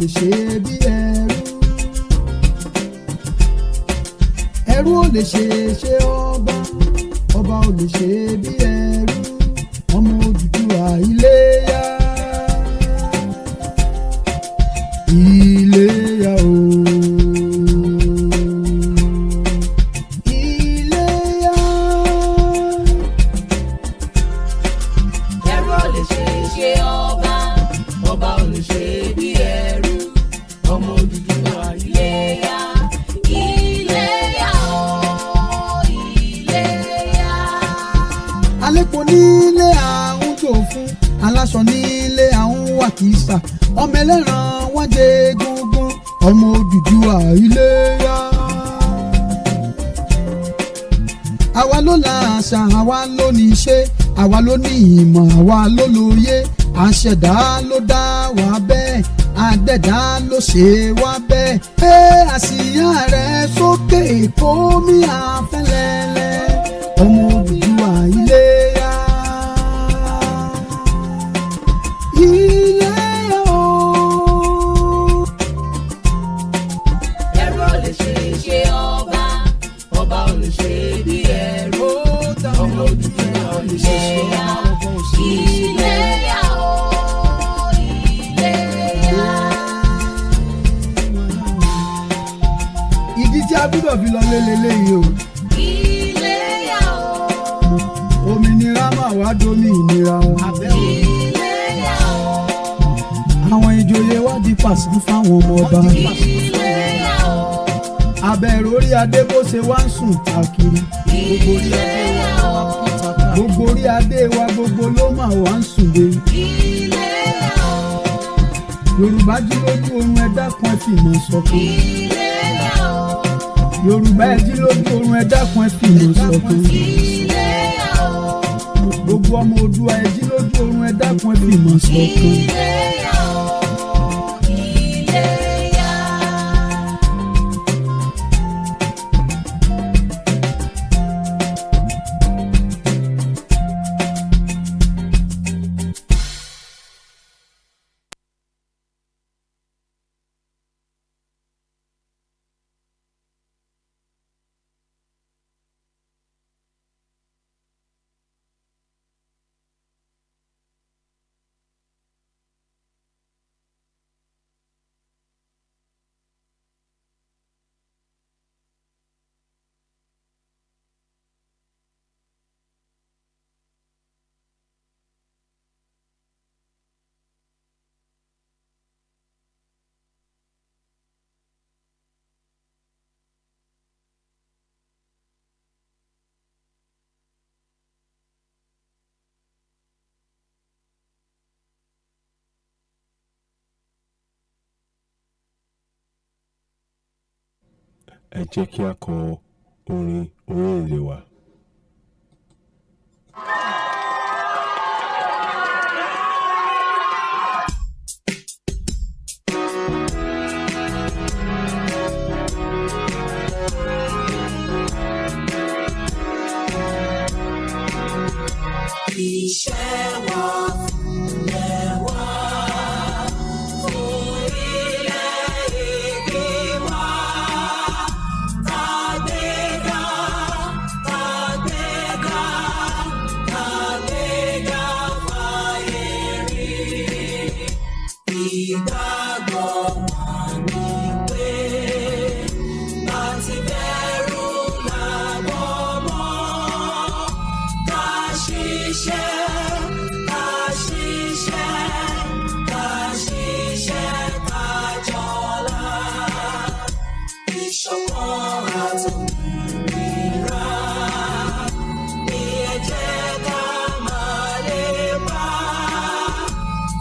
lè ṣe bí ẹrú. Ẹrú ò lè ṣe ọba, ọba ò lè ṣe bí ẹrú. Ọmọ Odùduwà Iléyá, Iléyá o. Iléyá. Ẹrú ò lè ṣe ọba, ọba ò lè ṣe bí ẹrú. Ọmọ Odùduwà Iléyá, Iléyá o, Iléyá. Àlépo nílé àwọn tó fún, aláṣọ nílé àwọn wàkísà. Ọmọ ẹlẹ́ran wọ́n jẹ egungun, ọmọ Odùduwà Iléyá. Àwa ló la àṣà, àwa ló ní iṣẹ́, àwa ló ní ìmọ̀, àwa ló lóye. Àṣẹ̀dá ló dá wa bẹ́ẹ̀, àdẹ̀dá ló ṣe wá bẹ́ẹ̀. Gbé àsíá rẹ̀ sókè kó mi àfẹ́lẹ́lẹ́, ọmọ Odùduwà Iléyá. Iléyá o. Ẹrú ò lè ṣe ọba, ọba ò lè ṣe bí ẹrú. Ọmọ Odùduwà Iléyá, Iléyá o, Iléyá. Ìdí tí a gbúdọ̀ fi lọ lélẹ́yìí o. Iléyá o, Òmìnira máa wá domi ìnira o. Iléyá o, Àwọn ìjòyè wá di pàṣẹ fáwọn ọmọ ọba. Iléyá o, Abẹ́rẹ́ orí adé bó ṣe wá ń sùn káàkiri. Iléyá o, Gbogbo orí adé wa gbogbo ló máa wá ń sùn dé. Iléyá o, Yorùbá jí lójú oorun ẹ dákun ẹ fìmọ̀ ṣọ̀kan. Iléyá o, Yorùbá ẹ jí lójú oorun ẹ dákun ẹ fìmọ̀ ṣọ̀kan. Iléyá o, Gbogbo ọmọ Oòduà ẹ jí lójú oorun ẹ dákun ẹ fìmọ̀ ṣọ̀kan. Iléyá o, Iléyá. Ẹ jẹ́ kí a kọ orin orílẹ̀-èdè wa. Iṣẹ́ wa fúnlẹ̀ wá, fún orílẹ̀-èdè wa. Kàgbéga, kàgbéga, kàgbéga fáyé rí. Ìgbàgbọ́ wa ni pé láti bẹ̀rù làbọ̀ mọ́. Ká ṣiṣẹ́, ká ṣiṣẹ́, ká ṣiṣẹ́, ká jọlá. Ìṣọ̀kan àtòmìnira ni ẹ jẹ́ ká máa lépa.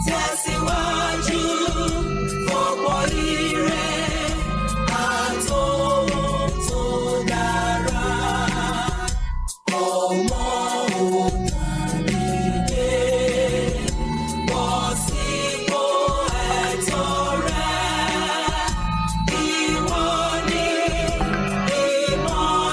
Tẹ̀síwájú fọ̀pọ̀ ire àtòhun tó dára. Ọmọ Òdàdìdé, bọ́ sípò ẹ̀tọ́ rẹ. Ìwọ ni ìmọ́lẹ̀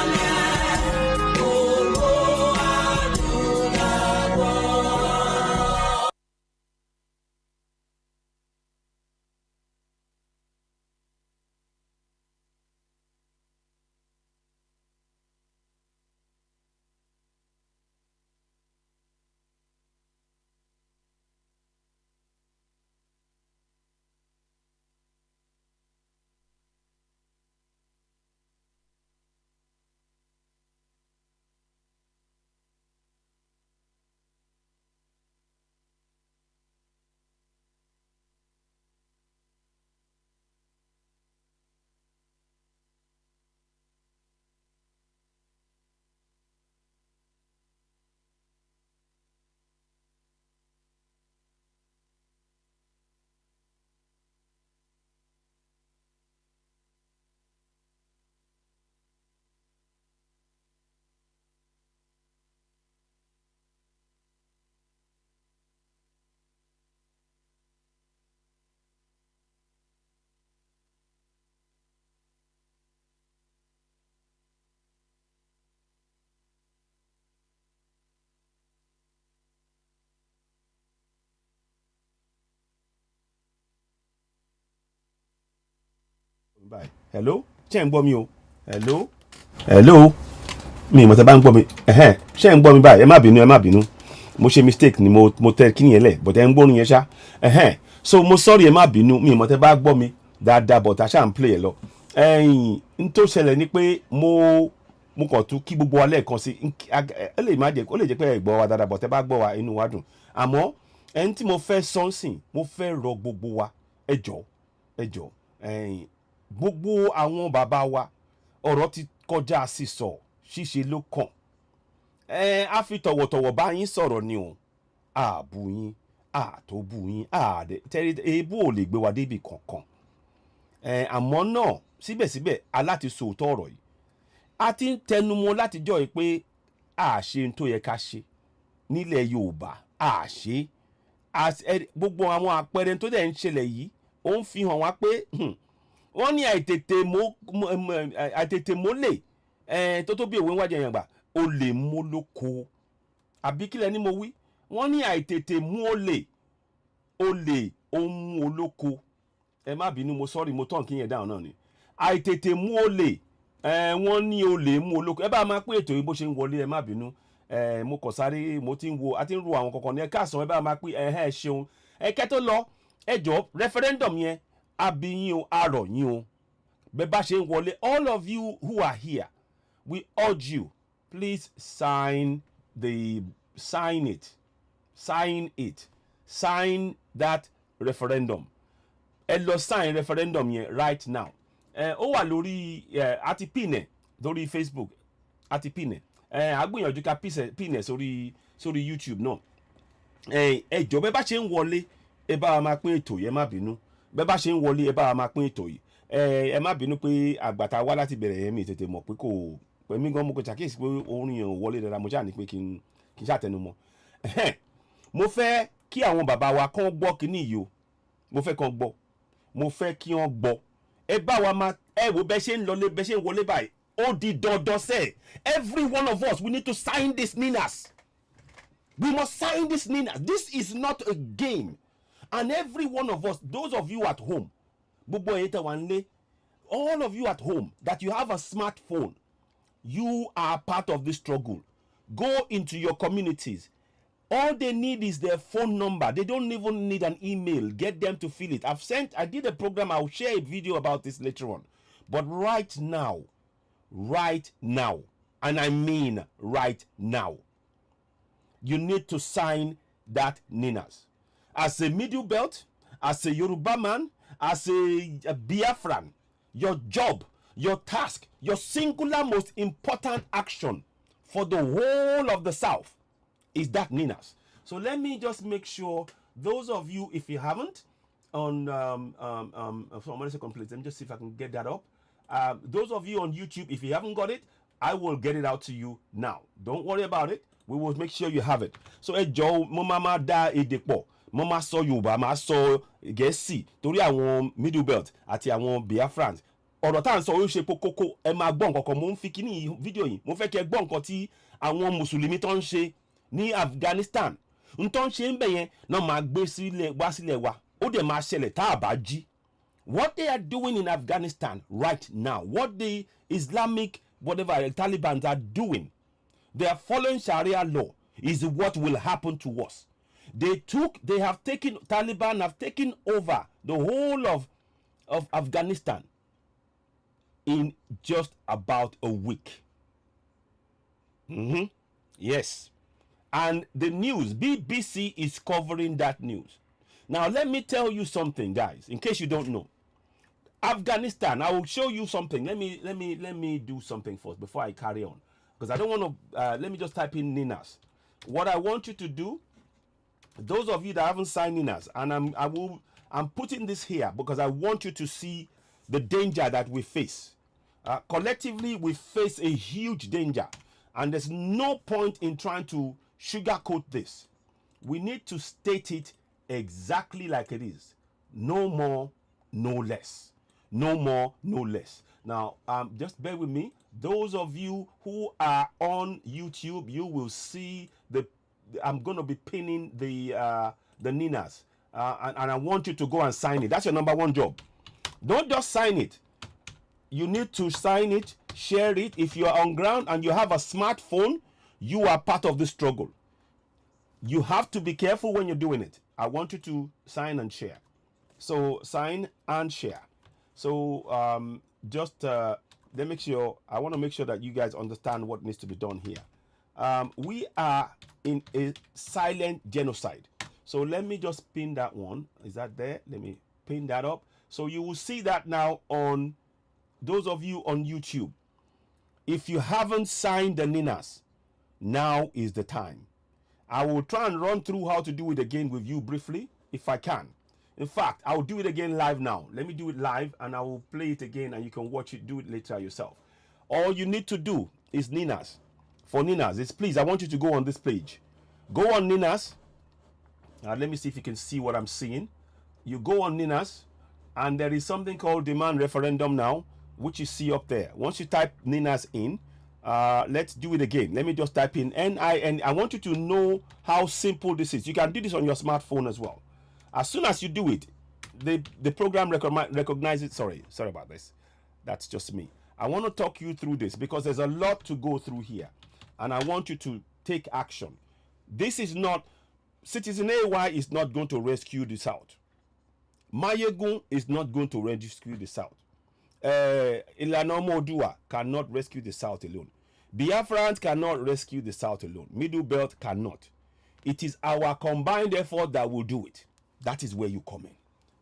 báyìí. Hello, ṣé ń gbọ́ mi o? Hello, hello, mi ìmọ̀ tẹ́ bá ń gbọ́ mi. Ṣé ń gbọ́ mi báyìí? Ẹ má bínú. Mo ṣe mistake ni mo tẹ kíni yẹn lẹ̀, but ẹ ń gbórin yẹn ṣá. So mo sorry, ẹ má bínú, mi ìmọ̀ tẹ́ bá gbọ́ mi dáadáa, but àṣà ń play ẹ lọ. N tó ṣẹlẹ̀ ni pé mo kàn tún kí gbogbo wa lẹ́ẹ̀kan sí, ó lè jẹ́ pé ẹ gbọ́ wa dáadáa, but ẹ bá gbọ́ wa inú wa dùn. Àmọ́ ẹni tí mo fẹ́ sọ́nsìn, mo fẹ́ rọ gbogbo wa, ẹ jọ̀ọ́, gbogbo àwọn bàbá wa, ọ̀rọ̀ ti kọjá sísọ, ṣíṣe ló kàn. A fi tọ̀wọ̀tọ̀wọ̀ bá yín sọ̀rọ̀ ni o, àbú yín, àtòbú yín, tẹ́rí ebú ò lè gbé wa débi kankan. Àmọ́ náà síbẹ̀síbẹ̀ aláti sòótọ́ ọ̀rọ̀ yìí, a ti ń tẹnumọ́ látijọ́ yìí pé àṣe tó yẹ ká ṣe nílẹ̀ Yorùbá, àṣe gbogbo àwọn àpẹẹrẹ tó dẹ̀ ń ṣẹlẹ̀ yìí ó ń fi hàn wá pé wọ́n ní àìtètè mólè tó bí òwe ń wájà yẹn gbà ó lè mú lóko, àbí kílẹ̀ ni mo wí, wọ́n ní àìtètè mú olè ó mú olóko. Ẹ má bínú, mo sorry, mo tán kí yẹn dáhùn náà ni. Àìtètè mú olè, wọ́n ní olè mú olóko. Ẹ bá máa pé ètò yìí bó ṣe ń wọlé, ẹ má bínú. Mo kàn sáré, a ti ń ro àwọn kankan ní ẹ káàsán, ẹ bá máa pé ṣeun. Kẹ́ tó lọ, ẹ jọ̀ọ́, referendum yẹn abiyin o, arọ̀ yín o, bẹ́ẹ̀ bá ṣe ń wọlé, all of you who are here, we urge you, please sign that referendum. Ẹ lọ sign referendum yẹn right now. Ó wà lórí àti pin ẹ̀ lórí Facebook, àti pin ẹ̀. Agbìyànjú ká pin ẹ̀ sórí YouTube náà. Ẹ jọ̀ọ́, bẹ́ẹ̀ bá ṣe ń wọlé, ẹ bá wa máa pín ètò yìí, ẹ má bínú. Bẹ́ẹ̀ bá ṣe ń wọlé, ẹ bá wa máa pín ètò yìí. Ẹ má bínú pé àgbàtà wá láti bẹ̀rẹ̀ yẹn mi tètè mọ̀ pé pẹ̀mí gan mo kò ṣàkíyèsí pé orin yẹn ò wọlé dáadáa, mo ṣáà ní pé kí n ṣàtẹnumọ́. Mo fẹ́ kí àwọn bàbá wa kán gbọ́ kíní yìí o, mo fẹ́ kán gbọ́, mo fẹ́ kí wọ́n gbọ́. Ẹ bá wa máa wo bẹ́ẹ̀ ṣe ń wọlé báyìí, ó di dandan sẹ́. Every one of us, we need to sign this NINAS. We must sign this NINAS. This is not a game. And every one of us, those of you at home, gbogbo ẹ̀yin tẹ́ wà nílé, all of you at home that you have a smartphone, you are part of this struggle. Go into your communities. All they need is their phone number. They don't even need an email. Get them to fill it. I did a program. I'll share a video about this later on. But right now, and I mean right now, you need to sign that NINAS. As a Middle Belt, as a Yoruba man, as a Biafran, your job, your task, your singular most important action for the whole of the South is that NINAS. So let me just make sure those of you, if you haven't, on one second please, let me just see if I can get that up. Those of you on YouTube, if you haven't got it, I will get it out to you now. Don't worry about it. We will make sure you have it. So ẹ jọ̀ọ́, mo máa dá èdè pọ̀, mo máa sọ Yorùbá, máa sọ Gẹ̀ẹ́sì torí àwọn Middle Belt àti àwọn Biafrans. Ọ̀rọ̀ tá à ń sọ ó ṣe kókó, ẹ máa gbọ́ nǹkan kan. Mo ń fi kíní fídíò yìí, mo fẹ́ kí ẹ gbọ́ nǹkan tí àwọn Mùsùlùmí tó ń ṣe ní Afghanistan. N tó ń ṣe ń bẹ̀ yẹn náà máa gbé sílẹ̀ wa. Ó dẹ̀ máa ṣẹlẹ̀ tá a bá jí. What they are doing in Afghanistan right now, what the Islamic, whatever, Taliban are doing, they are following Sharia law, is what will happen to us. Taliban have taken over the whole of Afghanistan in just about a week. Yes. And the news, BBC is covering that news. Now, let me tell you something, guys, in case you don't know. Afghanistan, I will show you something. Let me do something first before I carry on. Because I don't want to, let me just type in NINAS. What I want you to do, those of you that haven't signed NINAS, and I'm putting this here because I want you to see the danger that we face. Collectively, we face a huge danger. And there's no point in trying to sugarcoat this. We need to state it exactly like it is. No more, no less. No more, no less. Now, just bear with me. Those of you who are on YouTube, you will see I'm going to be pinning the NINAS. And I want you to go and sign it. That's your number one job. Don't just sign it. You need to sign it, share it. If you are on ground and you have a smartphone, you are part of the struggle. You have to be careful when you're doing it. I want you to sign and share. So sign and share. So just let make sure, I want to make sure that you guys understand what needs to be done here. We are in a silent genocide. So let me just pin that one. Is that there? Let me pin that up. So you will see that now on those of you on YouTube. If you haven't signed the Ninas, now is the time. I will try and run through how to do it again with you briefly, if I can. In fact, I'll do it again live now. Let me do it live and I will play it again and you can watch it, do it later yourself. All you need to do is Ninas. For Ninas, it's please, I want you to go on this page. Go on Ninas. Let me see if you can see what I'm seeing. You go on Ninas and there is something called demand referendum now, which you see up there. Once you type Ninas in, let's do it again. Let me just type in NIN. I want you to know how simple this is. You can do this on your smartphone as well. As soon as you do it, the program recognizes. Sorry about this. That's just me. I want to talk you through this because there's a lot to go through here, and I want you to take action. This is not Citizen AY is not going to rescue the South. Mayegun is not going to rescue the South. Oduduwa cannot rescue the South alone. Biafrans cannot rescue the South alone. Middle Belt cannot. It is our combined effort that will do it. That is where you come in.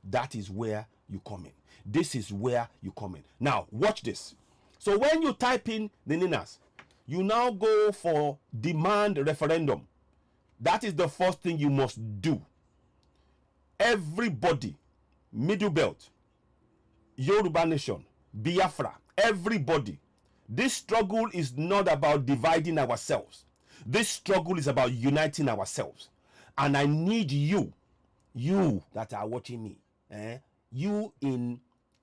That is where you come in. This is where you come in. Now, watch this. So when you type in the Ninas, you now go for demand referendum. That is the first thing you must do. Everybody, Middle Belt, Yoruba Nation, Biafra, everybody. This struggle is not about dividing ourselves. This struggle is about uniting ourselves. And I need you that are watching me, you in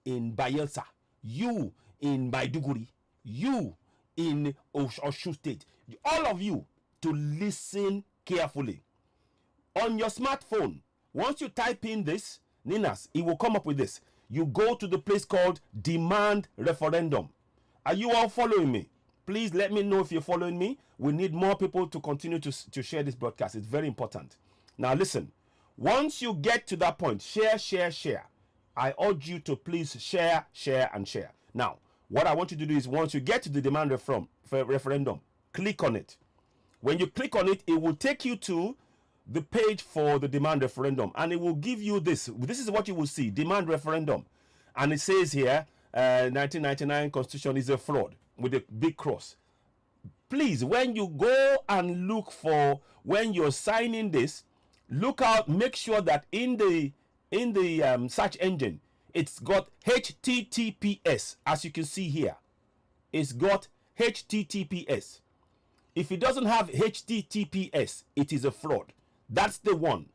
Bayelsa, you in Maiduguri, you in Osun State, all of you to listen carefully. On your smartphone, once you type in this, Ninas, it will come up with this. You go to the place called Demand Referendum. Are you all following me? Please let me know if you're following me. We need more people to continue to share this broadcast. It's very important. Now listen, once you get to that point, share. I urge you to please share, and share. Now, what I want you to do is once you get to the demand referendum, click on it. When you click on it, it will take you to the page for the demand referendum and it will give you this. This is what you will see, demand referendum. And it says here, 1999 constitution is a fraud with a big cross. Please, when you go and look for, when you're signing this, look out, make sure that in the search engine, it's got HTTPS, as you can see here. It's got HTTPS. If it doesn't have HTTPS, it is a fraud. That's the one.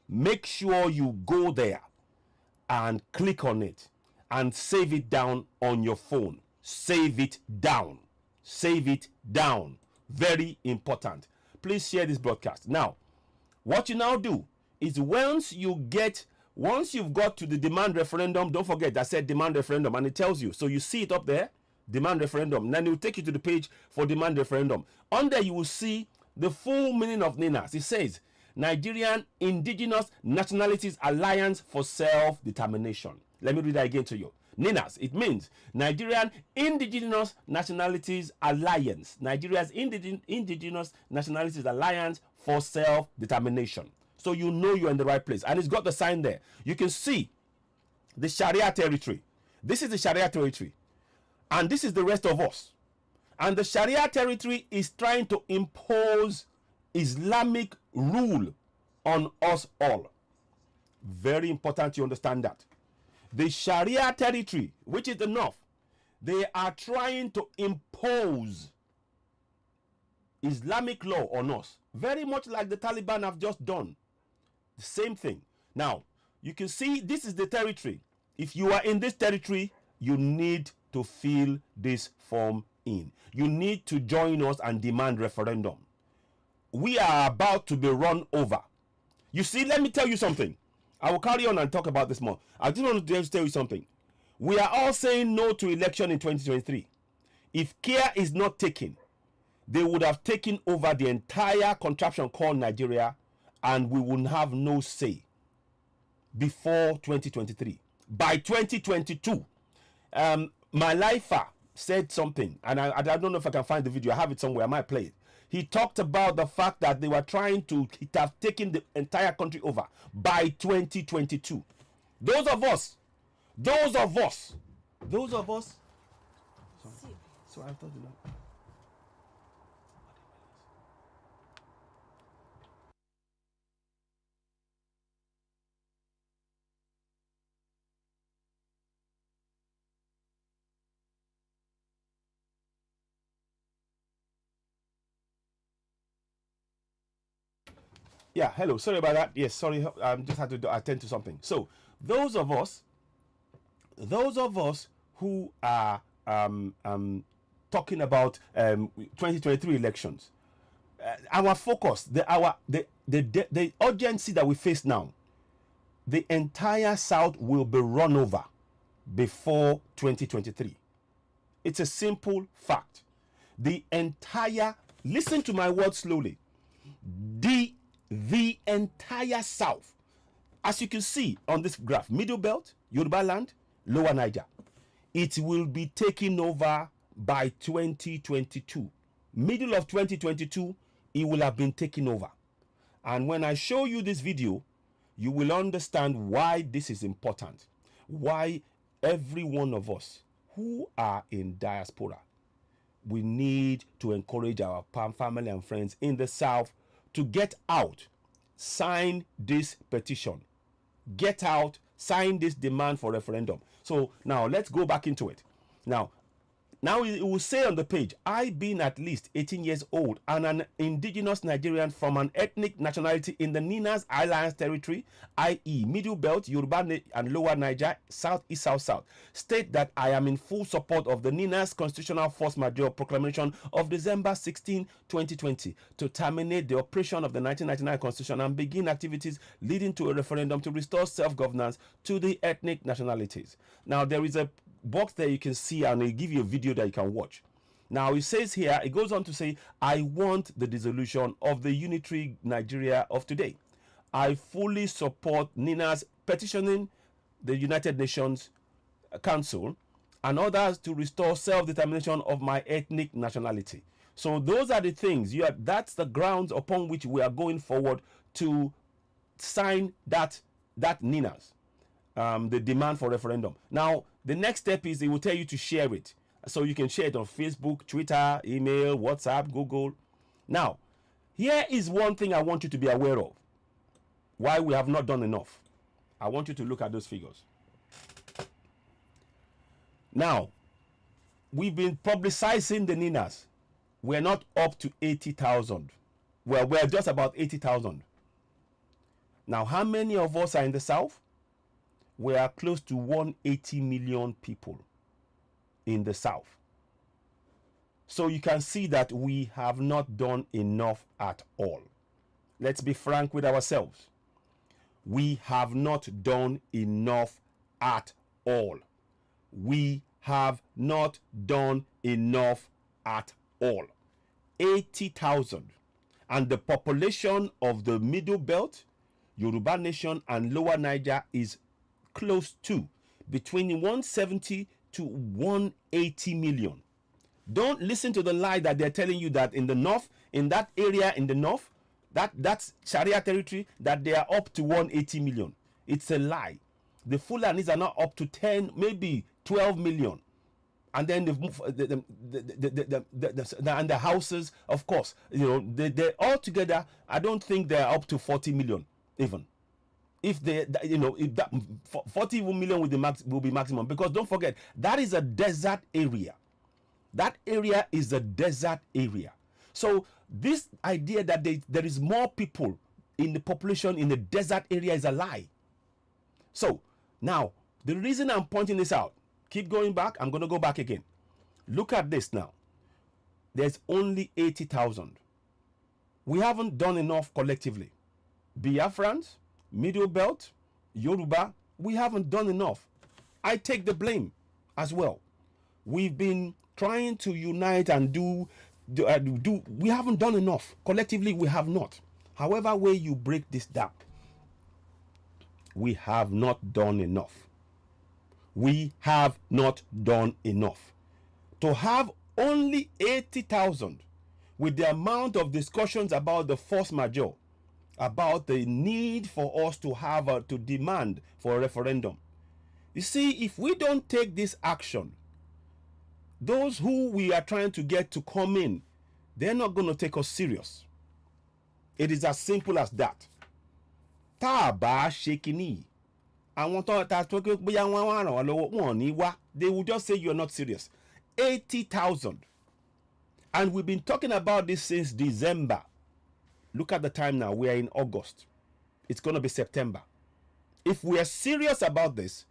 Make sure you go there and click on it and save it down on your phone. Save it down. Save it down. Very important. Please share this broadcast. Now, what you now do is once you've got to the demand referendum, don't forget I said demand referendum and it tells you. So you see it up there, demand referendum. And then it will take you to the page for demand referendum. On there you will see the full meaning of NINAS. It says Nigerian Indigenous Nationalities Alliance for Self-Determination. Let me read that again to you. NINAS, it means Nigerian Indigenous Nationalities Alliance. Nigeria's Indigenous Nationalities Alliance for Self-Determination. So you know you're in the right place. And it's got the sign there. You can see the Sharia territory. This is the Sharia territory. And this is the rest of us. And the Sharia territory is trying to impose Islamic rule on us all. Very important you understand that. The Sharia territory, which is the north, they are trying to impose Islamic law on us. Very much like the Taliban have just done. The same thing. Now, you can see this is the territory. If you are in this territory, you need to fill this form in. You need to join us and demand referendum. We are about to be run over. You see, let me tell you something. I will carry on and talk about this more. I just want to tell you something. We are all saying no to election in 2023. If care is not taken, they would have taken over the entire contraption called Nigeria, and we would have no say before 2023. By 2022, my lifer said something, and I don't know if I can find the video. I have it somewhere. I might play it. He talked about the fact that they were trying to have taken the entire country over by 2022. Those of us. So I thought, yeah, hello, sorry about that. Yes, sorry, I just had to attend to something. So those of us who are talking about 2023 elections, our focus, the urgency that we face now, the entire South will be run over before 2023. It's a simple fact. The entire, listen to my words slowly, the entire South, as you can see on this graph, Middle Belt, Yoruba Land, Lower Niger, it will be taken over by 2022. Middle of 2022, it will have been taken over. And when I show you this video, you will understand why this is important. Why every one of us who are in diaspora, we need to encourage our family and friends in the South to get out, sign this petition, get out, sign this demand for referendum. So now let's go back into it. Now it will say on the page, I being at least 18 years old and an indigenous Nigerian from an ethnic nationality in the Ninas Alliance territory, i.e. Middle Belt, Yoruba and Lower Niger, South East South South, state that I am in full support of the Ninas Constitutional Force Majeure Proclamation of December 16, 2020 to terminate the operation of the 1999 Constitution and begin activities leading to a referendum to restore self-governance to the ethnic nationalities. Now there is a box there you can see, and they give you a video that you can watch. Now it says here, it goes on to say, I want the dissolution of the unitary Nigeria of today. I fully support Nina's petitioning the United Nations Council and others to restore self-determination of my ethnic nationality. So those are the things, that's the grounds upon which we are going forward to sign that Nina's the demand for referendum. Now the next step is it will tell you to share it, so you can share it on Facebook, Twitter, email, WhatsApp, Google. Now here is one thing I want you to be aware of, why we have not done enough. I want you to look at those figures. Now we've been publicizing the Ninas. We're not up to 80,000. Well, we're just about 80,000. Now how many of us are in the South? We are close to 180 million people in the South. So you can see that we have not done enough at all. Let's be frank with ourselves. We have not done enough at all. We have not done enough at all. 80,000. And the population of the Middle Belt, Yoruba Nation and Lower Niger is close to between 170 to 180 million. Don't listen to the lie that they're telling you that in the north, in that area in the north, that's Sharia territory, that they are up to 180 million. It's a lie. The Fulanis are not up to 10, maybe 12 million. And then and the houses, of course, they all together, I don't think they're up to 40 million even. If that 40 million will be maximum, because don't forget that is a desert area. That area is a desert area. So this idea that there is more people in the population in the desert area is a lie. So now the reason I'm pointing this out, keep going back. I'm going to go back again. Look at this now. There's only 80,000. We haven't done enough collectively. Biafrans, Middle Belt, Yoruba, we haven't done enough. I take the blame as well. We've been trying to unite and do. We haven't done enough. Collectively, we have not. However way you break this down, we have not done enough. We have not done enough. To have only 80,000 with the amount of discussions about the force majeure, about the need for us to have to demand for a referendum. You see, if we don't take this action, those who we are trying to get to come in, they're not going to take us serious. It is as simple as that. Tá bá ṣe kíní, àwọn tó ta tó pé bóyá wọ́n wá ràn wá lọ́wọ́, wọ́n ní wá. They will just say you're not serious. 80,000. And we've been talking about this since December. Look at the time now. We are in August. It's going to be September. If we are serious about this,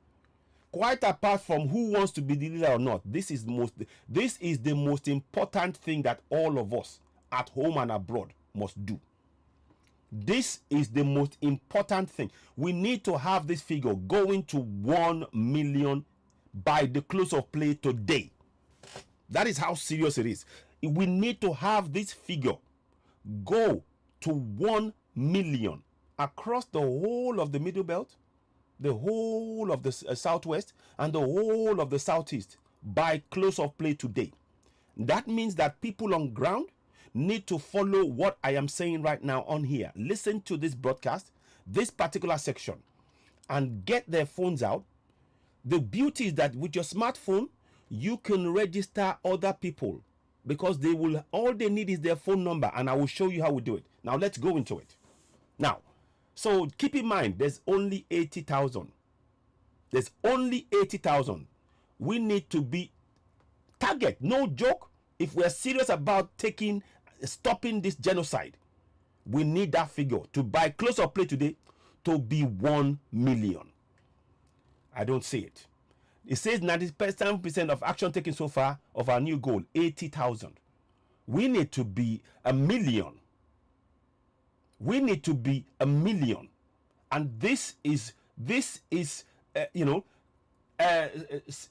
quite apart from who wants to be the leader or not, this is the most important thing that all of us at home and abroad must do. This is the most important thing. We need to have this figure going to 1 million by the close of play today. That is how serious it is. We need to have this figure go to 1 million across the whole of the Middle Belt, the whole of the Southwest, and the whole of the Southeast by close of play today. That means that people on ground need to follow what I am saying right now on here. Listen to this broadcast, this particular section, and get their phones out. The beauty is that with your smartphone, you can register other people, because they will, all they need is their phone number, and I will show you how we do it. Now let's go into it. Now, so keep in mind, there's only 80,000. There's only 80,000. We need to be target, no joke. If we're serious about stopping this genocide, we need that figure to, by close of play today, to be 1 million. I don't see it. It says 97% of action taken so far of our new goal, 80,000. We need to be 1 million. We need to be 1 million. And this is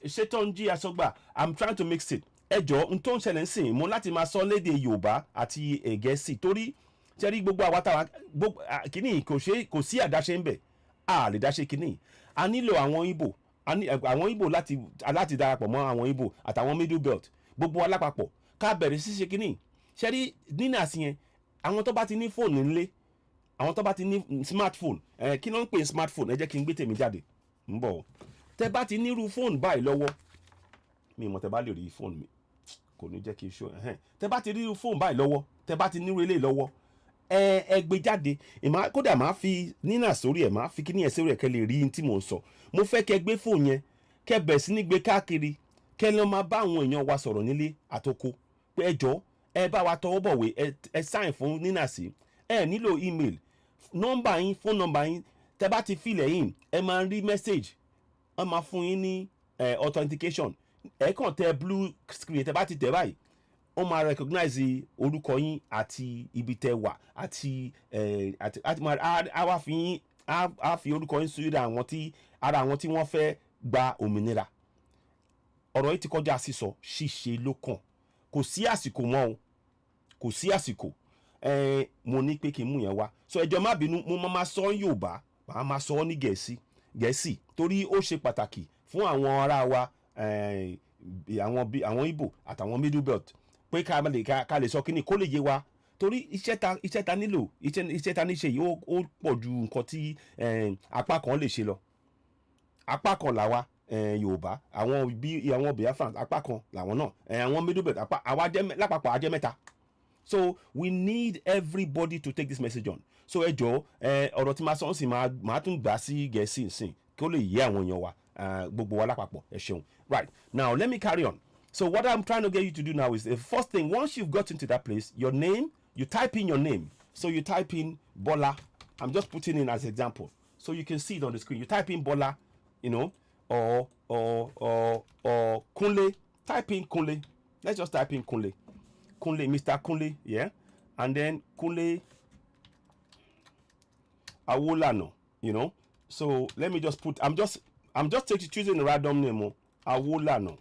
Shetonji Asogba, I'm trying to mix it. Ẹjọ́ n tó ń ṣẹlẹ̀ ńsìn mo láti máa sọ lédè Yorùbá àti Gẹ̀ẹ́sì torí ṣẹ́rí gbogbo àwátàwá kìíní kò sí àdáṣe ń bẹ̀, a lè dáṣe kìíní. A nílò àwọn Ìgbò láti darapọ̀ mọ́ àwọn Ìgbò àtàwọn Middle Belt, gbogbo alápapọ̀ ká bẹ̀rẹ̀ sí ṣe kìíní. Ṣẹ́rí nínú àsìyẹn àwọn tó bá ti ní fóònù nílé, àwọn tó bá ti ní smartphone, kí ló ń pè smartphone, ẹ jẹ́ kí n gbé tèmi jáde ń bọ̀. Tẹ́ bá ti nírú fóònù báyìí lọ́wọ́, mi mọ̀ tẹ́ bá lè rí fóònù mi, kò ní jẹ́ kí n ṣó tẹ́ bá ti rí fóònù báyìí lọ́wọ́, tẹ́ bá ti nírú eléyìí lọ́wọ́, ẹ gbé jáde. Kódà máa fi nínà sórí ẹ̀, máa fi kíní ẹ̀ sórí ẹ̀ kẹ́ lè rí tí mò ń sọ. Mo fẹ́ kẹ́ gbé fóònù yẹn, kẹ́ bẹ̀ sí ní gbé káàkiri, kẹ́ lọ máa bá àwọn èèyàn wa sọ̀rọ̀ nílé àtoko pé ẹjọ́ ẹ bá wa tọwọ́ bọ̀wé, ẹ sign fún nínà sí, ẹ nílò email, nọ́mbà yín, phone number yín, tẹ́ bá ti filẹ̀ yín, ẹ máa rí message, wọ́n máa fún yín ní authentication. Ẹ kàn tẹ blue screen, tẹ́ bá ti tẹ̀ báyìí, wọ́n máa recognize orúkọ yín àti ibi tẹ́ wà àti wá fi yín, á fi orúkọ yín sí ara àwọn tí wọ́n fẹ́ gba òmìnira. Ọ̀rọ̀ yìí ti kọjá sísọ, ṣíṣe ló kàn. Kò sí àsìkò mọ́ o, kò sí àsìkò. Mo ní pé kí n mú yẹn wá. So ẹjọ́ má bínú, mo máa sọ Yorùbá, màá máa sọ ní Gẹ̀ẹ́sì torí ó ṣe pàtàkì fún àwọn ará wa, àwọn Ìgbò àtàwọn Middle Belt, pé ká lè sọ kíní kó lè yé wa, torí iṣẹ́ ta nílò, iṣẹ́ ta níṣe yìí ó pọ̀ ju nǹkan tí apá kan lè ṣe lọ. Apá kan làwa Yorùbá, àwọn Biafran apá kan làwọn náà, àwọn Middle Belt àwa lápapọ̀ ajẹ́ mẹ́ta. So we need everybody to take this message on. So ẹjọ́ ọ̀rọ̀ tí máa sọ sí máa tún gbà sí Gẹ̀ẹ́sì nsìn kí ó lè yé àwọn èèyàn wa, gbogbo wa lápapọ̀, ẹ ṣeun. Right, now let me carry on. So what I'm trying to get you to do now is, the first thing, once you've got into that place, your name, you type in your name. So you type in Bola. I'm just putting in as example, so you can see it on the screen. You type in Bola, or Kunle. Type in Kunle. Let's just type in Kunle. Kunle, Mr. Kunle, yeah, and then Kunle Awolano. So let me just put. I'm just I'm just choosing a random name. Awolano.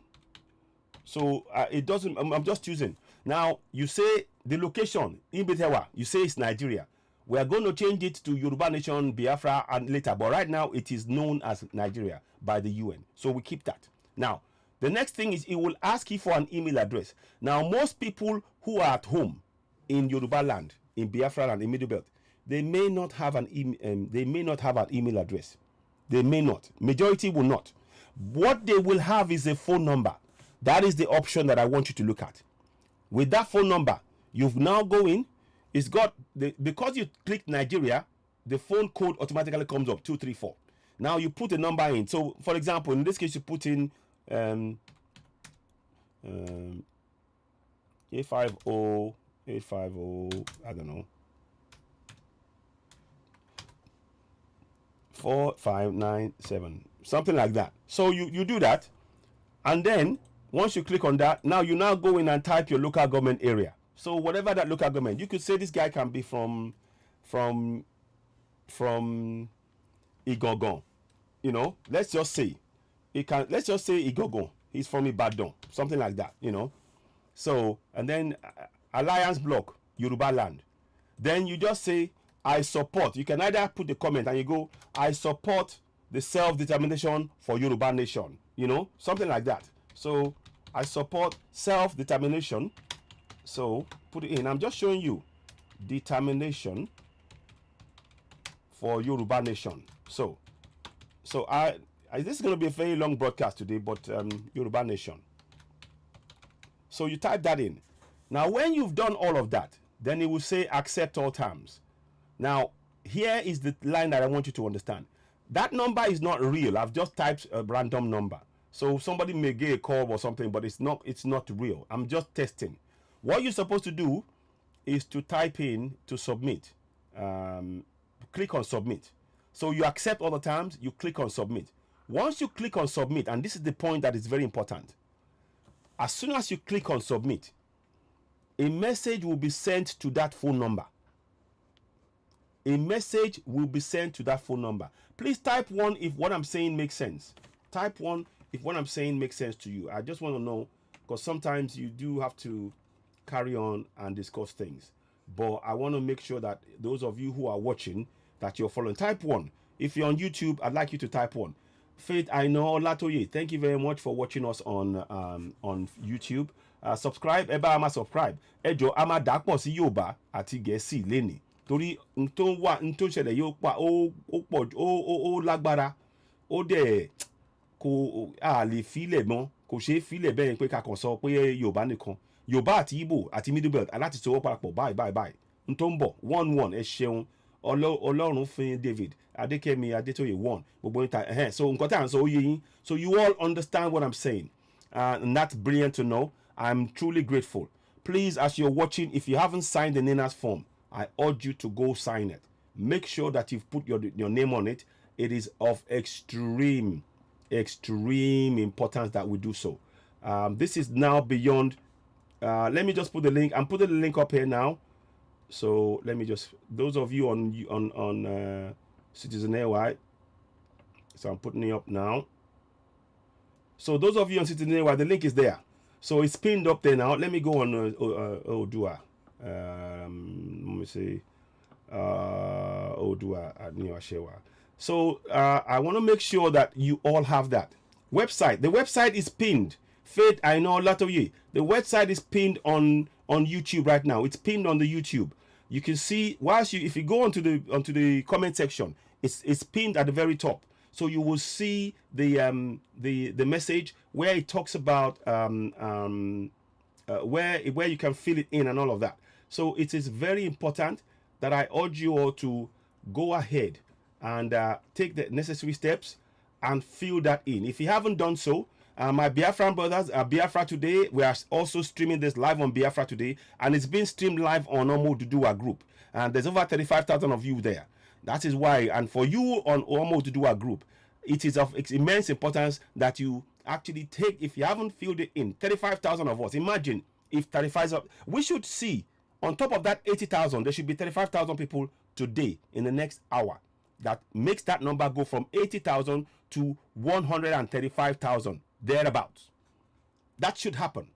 So it doesn't. I'm just choosing. Now you say the location in Betewa. You say it's Nigeria. We are going to change it to Yoruba Nation, Biafra, and later. But right now it is known as Nigeria by the UN. So we keep that. Now the next thing is it will ask you for an email address. Now most people who are at home in Yoruba land, in Biafra land, in Middle Belt, they may not have an email address. They may not. Majority will not. What they will have is a phone number. That is the option that I want you to look at. With that phone number, you've now go in. It's got because you click Nigeria, the phone code automatically comes up 234. Now you put a number in. So for example, in this case, you put in 850, I don't know, 4597, something like that. So you do that, and then once you click on that, now you now go in and type your local government area. So whatever that local government, you could say this guy can be from Igogon. You know, let's just say Igogon. He's from Ibadan, something like that, you know. So, and then Alliance Block, Yoruba land. Then you just say, I support. You can either put the comment and you go, I support the self-determination for Yoruba Nation, you know, something like that. So, I support self-determination. So, put it in. I'm just showing you determination for Yoruba Nation. So this is going to be a very long broadcast today, but Yoruba Nation. So you type that in. Now, when you've done all of that, then it will say accept all terms. Now, here is the line that I want you to understand. That number is not real. I've just typed a random number. So somebody may get a call or something, but it's not real. I'm just testing. What you're supposed to do is to type in to submit. Click on submit. So you accept all the terms, you click on submit. Once you click on submit, and this is the point that is very important. As soon as you click on submit, a message will be sent to that phone number. A message will be sent to that phone number. Please type 1 if what I'm saying makes sense. Type 1 if what I'm saying makes sense to you. I just want to know, because sometimes you do have to carry on and discuss things. But I want to make sure that those of you who are watching, that you're following. Type 1. If you're on YouTube, I'd like you to type 1. Faith, I know Latoye. Thank you very much for watching us on YouTube. Subscribe. Eba ama subscribe. Ejo ama dakpo si Yoruba àti Gẹ̀ẹ́sì leni. Torí nton ṣẹlẹ̀ yóò pa ó lágbára. Ó dẹ̀ kò a lè filẹ̀ mọ́. Kò ṣe filẹ̀ bẹ́ẹ̀ pé ká kàn sọ pé Yorùbá nìkan. Yorùbá àti Igbo àti Middle Belt aláti sọ papọ̀ bye. Nton bọ̀ 1 ẹ ṣeun. Ọlọ́run fún David Adékẹ́mi Adétóyè 1 gbogbo níta so nǹkan tí à ń sọ ó yé yín, so you all understand what I'm saying, and that's brilliant to know. I'm truly grateful. Please, as you're watching, if you haven't signed the NINAS form, I urge you to go sign it. Make sure that you've put your name on it. It is of extreme importance that we do so. This is now beyond. Let me just put the link. I'm putting the link up here now. So let me just, those of you on Citizen AY, so I'm putting it up now. So those of you on Citizen AY, the link is there. So it's pinned up there now. Let me go on Oduduwa. Let me see. Oduduwa at New Ashewa. So I want to make sure that you all have that website. The website is pinned. Faith, I know a lot of you. The website is pinned on YouTube right now. It's pinned on the YouTube. You can see if you go onto the comment section, it's pinned at the very top. So you will see the message where it talks about where you can fill it in and all of that. So it is very important that I urge you all to go ahead and take the necessary steps and fill that in. If you haven't done so, my Biafran brothers, Biafra Today, we are also streaming this live on Biafra Today, and it's being streamed live on Oduduwa group. And there's over 35,000 of you there. That is why, and for you on Oduduwa group, it is of immense importance that you actually take, if you haven't filled it in, 35,000 of us. Imagine if 35,000, we should see, on top of that 80,000, there should be 35,000 people today in the next hour. that makes that number go from 80,000 to 135,000 thereabouts. That should happen.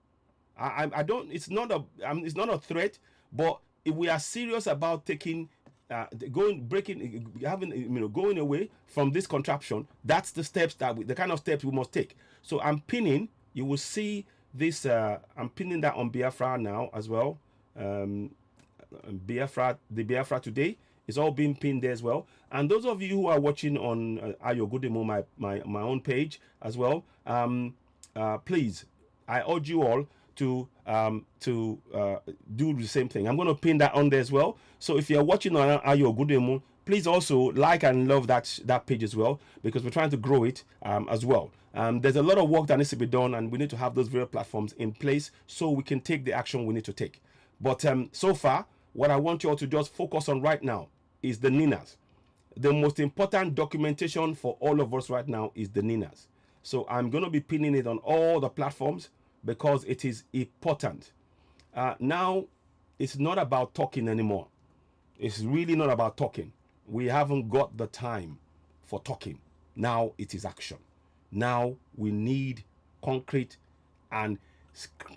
I don't. It's not a threat, but if we are serious about taking, going away from this contraption, that's the steps the kind of steps we must take. So I'm pinning. You will see this. I'm pinning that on Biafra now as well. Biafra, the Biafra today is all being pinned there as well. And those of you who are watching on Ayo Gudemo, my own page as well, please, I urge you all to do the same thing. I'm going to pin that on there as well. So if you're watching on Ayo Gudemo, please also like and love that page as well, because we're trying to grow it as well. There's a lot of work that needs to be done, and we need to have those various platforms in place so we can take the action we need to take. But so far, what I want you all to just focus on right now is the NINAs. The most important documentation for all of us right now is the NINAs. So I'm going to be pinning it on all the platforms because it is important. Now, it's not about talking anymore. It's really not about talking. We haven't got the time for talking. Now it is action. Now we need concrete and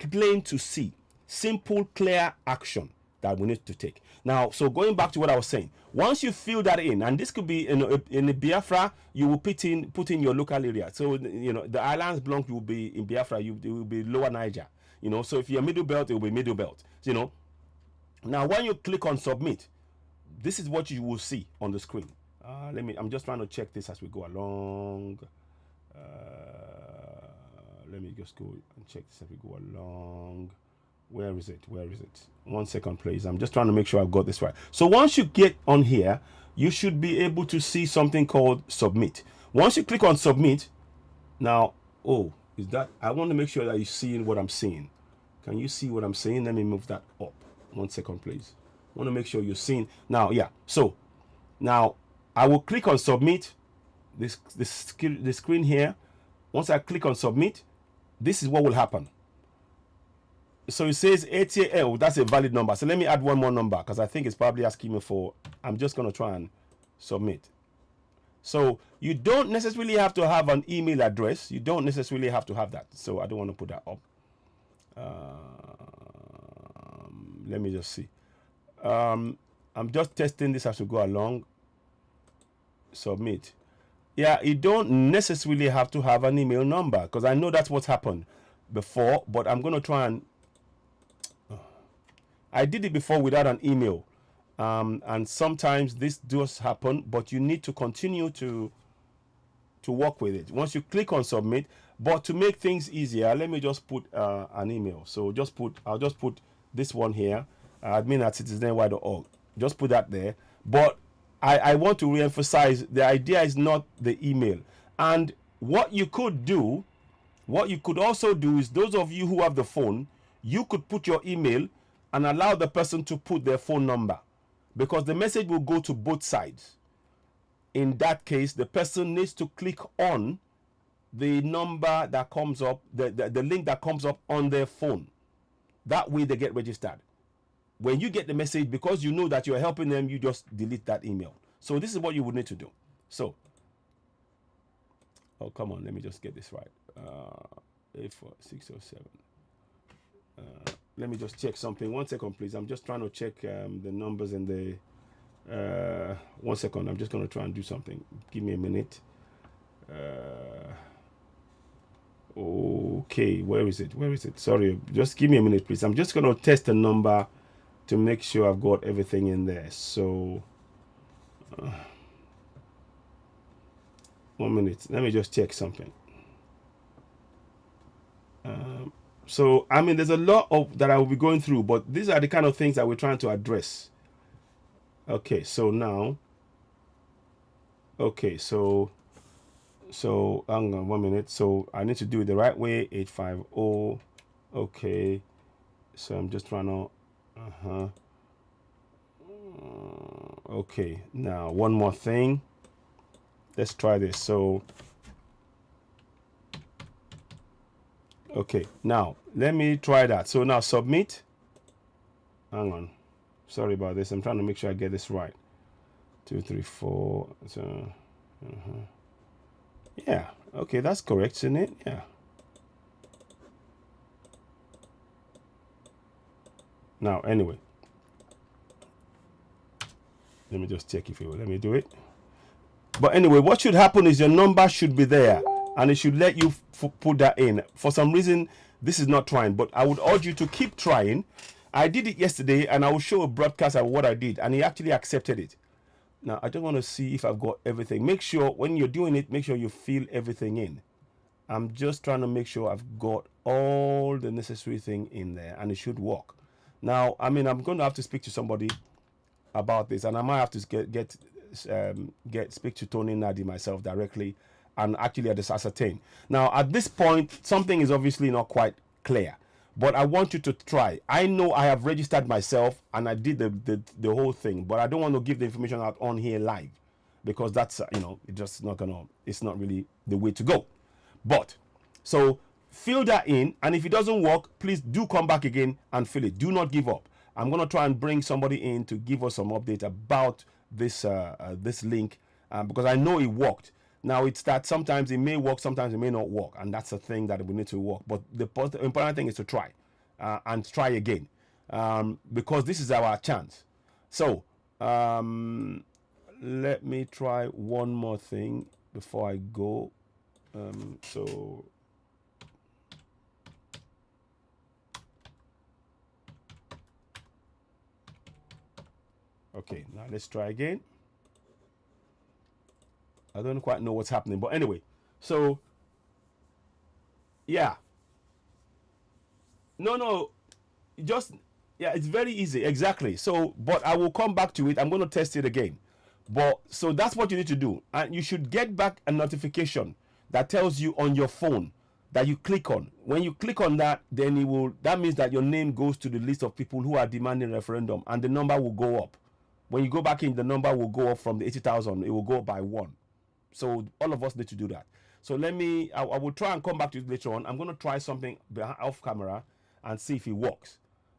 plain to see, simple, clear action that we need to take. Now, so going back to what I was saying, once you fill that in, and this could be in the Biafra, you will put in your local area. So, the islands belong, you will be in Biafra, it will be Lower Niger. So if you're middle belt, it will be middle belt. Now when you click on submit, this is what you will see on the screen. I'm just trying to check this as we go along. Let me just go and check this as we go along. Where is it? 1 second, please. I'm just trying to make sure I've got this right. So once you get on here, you should be able to see something called submit. Once you click on submit, now, is that, I want to make sure that you're seeing what I'm seeing. Can you see what I'm saying? Let me move that up. 1 second, please. I want to make sure you're seeing. Now, yeah. So now I will click on submit. This screen here. Once I click on submit, this is what will happen. So it says 80. That's a valid number. So let me add one more number because I think it's probably asking me for. I'm just going to try and submit. So you don't necessarily have to have an email address. You don't necessarily have to have that. So I don't want to put that up. Let me just see. I'm just testing this as we go along. Submit. Yeah, you don't necessarily have to have an email number because I know that's what's happened before, but I'm going to try and I did it before without an email, and sometimes this does happen, but you need to continue to work with it. Once you click on submit, but to make things easier, let me just put an email. So I'll just put this one here, admin@citizenry.org. Just put that there. But I want to re-emphasize the idea is not the email. And what you could also do is, those of you who have the phone, you could put your email and allow the person to put their phone number, because the message will go to both sides. In that case, the person needs to click on the number that comes up, the link that comes up on their phone. That way they get registered. When you get the message, because you know that you're helping them, you just delete that email. So this is what you would need to do. So, come on, let me just get this right. 84607. Let me just check something. 1 second, please. I'm just trying to check the numbers and the. 1 second. I'm just going to try and do something. Give me a minute. Okay, where is it? Sorry, just give me a minute, please. I'm just going to test the number to make sure I've got everything in there. So, 1 minute. Let me just check something. So, there's a lot of that I will be going through, but these are the kind of things that we're trying to address. Okay, so now. Okay, so hang on 1 minute. So I need to do it the right way. 850. Okay. So I'm just trying to. Okay. Now one more thing. Let's try this. So. Okay, now let me try that. So now submit. Hang on. Sorry about this. I'm trying to make sure I get this right. 2, 3, 4. So, yeah. Okay, that's correct, isn't it? Yeah. Now, anyway, let me just check if it will let me do it. But anyway, what should happen is your number should be there, and it should let you put that in. For some reason, this is not trying, but I would urge you to keep trying. I did it yesterday, and I will show a broadcast of what I did, and he actually accepted it. Now, I just want to see if I've got everything. Make sure when you're doing it, make sure you fill everything in. I'm just trying to make sure I've got all the necessary thing in there, and it should work. Now, I mean, I'm going to have to speak to somebody about this, and I might have to speak to Tony Nadi myself directly and actually ascertain. Now, at this point, something is obviously not quite clear, but I want you to try. I know I have registered myself and I did the whole thing, but I don't want to give the information out on here live because that's it's just not it's not really the way to go. But so fill that in, and if it doesn't work, please do come back again and fill it. Do not give up. I'm going to try and bring somebody in to give us some update about this this link because I know it worked. Now it's that sometimes it may work, sometimes it may not work, and that's the thing that we need to work. But the important thing is to try and try again because this is our chance. So let me try one more thing before I go. Okay, now let's try again. I don't quite know what's happening, but anyway, so yeah. No, just yeah, it's very easy, exactly. So, but I will come back to it. I'm going to test it again. But so that's what you need to do, and you should get back a notification that tells you on your phone that you click on. When you click on that, then it will. That means that your name goes to the list of people who are demanding referendum, and the number will go up. When you go back in, the number will go up from the 80,000. It will go up by 1. So all of us need to do that. So let me. I will try and come back to it later on. I'm going to try something off camera and see if it works,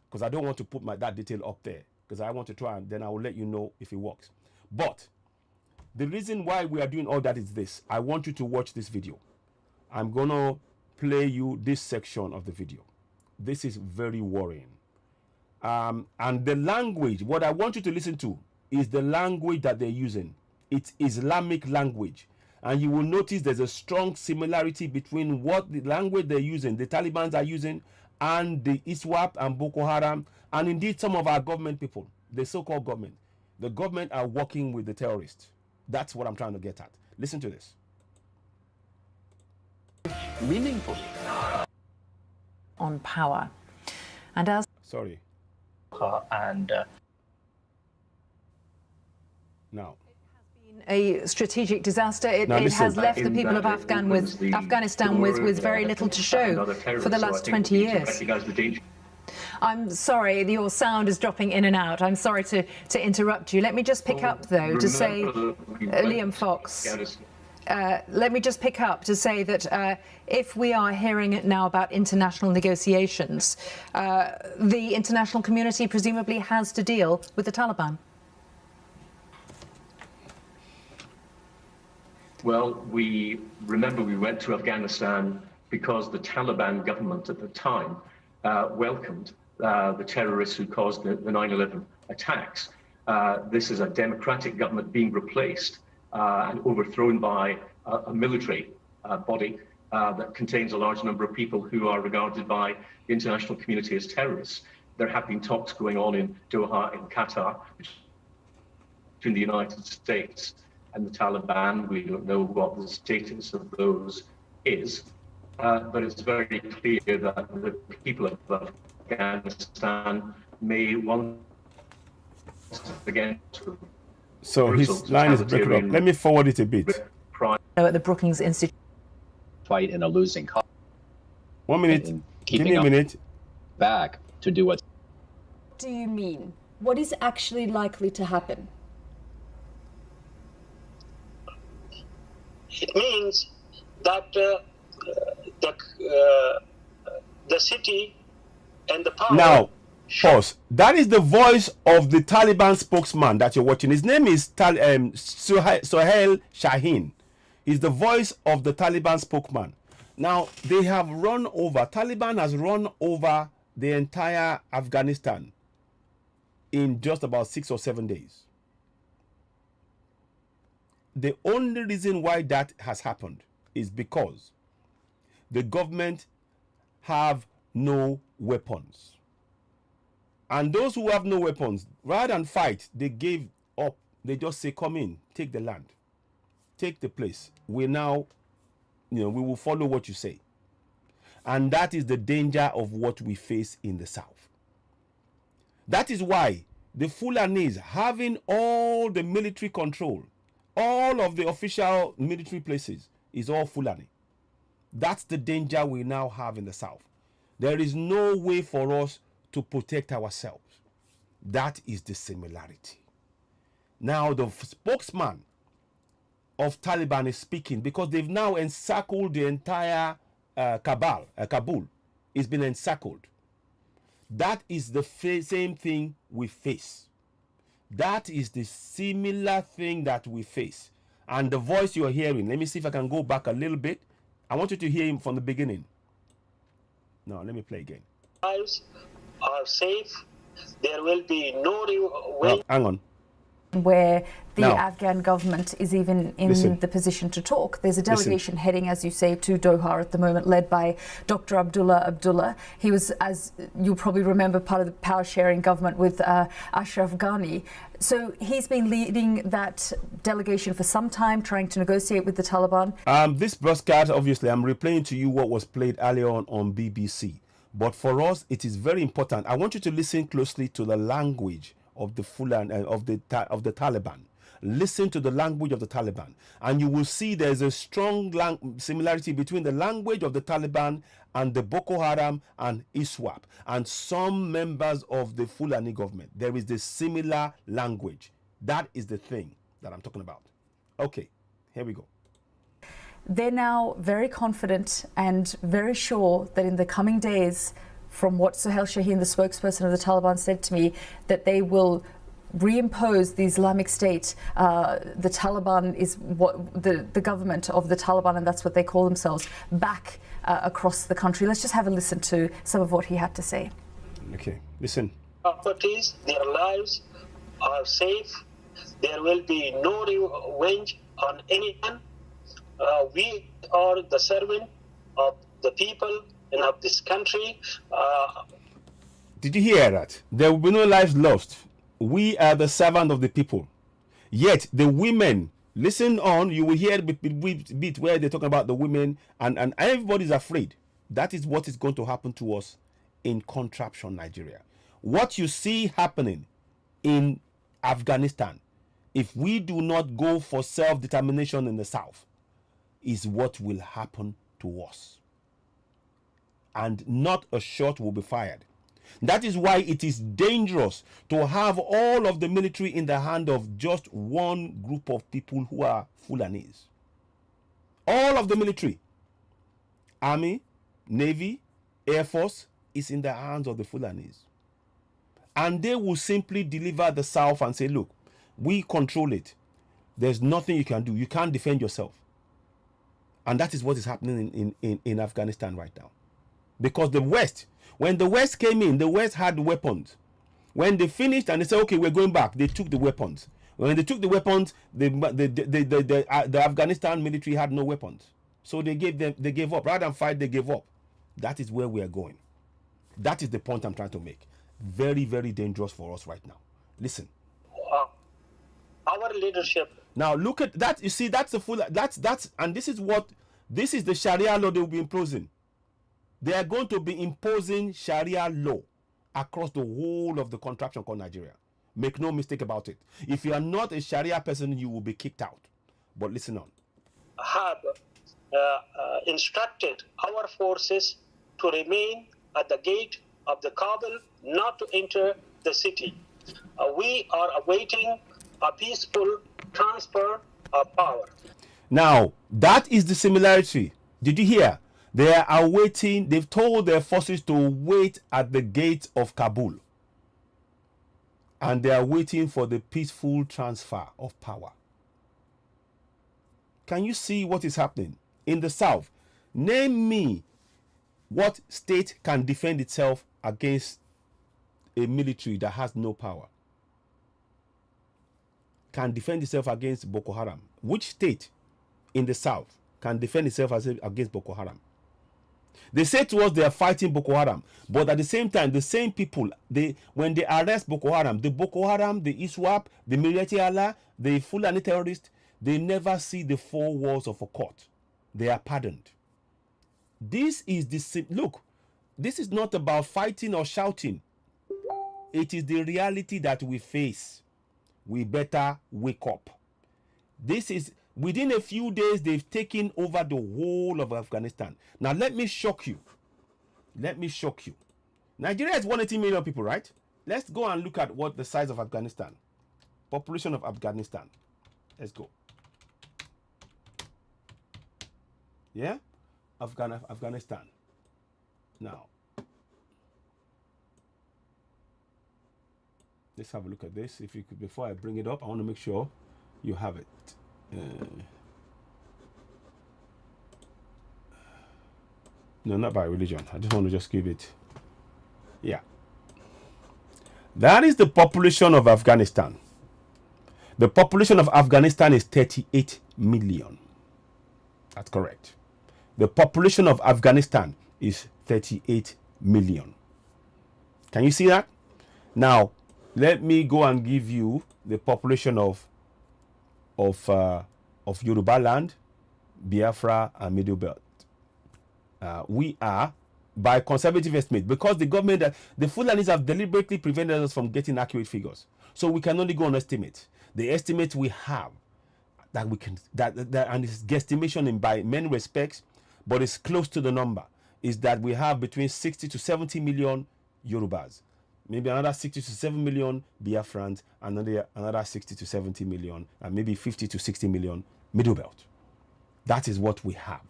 because I don't want to put that detail up there, because I want to try and then I will let you know if it works. But the reason why we are doing all that is this. I want you to watch this video. I'm going to play you this section of the video. This is very worrying. And the language, what I want you to listen to is the language that they're using. It's Islamic language. And you will notice there's a strong similarity between what the language they're using, the Taliban are using, and the ISWAP and Boko Haram, and indeed some of our government people, the so-called government. The government are working with the terrorists. That's what I'm trying to get at. Listen to this. Meaningfully on power. And as sorry. And now a strategic disaster. It has left the people of Afghanistan with very little to show for the last 20 years. I'm sorry, your sound is dropping in and out. I'm sorry to interrupt you. Let me just pick up, though, to say, Liam Fox, let me just pick up to say that if we are hearing it now about international negotiations, the international community presumably has to deal with the Taliban. Well, we went to Afghanistan because the Taliban government at the time welcomed the terrorists who caused the 9/11 attacks. This is a democratic government being replaced and overthrown by a military body that contains a large number of people who are regarded by the international community as terrorists. There have been talks going on in Doha, in Qatar, between the United States and the Taliban. We don't know what the status of those is, but it's very clear that the people of Afghanistan may once again. So his line is breaking up. Let me forward it a bit. At the Brookings Institute. Fight in a losing cause. 1 minute. Give me a minute. Back to do what. What do you mean? What is actually likely to happen? It means that the city and the power. Now, Pause. That is the voice of the Taliban spokesman that you're watching. His name is Sohail Shaheen. He's the voice of the Taliban spokesman. Now, they have run over, Taliban has run over the entire Afghanistan in just about 6 or 7 days. The only reason why that has happened is because the government have no weapons. And those who have no weapons, rather than fight, they gave up. They just say, come in, take the land, take the place. We now, we will follow what you say. And that is the danger of what we face in the south. That is why the Fulanis, having all the military control, all of the official military places, is all Fulani. That's the danger we now have in the south. There is no way for us to protect ourselves. That is the similarity. Now the spokesman of Taliban is speaking because they've now encircled the entire Kabul. It's been encircled. That is the same thing we face. That is the similar thing that we face. And the voice you're hearing, let me see if I can go back a little bit. I want you to hear him from the beginning. No, let me play again. Lives are safe. There will be no way. Hang on. Where the Afghan government is even in the position to talk. There's a delegation heading, as you say, to Doha at the moment, led by Dr. Abdullah. He was, as you'll probably remember, part of the power-sharing government with Ashraf Ghani. So he's been leading that delegation for some time, trying to negotiate with the Taliban. This broadcast, obviously, I'm replaying to you what was played earlier on BBC. But for us, it is very important. I want you to listen closely to the language of the of the Taliban. Listen to the language of the Taliban, and you will see there's a strong similarity between the language of the Taliban and the Boko Haram and ISWAP and some members of the Fulani government. There is this similar language. That is the thing that I'm talking about. Okay, here we go. They're now very confident and very sure that in the coming days, from what Sohail Shaheen, the spokesperson of the Taliban, said to me, that they will reimpose the Islamic State. The Taliban is what the government of the Taliban, and that's what they call themselves, back across the country. Let's just have a listen to some of what he had to say. Okay, listen. Properties, their lives are safe. There will be no revenge on anyone. We are the servant of the people and of this country. Did you hear that? There will be no lives lost. We are the servant of the people. Yet the women, listen on, you will hear a bit where they're talking about the women, and everybody's afraid. That is what is going to happen to us in Contraption Nigeria. What you see happening in Afghanistan, if we do not go for self-determination in the south, is what will happen to us. And not a shot will be fired. That is why it is dangerous to have all of the military in the hand of just one group of people who are Fulanis. All of the military, army, navy, air force, is in the hands of the Fulanis. And they will simply deliver the south and say, look, we control it. There's nothing you can do. You can't defend yourself. And that is what is happening in Afghanistan right now. Because the West, when the West came in, the West had weapons. When they finished and they said, okay, we're going back, they took the weapons. When they took the weapons, the Afghanistan military had no weapons. So they gave up. Rather than fight, they gave up. That is where we are going. That is the point I'm trying to make. Very, very dangerous for us right now. Listen. Our leadership. Now look at that. You see, that's the full. And this is the Sharia law they will be imposing. They are going to be imposing Sharia law across the whole of the contraption called Nigeria. Make no mistake about it. If you are not a Sharia person, you will be kicked out. But listen on. Have instructed our forces to remain at the gate of the Kabul, not to enter the city. We are awaiting a peaceful transfer of power. Now, that is the similarity. Did you hear? They are awaiting, they've told their forces to wait at the gate of Kabul. and they are waiting for the peaceful transfer of power. Can you see what is happening in the south? Name me what state can defend itself against a military that has no power. Can defend itself against Boko Haram. Which state in the south can defend itself against Boko Haram? They say to us they are fighting Boko Haram, but at the same time, the same people, when they arrest Boko Haram, the ISWAP, the Military Allah, the Fulani terrorists, they never see the four walls of a court. They are pardoned. This is the look. This is not about fighting or shouting. It is the reality that we face. We better wake up. This is within a few days they've taken over the whole of Afghanistan. Now let me shock you. Let me shock you. Nigeria is 180 million people, right? Let's go and look at what the size of Afghanistan. Population of Afghanistan. Let's go. Yeah? Afghanistan. Now, let's have a look at this. If you could, before I bring it up, I want to make sure you have it. No, not by religion. I just want to just give it. Yeah. That is the population of Afghanistan. The population of Afghanistan is 38 million. That's correct. The population of Afghanistan is 38 million. Can you see that? Now, let me go and give you the population of Yoruba land, Biafra, and Middle Belt. We are, by conservative estimate, because the government, the Fulanis have deliberately prevented us from getting accurate figures. So we can only go on estimate. The estimate we have that we can and it's guesstimation in by many respects, but it's close to the number, is that we have between 60 to 70 million Yorubas, maybe another 60 to 7 million Biafrans, another 60 to 70 million, and maybe 50 to 60 million Middle Belt. That is what we have.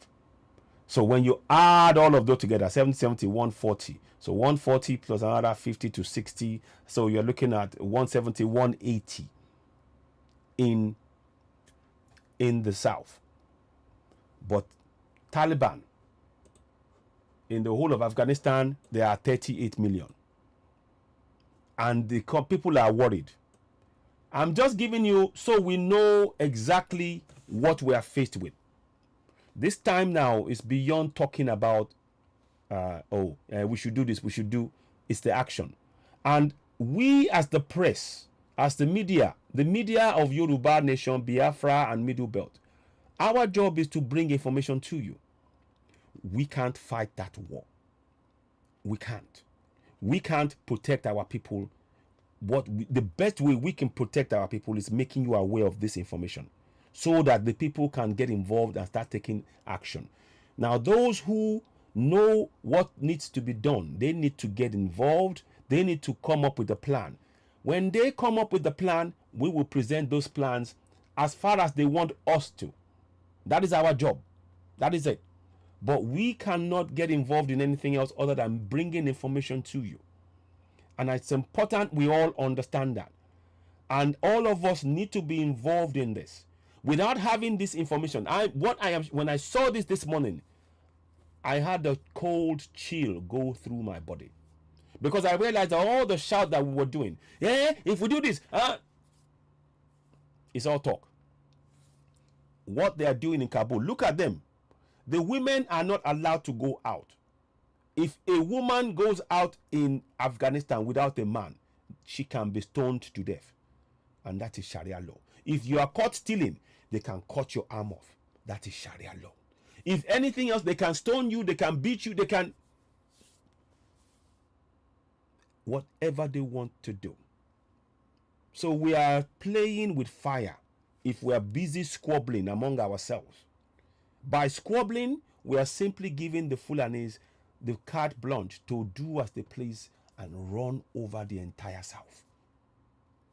So when you add all of those together, 70, 140. So 140 plus another 50 to 60. So you're looking at 170, 180 in the south. But Taliban, in the whole of Afghanistan, there are 38 million. And the people are worried. I'm just giving you so we know exactly what we are faced with. This time now is beyond talking about, we should do this, we should do. It's the action. And we as the press, as the media of Yoruba Nation, Biafra, and Middle Belt, our job is to bring information to you. We can't fight that war. We can't. We can't protect our people. The best way we can protect our people is making you aware of this information, so that the people can get involved and start taking action. Now, those who know what needs to be done, they need to get involved. They need to come up with a plan. When they come up with the plan, we will present those plans as far as they want us to. That is our job. That is it. But we cannot get involved in anything else other than bringing information to you. And it's important we all understand that. And all of us need to be involved in this. Without having this information, when I saw this morning, I had a cold chill go through my body, because I realized that all the shout that we were doing, if we do this, it's all talk. What they are doing in Kabul, look at them. The women are not allowed to go out. If a woman goes out in Afghanistan without a man, she can be stoned to death, and that is Sharia law. If you are caught stealing, they can cut your arm off. That is Sharia law. If anything else, they can stone you, they can beat you, they can... whatever they want to do. So we are playing with fire if we are busy squabbling among ourselves. By squabbling, we are simply giving the Fulanis the carte blanche to do as they please and run over the entire South.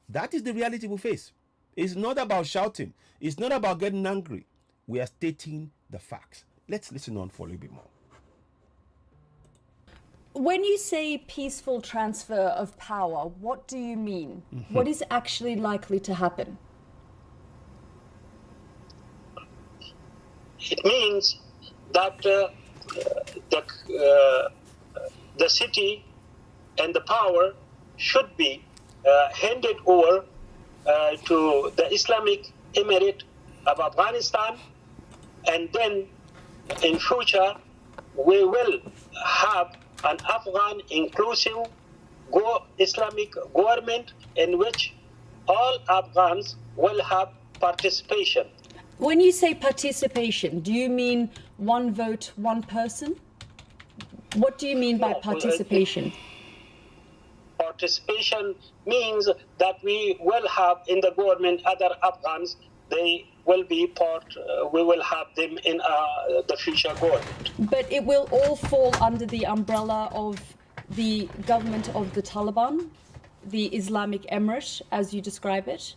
That is the reality we face. It's not about shouting. It's not about getting angry. We are stating the facts. Let's listen on for a little bit more. When you say peaceful transfer of power, what do you mean? What is actually likely to happen? It means that the city and the power should be handed over to the Islamic Emirate of Afghanistan, and then in future we will have an Afghan inclusive Islamic government in which all Afghans will have participation. When you say participation, do you mean one vote, one person? What do you mean by participation? Participation means that we will have in the government other Afghans. They will be part, we will have them in the future government. But it will all fall under the umbrella of the government of the Taliban, the Islamic Emirate, as you describe it?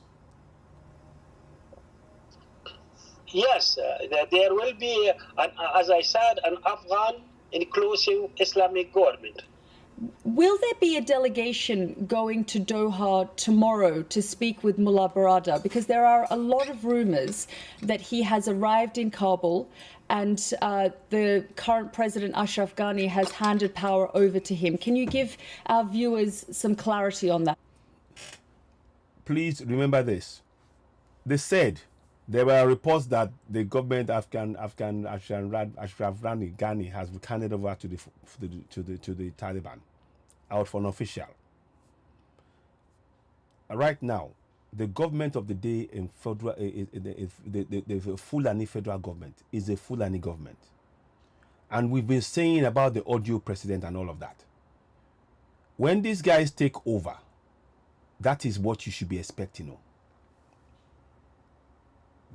Yes, there will be, as I said, an Afghan inclusive Islamic government. Will there be a delegation going to Doha tomorrow to speak with Mullah Barada? Because there are a lot of rumors that he has arrived in Kabul and the current President Ashraf Ghani has handed power over to him. Can you give our viewers some clarity on that? Please remember this. They said there were reports that the government Ashraf Ghani has handed over to the Taliban, out for an official. Right now, the government of the day in federal, the Fulani federal government is a Fulani government, and we've been saying about the audio president and all of that. When these guys take over, that is what you should be expecting.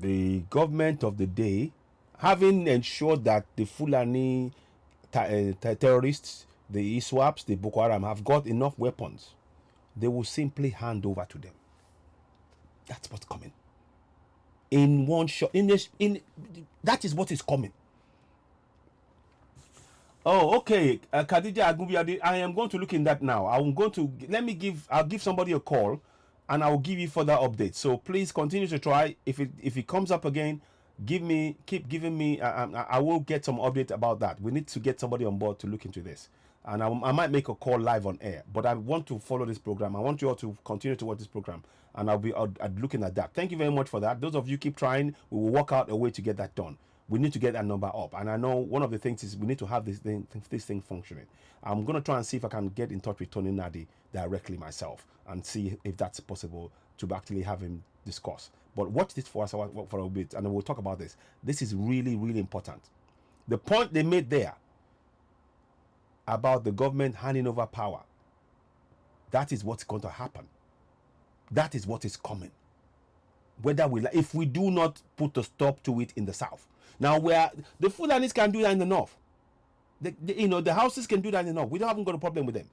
The government of the day, having ensured that the Fulani terrorists, the ISWAPs, the Boko Haram have got enough weapons, they will simply hand over to them. That's what's coming. In one shot, that is what is coming. Oh, okay, Khadija Agubiadi, I am going to look in that now. I'll give somebody a call, and I will give you further updates. So please continue to try. If it comes up again, keep giving me. I will get some update about that. We need to get somebody on board to look into this, and I might make a call live on air. But I want to follow this program. I want you all to continue to watch this program, and I'll be looking at that. Thank you very much for that. Those of you keep trying. We will work out a way to get that done. We need to get that number up, and I know one of the things is we need to have this thing functioning. I'm going to try and see if I can get in touch with Tony Nadi directly myself and see if that's possible to actually have him discuss. But watch this for us for a bit, and we'll talk about this. This is really, really important. The point they made there about the government handing over power, that is what's going to happen. That is what is coming. If we do not put a stop to it in the south. Now, where the Fulanis can do that in the north, the houses can do that in the north. We haven't got a problem with them.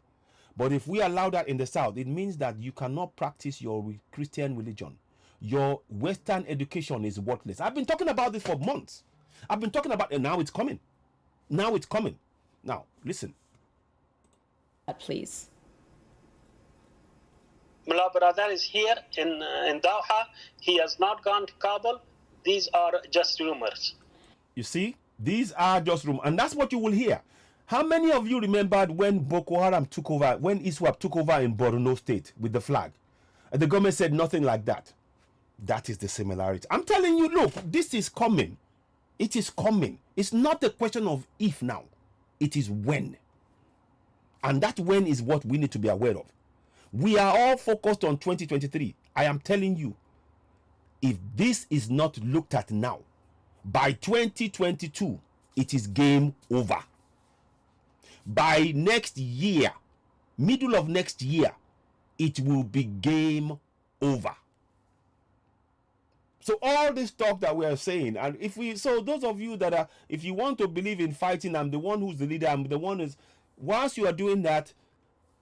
But if we allow that in the south, it means that you cannot practice your Christian religion. Your Western education is worthless. I've been talking about this for months. I've been talking about it. Now it's coming. Now it's coming. Now, listen. Please. Mullah Baradar is here in Doha. He has not gone to Kabul. These are just rumors. You see, these are just rumors, and that's what you will hear. How many of you remembered when Boko Haram took over, when ISWAP took over in Borno State with the flag? And the government said nothing like that. That is the similarity. I'm telling you, look, this is coming. It is coming. It's not a question of if now. It is when. And that when is what we need to be aware of. We are all focused on 2023. I am telling you, if this is not looked at now, by 2022, it is game over. By next year, middle of next year, it will be game over. So all this talk that we are saying, and so those of you that are, if you want to believe in fighting, I'm the one who's the leader, I'm the one who's, whilst you are doing that,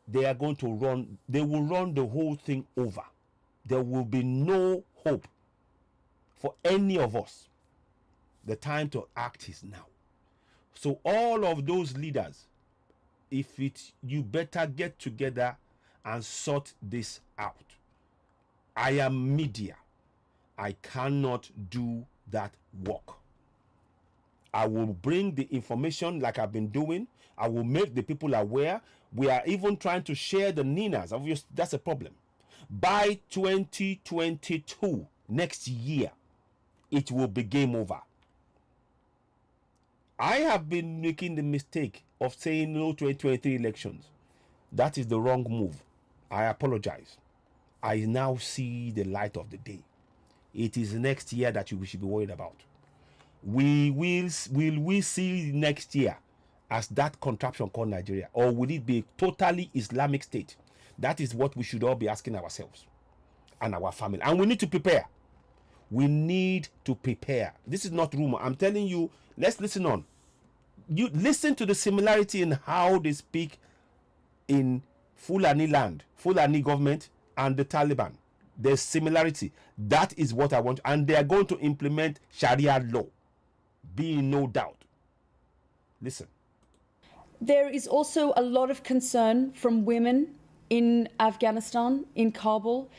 they are going to run, they will run the whole thing over. There will be no hope for any of us. The time to act is now. So all of those leaders, you better get together and sort this out. I am media. I cannot do that work. I will bring the information like I've been doing. I will make the people aware. We are even trying to share the Ninas. Obviously, that's a problem. By 2022, next year, it will be game over. I have been making the mistake of saying no 2023 elections. That is the wrong move. I apologize. I now see the light of the day. It is next year that we should be worried about. Will we see next year as that contraption called Nigeria, or will it be a totally Islamic state? That is what we should all be asking ourselves and our family. And we need to prepare. We need to prepare. This is not rumor. I'm telling you, let's listen on. You listen to the similarity in how they speak in Fulani land, Fulani government, and the Taliban. There's similarity. That is what I want. And they are going to implement Sharia law. Be in no doubt. Listen. There is also a lot of concern from women in Afghanistan, in Kabul.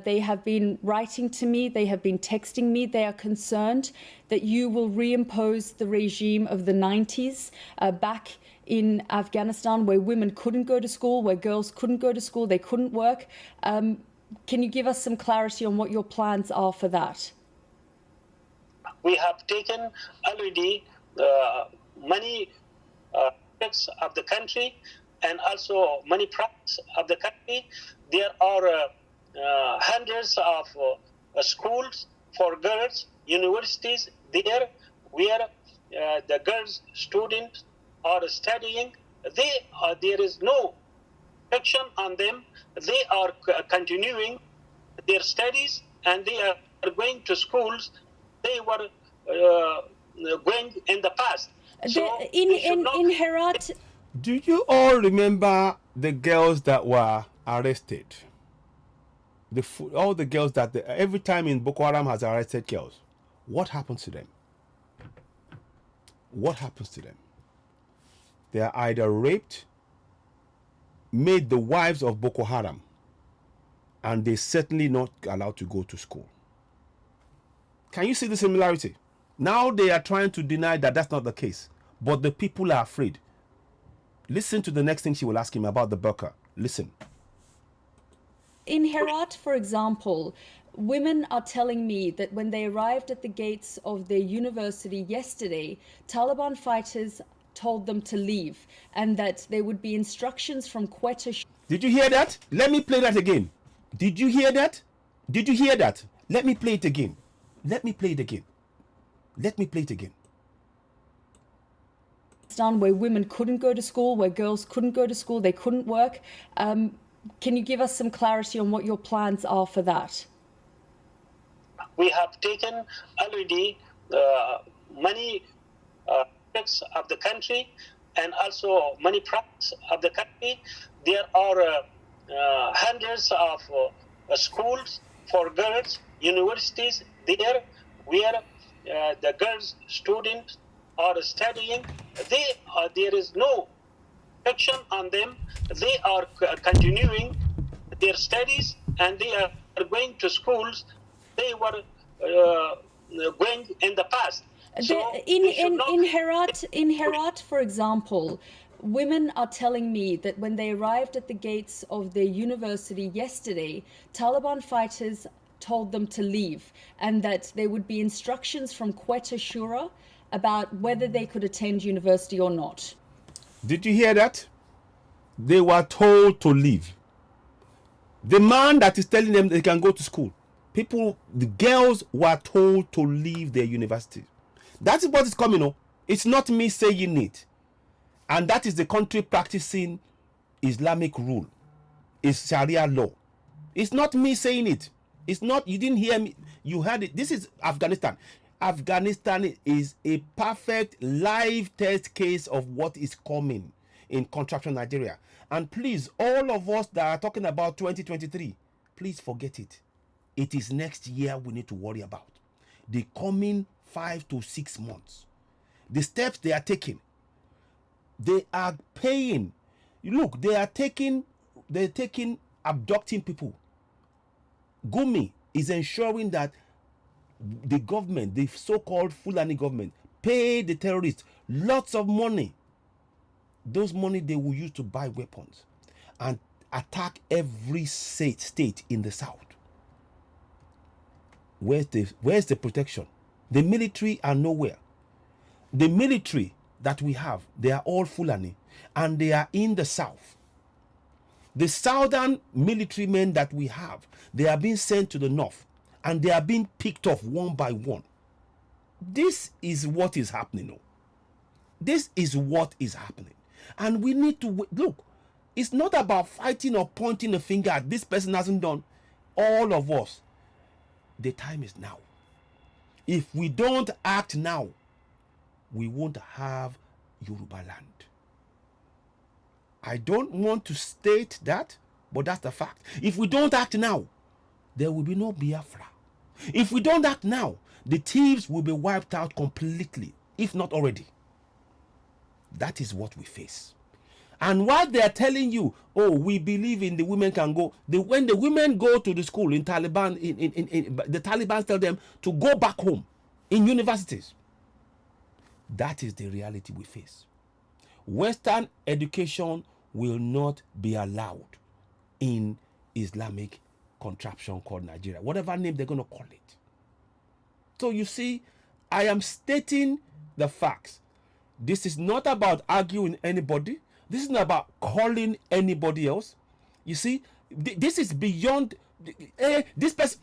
They have been writing to me, they have been texting me. They are concerned that you will reimpose the regime of the 90s back in Afghanistan, where women couldn't go to school, where girls couldn't go to school, they couldn't work. Can you give us some clarity on what your plans are for that? We have taken already many aspects of the country and also many parts of the country. There are hundreds of schools for girls, universities there where the girls students are studying. There is no restriction on them. They are continuing their studies and they are going to schools they were going in the past. So in Herat. Do you all remember the girls that were arrested? All the girls that every time in Boko Haram has arrested girls, what happens to them? What happens to them? They are either raped, made the wives of Boko Haram, and they're certainly not allowed to go to school. Can you see the similarity? Now they are trying to deny that that's not the case, but the people are afraid. Listen to the next thing she will ask him about the burqa. Listen. In Herat, for example, women are telling me that when they arrived at the gates of their university yesterday, Taliban fighters told them to leave and that there would be instructions from Quetta. Did you hear that? Let me play that again. Did you hear that? Did you hear that? Let me play it again. Let me play it again. Let me play it again. Where women couldn't go to school, where girls couldn't go to school, they couldn't work. Can you give us some clarity on what your plans are for that? We have taken already many aspects of the country and also many parts of the country. There are hundreds of schools for girls, universities there where the girls students are studying. There is no restriction on them. They are continuing their studies and they are going to schools they were going in the past. So in Herat, for example, women are telling me that when they arrived at the gates of their university yesterday, Taliban fighters told them to leave and that there would be instructions from Quetta Shura about whether they could attend university or not. Did you hear that? They were told to leave. The man that is telling them they can go to school, the girls were told to leave their university. That is what is coming on. It's not me saying it. And that is the country practicing Islamic rule. It's Sharia law. It's not me saying it. It's not, you didn't hear me. You heard it. This is Afghanistan. Afghanistan is a perfect live test case of what is coming in Contraption Nigeria. And please, all of us that are talking about 2023, please forget it. It is next year we need to worry about. The coming 5 to 6 months. The steps they are taking, they are paying Look, they're abducting people. Gumi is ensuring that the government, the so-called Fulani government, pay the terrorists lots of money. Those money they will use to buy weapons and attack every state in the south. Where's the protection? The military are nowhere. The military that we have, they are all Fulani, and they are in the south. The southern military men that we have, they are being sent to the north, and they are being picked off one by one. This is what is happening. No? This is what is happening. And we need to look. It's not about fighting or pointing a finger at this person hasn't done. All of us. The time is now. If we don't act now, we won't have Yoruba land. I don't want to state that, but that's the fact. If we don't act now, there will be no Biafra. If we don't act now, the thieves will be wiped out completely, if not already. That is what we face. And while they are telling you, oh, we believe in the women can go, when the women go to the school in Taliban, the Taliban tell them to go back home in universities. That is the reality we face. Western education will not be allowed in Islamic contraption called Nigeria, whatever name they're going to call it. So you see, I am stating the facts. This is not about arguing anybody. This is not about calling anybody else. You see, this is beyond this person.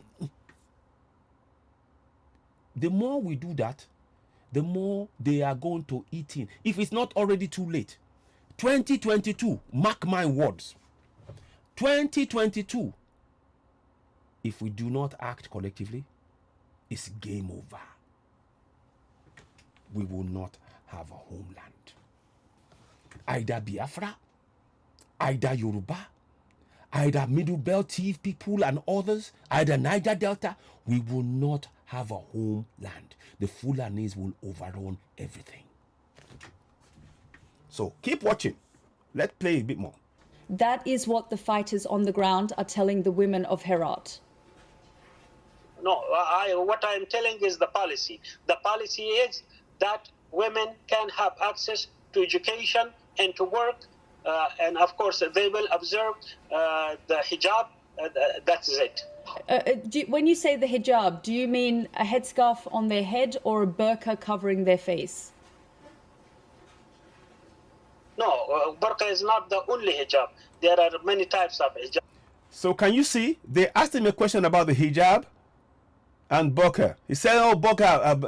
The more we do that, the more they are going to eat in. If it's not already too late. 2022, mark my words. 2022, if we do not act collectively, it's game over. We will not have a homeland. Either Biafra, either Yoruba, either Middle Belt thief people and others, either Niger Delta, we will not have a homeland. The Fulanis will overrun everything. So keep watching. Let's play a bit more. That is what the fighters on the ground are telling the women of Herat. No, what I'm telling is the policy. The policy is that women can have access to education and to work, and of course they will observe the hijab. That's it. When you say the hijab, do you mean a headscarf on their head or a burqa covering their face? No, burqa is not the only hijab. There are many types of hijab. So can you see? They asked him a question about the hijab and burqa. He said, oh, burqa,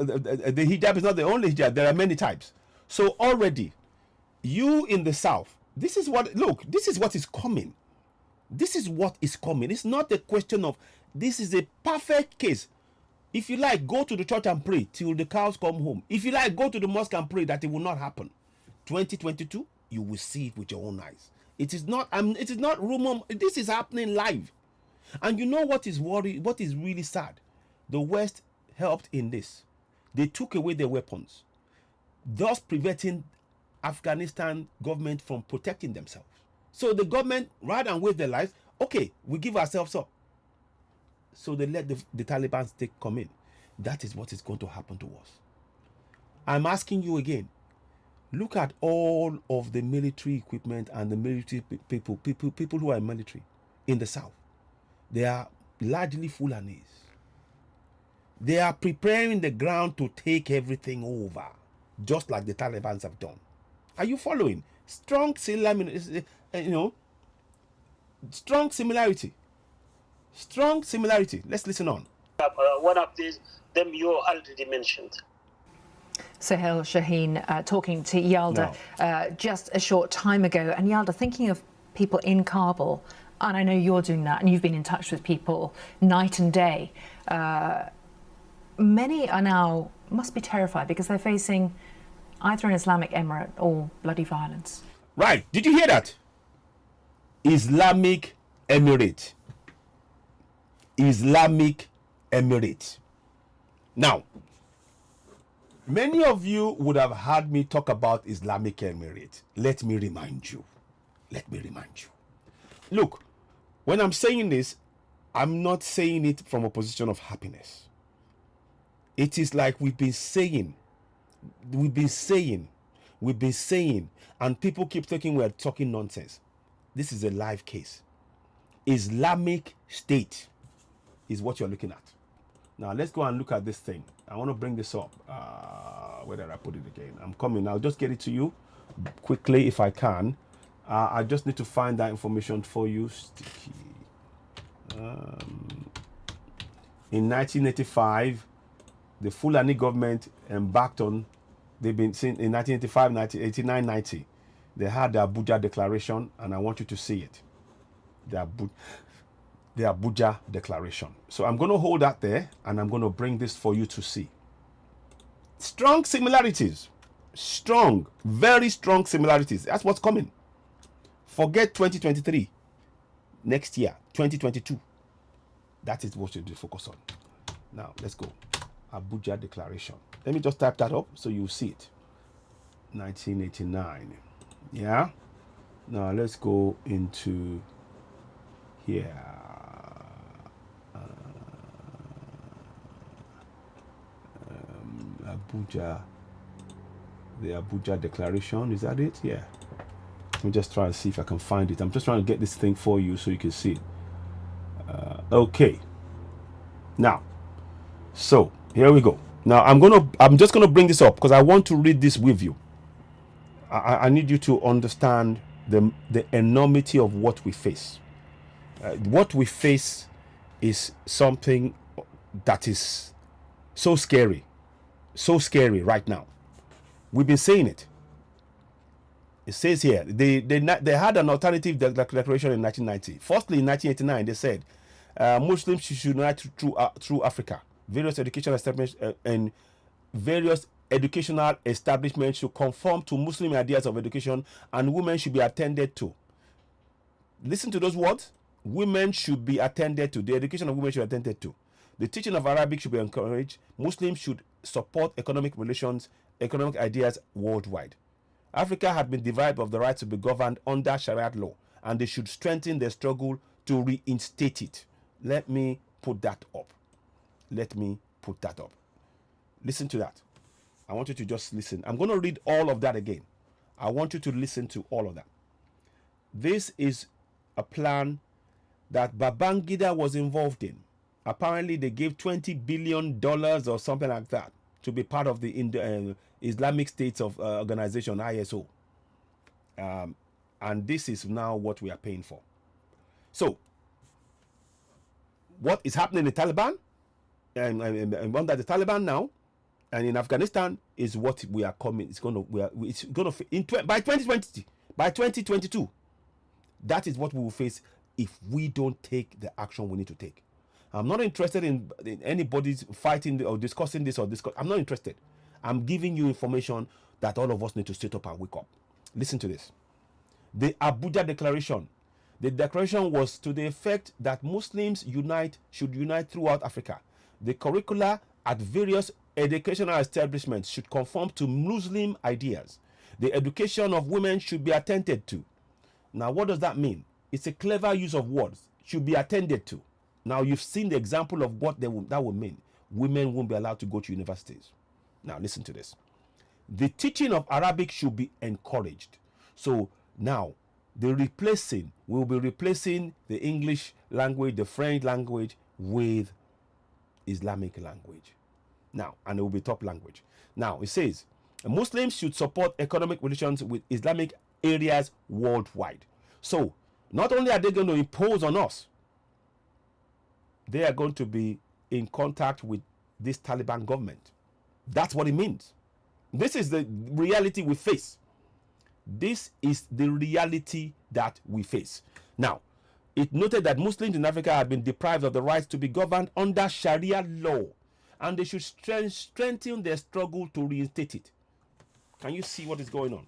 the hijab is not the only hijab. There are many types. So already, you in the south, this is what, look, this is what is coming. This is what is coming. It's not a question of, this is a perfect case. If you like, go to the church and pray till the cows come home. If you like, go to the mosque and pray that it will not happen. 2022, you will see it with your own eyes. It is not rumor. This is happening live. And you know what is really sad? The West helped in this. They took away their weapons, thus preventing Afghanistan government from protecting themselves. So the government, rather than waste their lives, okay, we give ourselves up. So they let the Taliban come in. That is what is going to happen to us. I'm asking you again, look at all of the military equipment and the military people who are military in the south. They are largely Fulanis. They are preparing the ground to take everything over, just like the Taliban have done. Are you following? Strong similarity. Strong similarity. Let's listen on. One of them you already mentioned. Sohail Shaheen talking to Yalda just a short time ago. And Yalda, thinking of people in Kabul, and I know you're doing that, and you've been in touch with people night and day. Many are now, must be terrified because they're facing either an Islamic emirate or bloody violence. Right. Did you hear that? Islamic emirate. Islamic emirate. Now, many of you would have heard me talk about Islamic emirate. Let me remind you. Let me remind you. Look, when I'm saying this, I'm not saying it from a position of happiness. It is like we've been saying, and people keep thinking we're talking nonsense. This is a live case. Islamic State is what you're looking at. Now let's go and look at this thing. I want to bring this up. Where did I put it again? I'm coming. I'll just get it to you quickly if I can. I just need to find that information for you. Sticky. In 1985, the Fulani government embarked on, they've been seen in 1985, 1989, 90. They had the Abuja Declaration, and I want you to see it. The Abuja Declaration. So I'm going to hold that there, and I'm going to bring this for you to see. Strong similarities. Strong, very strong similarities. That's what's coming. Forget 2023. Next year, 2022. That is what you do focus on. Now, let's go. Abuja Declaration. Let me just type that up so you see it. 1989. Yeah. Now, let's go into here. Abuja. The Abuja Declaration. Is that it? Yeah. Let me just try and see if I can find it. I'm just trying to get this thing for you so you can see it. Okay. Now, so here we go. Now I'm just gonna bring this up because I want to read this with you. I need you to understand the enormity of what we face. What we face is something that is so scary right now. We've been saying it. It says here they had an alternative declaration in 1990. Firstly, in 1989, they said Muslims should unite through Africa. Various educational establishments should conform to Muslim ideas of education, and women should be attended to. Listen to those words. Women should be attended to. The education of women should be attended to. The teaching of Arabic should be encouraged. Muslims should support economic relations, economic ideas worldwide. Africa had been deprived of the right to be governed under Sharia law, and they should strengthen their struggle to reinstate it. Let me put that up. Listen to that. I want you to just listen. I'm going to read all of that again. I want you to listen to all of that. This is a plan that Babangida was involved in. Apparently, they gave $20 billion or something like that to be part of the Islamic States of Organization, ISO. And this is now what we are paying for. So, what is happening in Taliban and under the Taliban now, and in Afghanistan is what we are coming. By 2022. That is what we will face if we don't take the action we need to take. I'm not interested in anybody's fighting or discussing this or discuss. I'm not interested. I'm giving you information that all of us need to sit up and wake up. Listen to this. The Abuja Declaration. The declaration was to the effect that Muslims should unite throughout Africa. The curricula at various educational establishments should conform to Muslim ideas. The education of women should be attended to. Now, what does that mean? It's a clever use of words. Should be attended to. Now, you've seen the example of what that would mean. Women won't be allowed to go to universities. Now, listen to this. The teaching of Arabic should be encouraged. So now, we'll be replacing the English language, the French language with Islamic language. Now, and it will be top language. Now, it says, Muslims should support economic relations with Islamic areas worldwide. So, not only are they going to impose on us, they are going to be in contact with this Taliban government. That's what it means. This is the reality we face. This is the reality that we face. Now, it noted that Muslims in Africa have been deprived of the right to be governed under Sharia law, and they should strengthen their struggle to reinstate it. Can you see what is going on?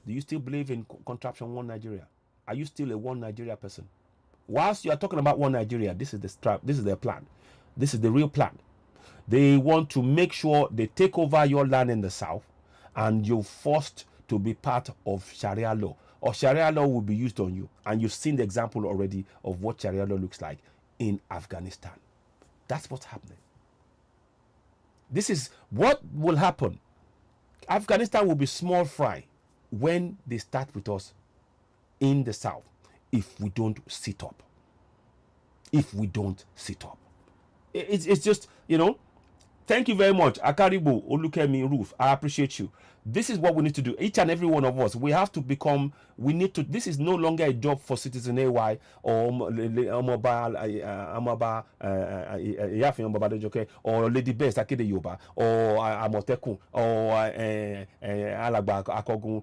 Do you still believe in Contraption One Nigeria? Are you still a One Nigeria person? Whilst you are talking about One Nigeria, this is their plan. This is the real plan. They want to make sure they take over your land in the south, and you're forced to be part of Sharia law. or Sharia law will be used on you. And you've seen the example already of what Sharia law looks like in Afghanistan. That's what's happening. This is what will happen. Afghanistan will be small fry when they start with us in the south if we don't sit up. If we don't sit up. It's just, you know, thank you very much. Akaribu, Olukemi, Ruth, I appreciate you. This is what we need to do. Each and every one of us, we have to become, this is no longer a job for Citizen AY or Amaba, or Lady Best, Akede Yoba, or Amoteku, or Alagba Akogun,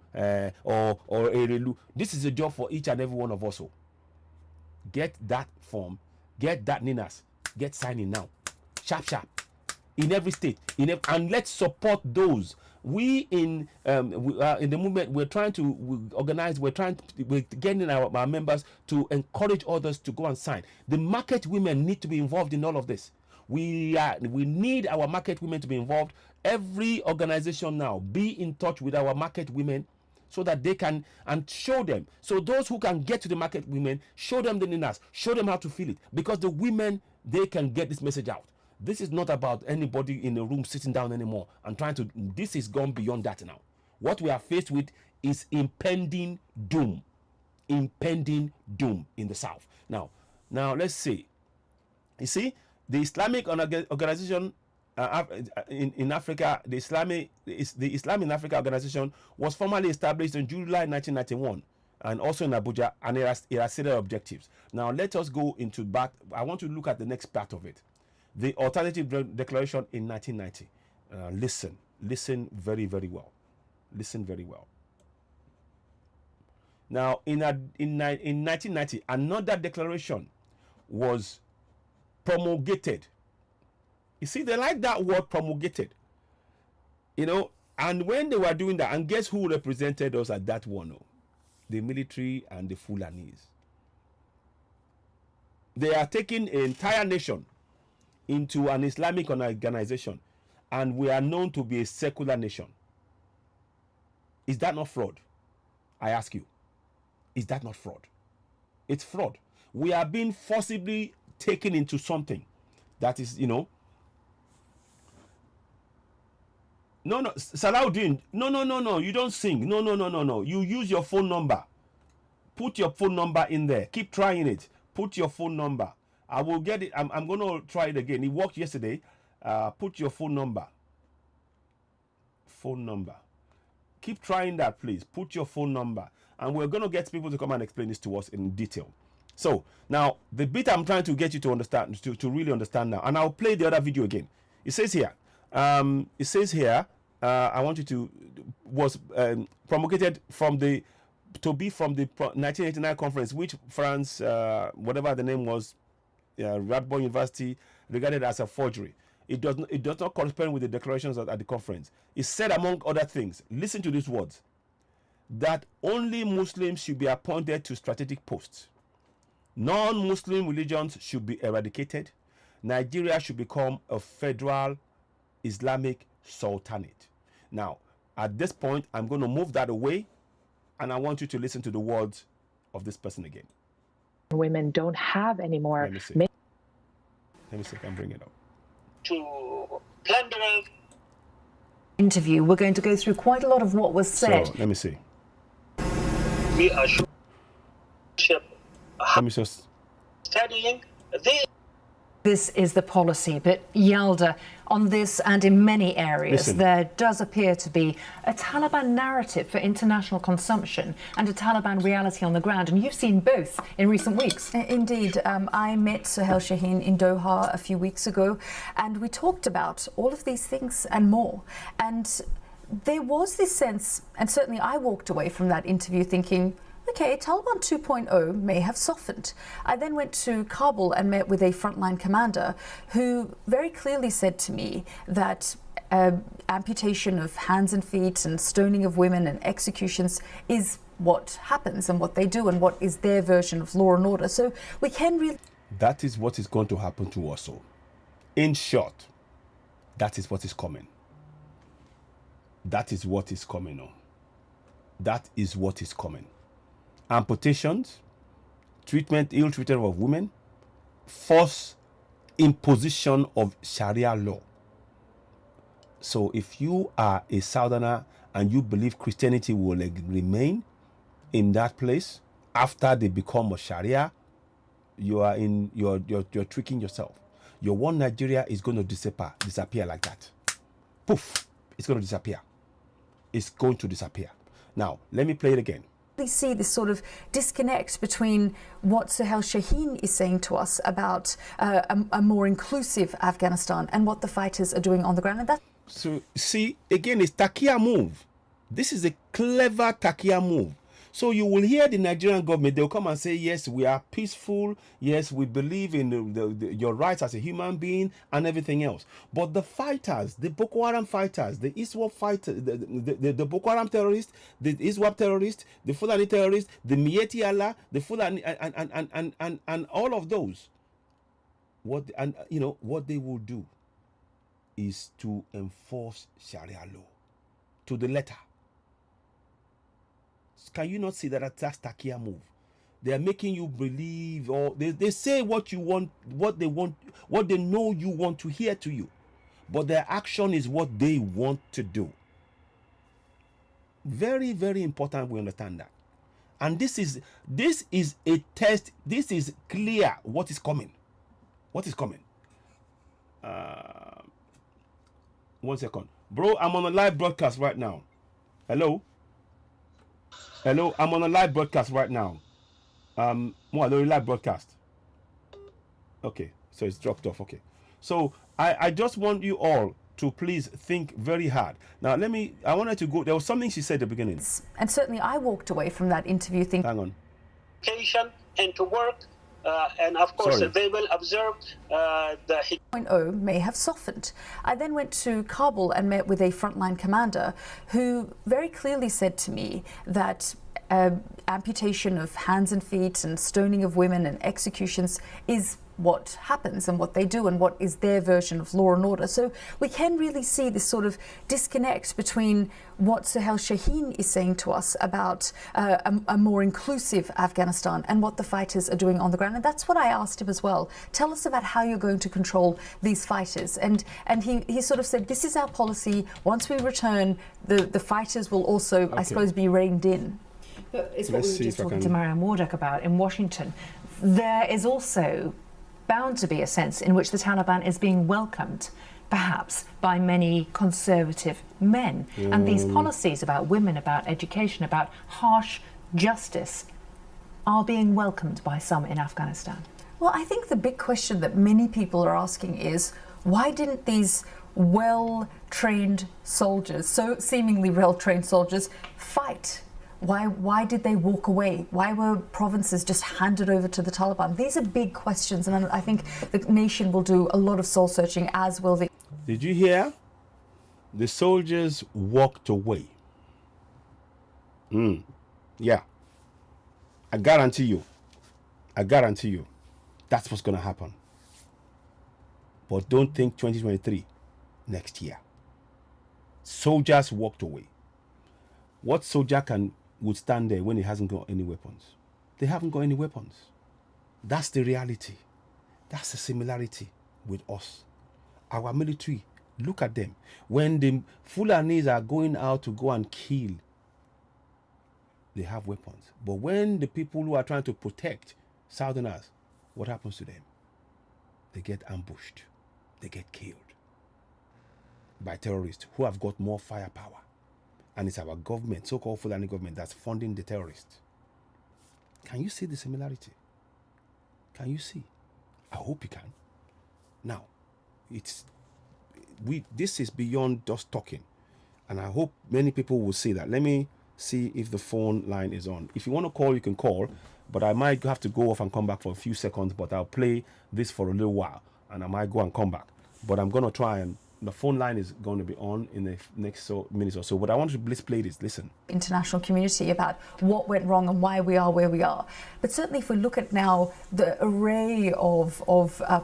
or Erelu. This is a job for each and every one of us. Get that form, get that Ninas, get signing now. Sharp, sharp. In every state, and let's support those. We in the movement, we're trying to organize. We're getting our members to encourage others to go and sign. The market women need to be involved in all of this. We need our market women to be involved. Every organization now, be in touch with our market women so that they can and show them. So those who can get to the market women, show them the Ninas, show them how to feel it, because the women, they can get this message out. This is not about anybody in a room sitting down anymore and trying to. This is gone beyond that now. What we are faced with is impending doom. Impending doom in the south. Now let's see. You see, the Islamic organization in Africa, the Islam in Africa organization was formally established in July 1991 and also in Abuja, and it has set objectives. Now let us go into back. I want to look at the next part of it. The Alternative Declaration in 1990. Listen very, very well. Listen very well. Now, in 1990, another declaration was promulgated. You see, they like that word promulgated. You know, and when they were doing that, and guess who represented us at that one? Oh, the military and the Fulanis. They are taking an entire nation into an Islamic organization, and we are known to be a secular nation. Is that not fraud? I ask you. Is that not fraud? It's fraud. We are being forcibly taken into something that is, you know. No, Salahuddin. No. You don't sing. No. You use your phone number. Put your phone number in there. Keep trying it. Put your phone number. I will get it. I'm going to try it again. It worked yesterday. Put your phone number. Phone number. Keep trying that, please. Put your phone number. And we're going to get people to come and explain this to us in detail. So, now, the bit I'm trying to get you to understand, to really understand now, and I'll play the other video again. It says here, I want you to, was promulgated from the 1989 conference, which France, whatever the name was, Radboud University regarded as a forgery. It does not correspond with the declarations at the conference. It said, among other things, listen to these words, that only Muslims should be appointed to strategic posts. Non-Muslim religions should be eradicated. Nigeria should become a federal Islamic sultanate. Now, at this point, I'm going to move that away, and I want you to listen to the words of this person again. Women don't have any more. Let me see if I can bring it up. To plunder interview, we're going to go through quite a lot of what was said. So, let me see. We are Let me just studying this. This is the policy, but Yalda, on this and in many areas, there does appear to be a Taliban narrative for international consumption and a Taliban reality on the ground, and you've seen both in recent weeks. Indeed. I met Sohail Shaheen in Doha a few weeks ago, and we talked about all of these things and more. And there was this sense, and certainly I walked away from that interview thinking, okay, Taliban 2.0 may have softened. I then went to Kabul and met with a frontline commander who very clearly said to me that amputation of hands and feet and stoning of women and executions is what happens and what they do and what is their version of law and order. So we can really... That is what is going to happen to us all. In short, that is what is coming. That is what is coming on. That is what is coming. amputations, ill treatment of women, forced imposition of Sharia law. So if you are a Southerner and you believe Christianity will remain in that place after they become a Sharia, you're tricking yourself. Your one Nigeria is going to disappear like that. Poof, it's going to disappear. It's going to disappear. Now, let me play it again. We see this sort of disconnect between what Sohail Shaheen is saying to us about a more inclusive Afghanistan and what the fighters are doing on the ground. And that. So, see, again, it's Takiyah move. This is a clever Takiyah move. So you will hear the Nigerian government, they'll come and say, yes, we are peaceful. Yes, we believe in your rights as a human being and everything else. But the fighters, the Boko Haram fighters, the ISWAP fighters, the Boko Haram terrorists, the ISWAP terrorists, the Fulani terrorists, the Mieti Allah, the Fulani, and all of those, what they will do is to enforce Sharia law to the letter. Can you not see that that's Takiyah move? They are making you believe, or they say what you want, what they know you want to hear to you, but their action is what they want to do. Very, very important we understand that. And this is a test. This is clear what is coming. What is coming? 1 second. Bro, I'm on a live broadcast right now. Hello? Hello, I'm on a live broadcast right now. Live broadcast. Okay, so it's dropped off. Okay. So I just want you all to please think very hard. Now I wanted to go, there was something she said at the beginning. And certainly I walked away from that interview thinking. Hang on. And to work, and of course they will observe the 2.0 may have softened. I then went to Kabul and met with a frontline commander who very clearly said to me that amputation of hands and feet and stoning of women and executions is what happens and what they do and what is their version of law and order. So we can really see this sort of disconnect between what Sohail Shaheen is saying to us about a more inclusive Afghanistan and what the fighters are doing on the ground. And that's what I asked him as well. Tell us about how you're going to control these fighters. And he sort of said, this is our policy. Once we return, the fighters will also, I suppose, be reined in. But it's what we were just talking to Marianne Wardock about in Washington. There is also bound to be a sense in which the Taliban is being welcomed, perhaps, by many conservative men. And these policies about women, about education, about harsh justice are being welcomed by some in Afghanistan. Well, I think the big question that many people are asking is, why didn't these well-trained soldiers, so seemingly well-trained soldiers, fight? Why did they walk away? Why were provinces just handed over to the Taliban? These are big questions, and I think the nation will do a lot of soul searching, as will the... Did you hear? The soldiers walked away. Yeah. I guarantee you, that's what's going to happen. But don't think 2023, next year. Soldiers walked away. What soldier would stand there when he hasn't got any weapons? They haven't got any weapons. That's the reality. That's the similarity with us. Our military, look at them. When the Fulanis are going out to go and kill, they have weapons. But when the people who are trying to protect Southerners, what happens to them? They get ambushed. They get killed by terrorists who have got more firepower. And it's our government, so-called Fulani government, that's funding the terrorists. Can you see the similarity? Can you see? I hope you can. Now, this is beyond just talking. And I hope many people will see that. Let me see if the phone line is on. If you want to call, you can call. But I might have to go off and come back for a few seconds. But I'll play this for a little while. And I might go and come back. But I'm going to try and... The phone line is going to be on in the next minutes or so. But I want to play this. Listen. International community about what went wrong and why we are where we are. But certainly if we look at now the array of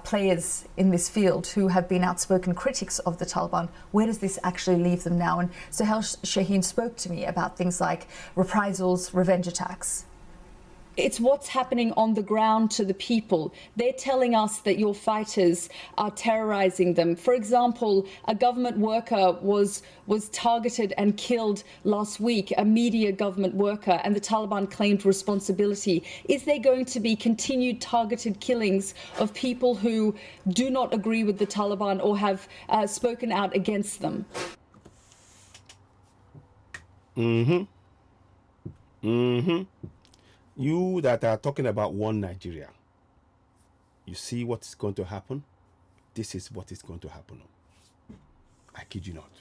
players in this field who have been outspoken critics of the Taliban, where does this actually leave them now? And Sohail Shaheen spoke to me about things like reprisals, revenge attacks. It's what's happening on the ground to the people. They're telling us that your fighters are terrorizing them. For example, a government worker was targeted and killed last week, a media government worker, and the Taliban claimed responsibility. Is there going to be continued targeted killings of people who do not agree with the Taliban or have spoken out against them? You that are talking about one Nigeria, you see what's going to happen? This is what is going to happen. I kid you not.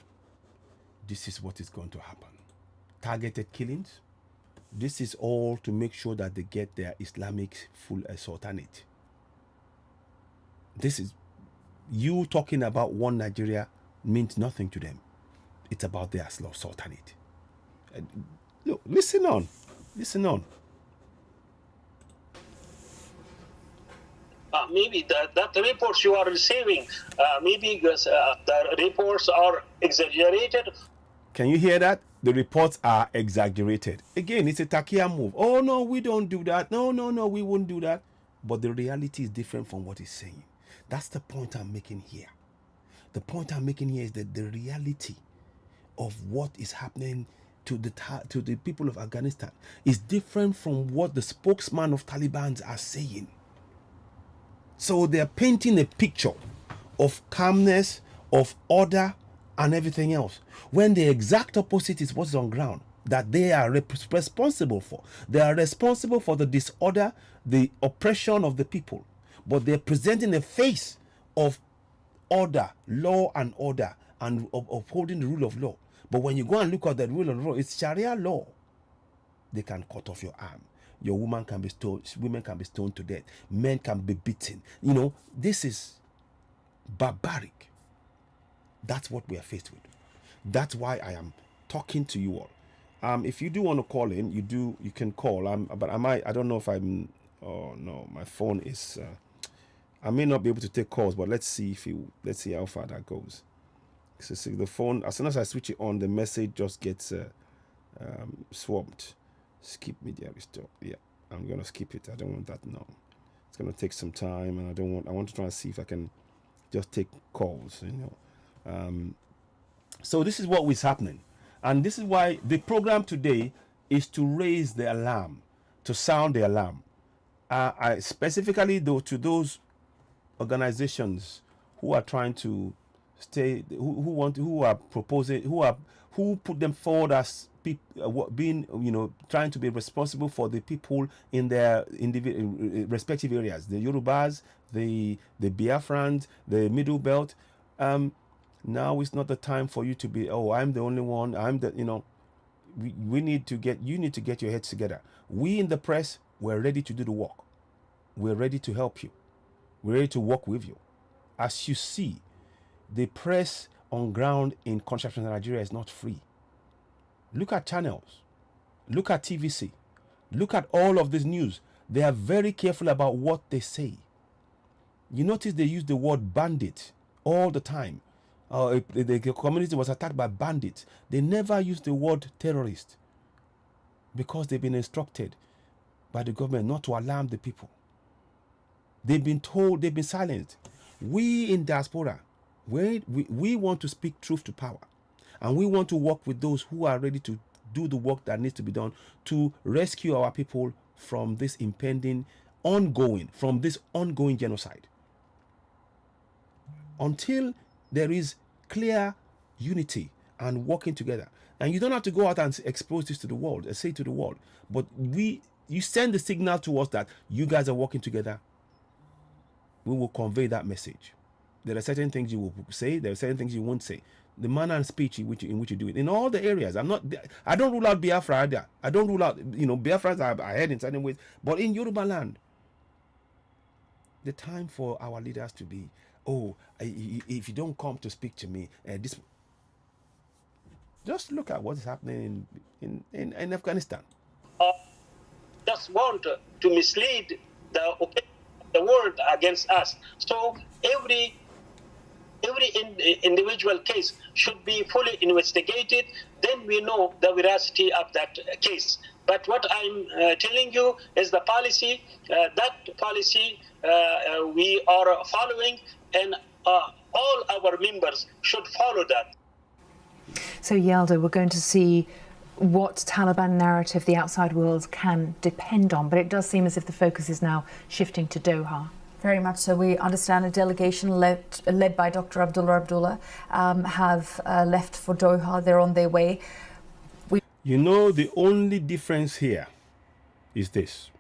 This is what is going to happen. Targeted killings. This is all to make sure that they get their Islamic full sultanate. This is, you talking about one Nigeria means nothing to them. It's about their sultanate. Look, listen on. Listen on. Maybe that reports you are receiving, maybe the reports are exaggerated. Can you hear that? The reports are exaggerated. Again, it's a Takiyah move. Oh, no, we don't do that. No, we won't do that. But the reality is different from what he's saying. That's the point I'm making here. The point I'm making here is that the reality of what is happening to the people of Afghanistan is different from what the spokesman of Taliban are saying. So they're painting a picture of calmness, of order, and everything else, when the exact opposite is what's on ground that they are responsible for. They are responsible for the disorder, the oppression of the people, but they're presenting a face of order, law and order, and upholding the rule of law. But when you go and look at the rule of law, it's Sharia law. They can cut off your arm. Your women can be stoned to death. Men can be beaten. You know, this is barbaric. That's what we are faced with. That's why I am talking to you all. If you do want to call in, you can call. But I don't know if I'm. Oh no, my phone is. I may not be able to take calls, but let's see how far that goes. So see, the phone, as soon as I switch it on, the message just gets swamped. Skip media restore. Yeah, I'm gonna skip it. I don't want that now. It's gonna take some time, and I want to try and see if I can just take calls. You know. So this is what is happening, and this is why the program today is to raise the alarm, to sound the alarm. I specifically though to those organizations who are trying to stay, who are proposing, who put them forward as people being, trying to be responsible for the people in their respective areas, the Yorubas, the Biafrans, the Middle Belt. Now is not the time for you to be, oh, I'm the only one. You need to get your heads together. We in the press, we're ready to do the work. We're ready to help you. We're ready to work with you. As you see, the press on ground in Contraption Nigeria is not free. Look at channels. Look at TVC. Look at all of this news. They are very careful about what they say. You notice they use the word bandit all the time. The community was attacked by bandits. They never use the word terrorist because they've been instructed by the government not to alarm the people. They've been told, they've been silenced. We in diaspora, we want to speak truth to power, and we want to work with those who are ready to do the work that needs to be done to rescue our people from this ongoing genocide. Until there is clear unity and working together. And you don't have to go out and expose this to the world, say to the world, but you send the signal to us that you guys are working together. We will convey that message. There are certain things you will say, there are certain things you won't say. The manner and speech in which you do it. In all the areas. I don't rule out Biafra either. I don't rule out, Biafrans are ahead in certain ways. But in Yoruba land, the time for our leaders to be, if you don't come to speak to me, just look at what is happening in Afghanistan. Just want to mislead the world against us. So every every individual case should be fully investigated. Then we know the veracity of that case. But what I'm telling you is the policy, that policy we are following, and all our members should follow that. So, Yelda, we're going to see what Taliban narrative the outside world can depend on, but it does seem as if the focus is now shifting to Doha. Very much so. We understand a delegation led by Dr. Abdullah have left for Doha. They're on their way. You know, the only difference here is this.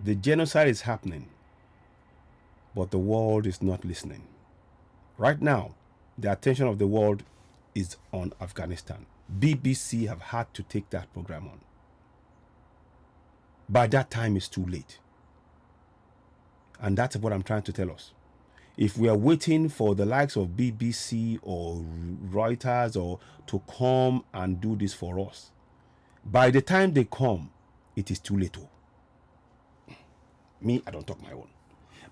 The genocide is happening, but the world is not listening. Right now, the attention of the world is on Afghanistan. BBC have had to take that program on. By that time, it's too late. And that's what I'm trying to tell us. If we are waiting for the likes of BBC or Reuters or to come and do this for us, by the time they come, it is too late. Me, I don't talk my own.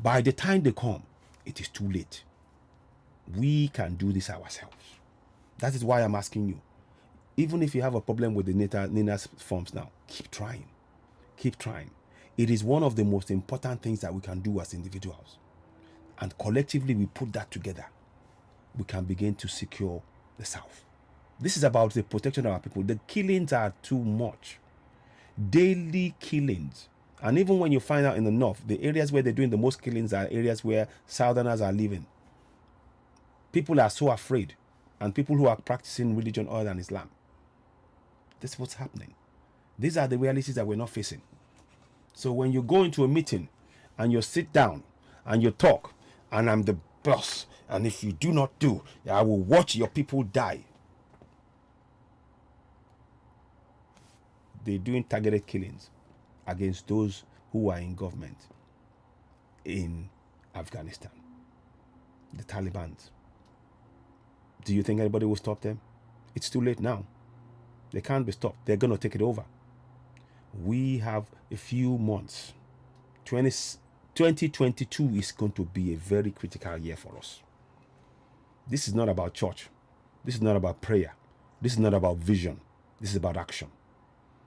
By the time they come, it is too late. We can do this ourselves. That is why I'm asking you. Even if you have a problem with the NINA's forms now, keep trying. Keep trying. It is one of the most important things that we can do as individuals. And collectively, we put that together. We can begin to secure the South. This is about the protection of our people. The killings are too much. Daily killings. And even when you find out in the north, the areas where they're doing the most killings are areas where Southerners are living. People are so afraid. And people who are practicing religion other than Islam. That's what's happening. These are the realities that we're not facing. So when you go into a meeting and you sit down and you talk, and I'm the boss, and if you do not do, I will watch your people die. They're doing targeted killings against those who are in government in Afghanistan. The Taliban. Do you think anybody will stop them? It's too late now. They can't be stopped. They're going to take it over. We have a few months. 2022 is going to be a very critical year for us. This is not about church. This is not about prayer. This is not about vision. This is about action.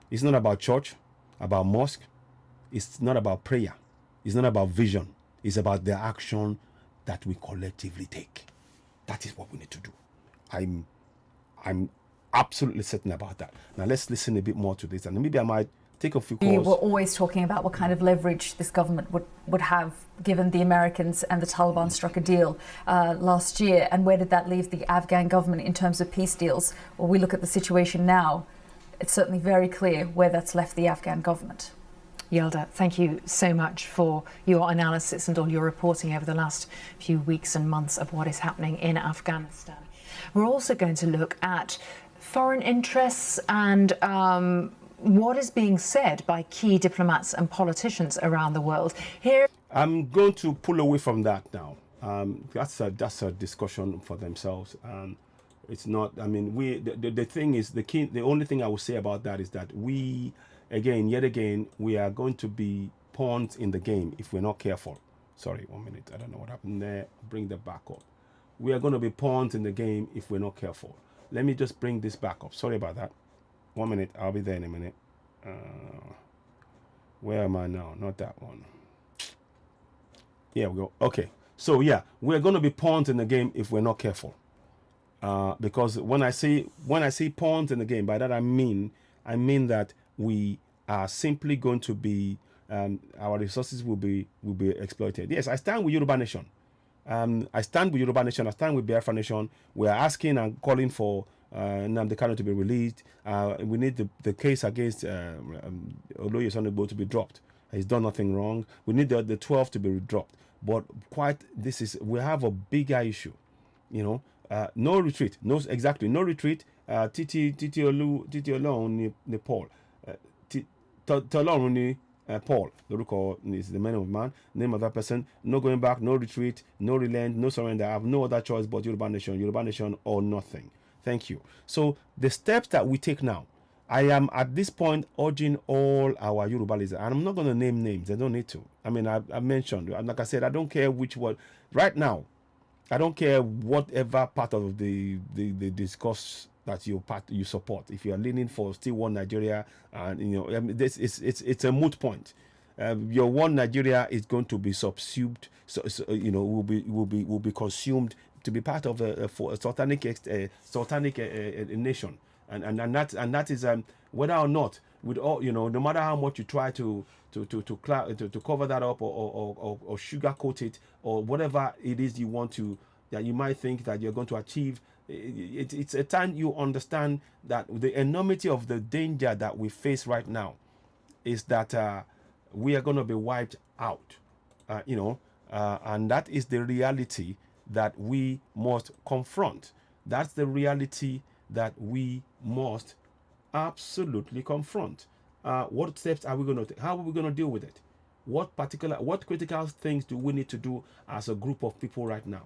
It's not about church, about mosque. It's not about prayer. It's not about vision. It's about the action that we collectively take. That is what we need to do. I'm absolutely certain about that. Now let's listen a bit more to this, and maybe I might take a few calls. We were always talking about what kind of leverage this government would have, given the Americans and the Taliban struck a deal last year. And where did that leave the Afghan government in terms of peace deals? Well, we look at the situation now. It's certainly very clear where that's left the Afghan government. Yelda, thank you so much for your analysis and all your reporting over the last few weeks and months of what is happening in Afghanistan. We're also going to look at foreign interests and what is being said by key diplomats and politicians around the world. Here, I'm going to pull away from that now. That's a discussion for themselves. It's not. I mean, the thing is, the only thing I will say about that is that we, yet again, we are going to be pawns in the game if we're not careful. Sorry, 1 minute. I don't know what happened there. Bring that back up. We are going to be pawns in the game if we're not careful. Let me just bring this back up. Sorry about that. 1 minute. I'll be there in a minute. Where am I now? Not that one. Here we go. Okay. So yeah, we're going to be pawns in the game if we're not careful. Because when I say pawns in the game, by that I mean that we are simply going to be our resources will be exploited. Yes, I stand with Yoruba Nation. I stand with Yoruba Nation. I stand with Biafra Nation. We are asking and calling for Nnamdi Kanu to be released. We need the case against Oloye Sonigbo to be dropped. He's done nothing wrong. We need the 12 to be dropped. But we have a bigger issue. You know, no retreat. No retreat. Titi Olorun ni Paul. Tolorun ni Paul. Lórúkọ is the man of man. Name of that person. No going back. No retreat. No relent. No surrender. I have no other choice but Yoruba Nation or nothing. Thank you. So the steps that we take now, I am at this point urging all our Yoruba leaders, and I'm not going to name names. They don't need to. I mean, I mentioned, like I said, I don't care which one. Right now, I don't care whatever part of the discourse that you support. If you are leaning for still one Nigeria, and I mean, this it's a moot point. Your one Nigeria is going to be subsumed, will be consumed to be part of a sultanic nation, and that is whether or not, with all no matter how much you try to cover that up or sugarcoat it or whatever it is you want to, that you might think that you're going to achieve. It's a time you understand that the enormity of the danger that we face right now is that we are going to be wiped out, and that is the reality that we must confront. That's the reality that we must absolutely confront. What steps are we going to take? How are we going to deal with it? What critical things do we need to do as a group of people right now?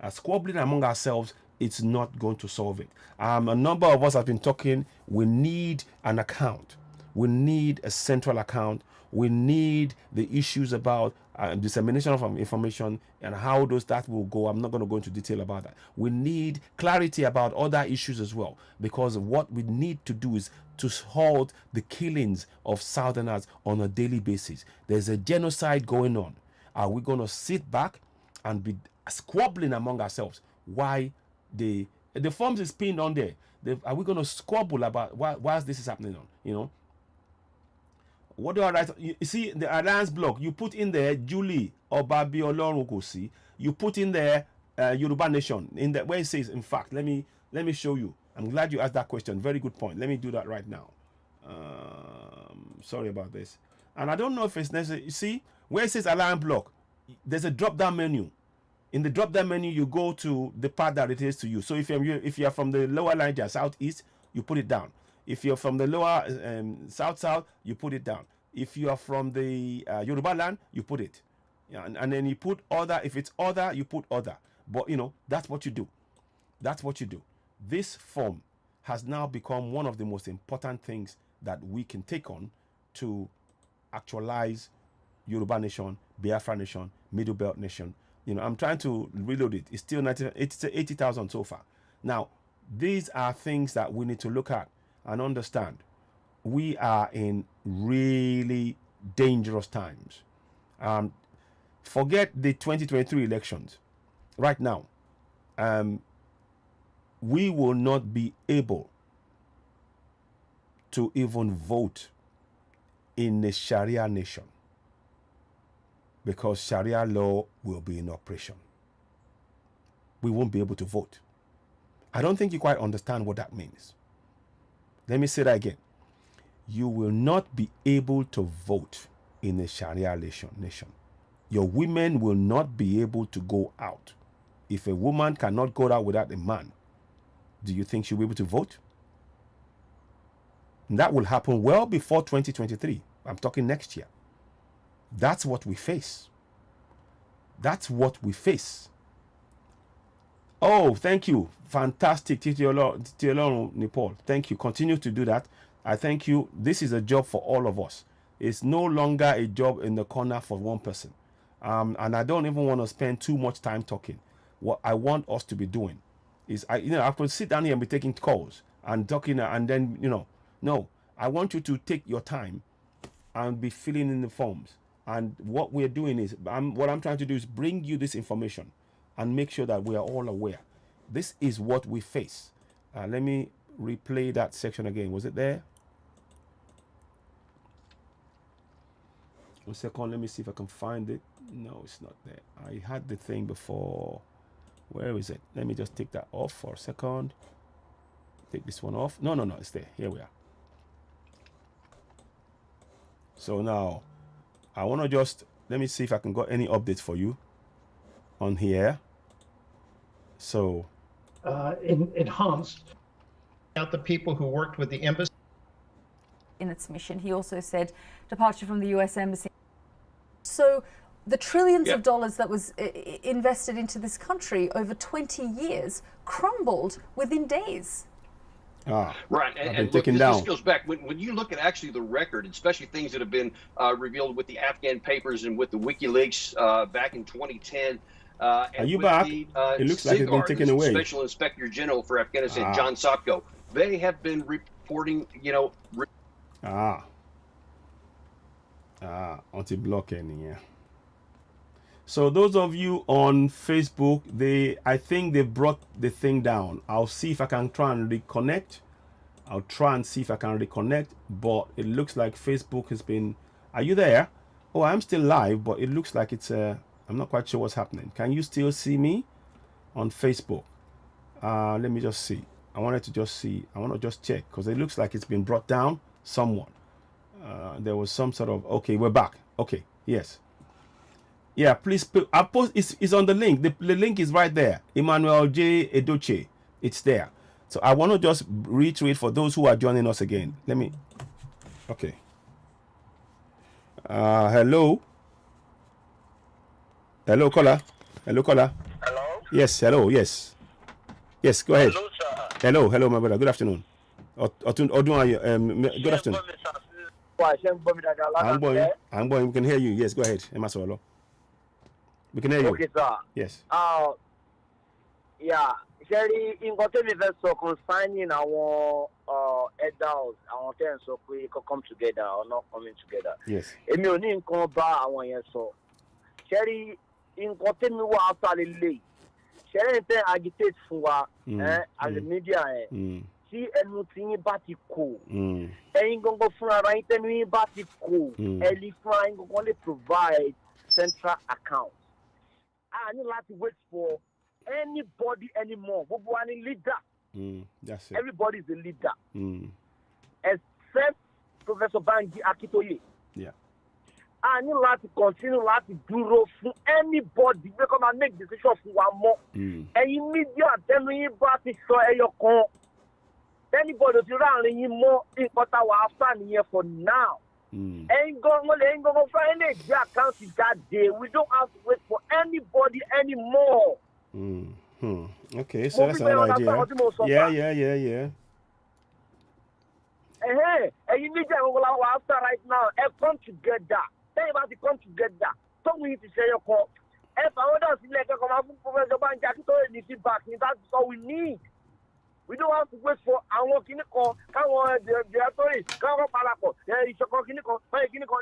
Squabbling among ourselves, it's not going to solve it. A number of us have been talking. We need an account. We need a central account. We need the issues about dissemination of information and how that will go. I'm not going to go into detail about that. We need clarity about other issues as well, because what we need to do is to halt the killings of Southerners on a daily basis. There's a genocide going on. Are we going to sit back and be squabbling among ourselves? Why the forms is pinned on there? Are we going to squabble about why this is happening on? What do I write? You see the alliance block. You put in there Julie Obabi Olorunkosi. You put in there Yoruba Nation in there where it says. In fact, let me show you. I'm glad you asked that question. Very good point. Let me do that right now. Sorry about this. And I don't know if it's necessary. You see where it says alliance block. There's a drop down menu. In the drop down menu, you go to the part that it is to you. So if you're from the lower Niger, southeast, you put it down. If you're from the lower south, you put it down. If you are from the Yoruba land, you put it. Yeah, and then you put other. If it's other, you put other. But that's what you do. That's what you do. This form has now become one of the most important things that we can take on to actualize Yoruba Nation, Biafra Nation, Middle Belt Nation. I'm trying to reload it. It's still 80,000 so far. Now, these are things that we need to look at and understand. We are in really dangerous times. Forget the 2023 elections. Right now, we will not be able to even vote in a Sharia nation because Sharia law will be in operation. We won't be able to vote. I don't think you quite understand what that means. Let me say that again. You will not be able to vote in a Sharia nation. Your women will not be able to go out. If a woman cannot go out without a man, do you think she'll be able to vote? And that will happen well before 2023. I'm talking next year. That's what we face. That's what we face. Oh, thank you. Fantastic, Tiolon Nepal. Thank you. Continue to do that. I thank you. This is a job for all of us. It's no longer a job in the corner for one person. And I don't even want to spend too much time talking. What I want us to be doing is, I could sit down here and be taking calls and talking, and then, no. I want you to take your time and be filling in the forms. And what we're doing is, what I'm trying to do is bring you this information and make sure that we are all aware. This is what we face. Let me replay that section again. Was it there? 1 second. Let me see if I can find it. No, it's not there. I had the thing before. Where is it? Let me just take that off for a second. Take this one off. No, it's there. Here we are. So now, I want to just, let me see if I can get any updates for you on here. So, enhanced out the people who worked with the embassy. In its mission, he also said departure from the U.S. embassy. So, the trillions of dollars that was invested into this country over 20 years crumbled within days. Right, and look, this goes back when you look at actually the record, especially things that have been revealed with the Afghan papers and with the WikiLeaks back in 2010. Are you back? It looks like it's been taken away. Special Inspector General for Afghanistan, John Sopko. They have been reporting, anti-blocking, yeah. So those of you on Facebook, I think they brought the thing down. I'll see if I can try and reconnect. I'll try and see if I can reconnect, but it looks like Facebook has been... Are you there? Oh, I'm still live, but it looks like it's... I'm not quite sure what's happening. Can you still see me on Facebook? Let me just see. I wanted to just see. I want to just check because it looks like it's been brought down somewhat. There was some sort of... Okay, we're back. Okay, yes. Yeah, please. I post. It's on the link. The link is right there. Emmanuel J. Edoche. It's there. So I want to just reiterate for those who are joining us again. Let me... Okay. Hello. Hello, caller. Hello, caller. Hello? Yes, hello, yes. Yes, go ahead. Hello, sir. Hello, my brother. Good afternoon. Good afternoon. I'm going. We can hear you. Yes, go ahead. We can hear you. Okay, sir. Yes. Yeah. Sherry, in what we so concerning our elders, our parents, so we can come together or not coming together. Yes. Emi oni nkan ba àwọn yẹn sọ. Sherry, nǹkan tẹ́mi wá after the lay. Sherry ń tẹ́ agitate fún wa as a media tí ẹnu tí yín bá ti kò. Ẹ̀yin gangan fúnra ara yín tẹ́nu yín bá ti kò. Ẹ lè fúnra yín gangan lè provide central account. A ní láti wait for anybody anymore. Gbogbo wa ni leader. That's it. Everybody is a leader. Except Professor Banji Akintoye. Yeah. I need to continue to dúró fún anybody wey come and make decision fún wa mọ́. Ẹ̀yin media tẹ́nu yín bá ti sọ ẹyọ kan. Anybody ti ráàrin yín mọ́ nǹkan tá wà after nìyẹn for now. Ẹ̀yin gangan fún ẹni ìdí àkáǹtì jáde. We don't have to wait for anybody anymore. Okay, so that's an idea. Yeah. You need to after right now. Come together. Tell you about to come together. Don't we need to share your call? If I want to select a command Professor Banjaki to the back, that's all we need. We don't have to wait for our clinical, the authorities,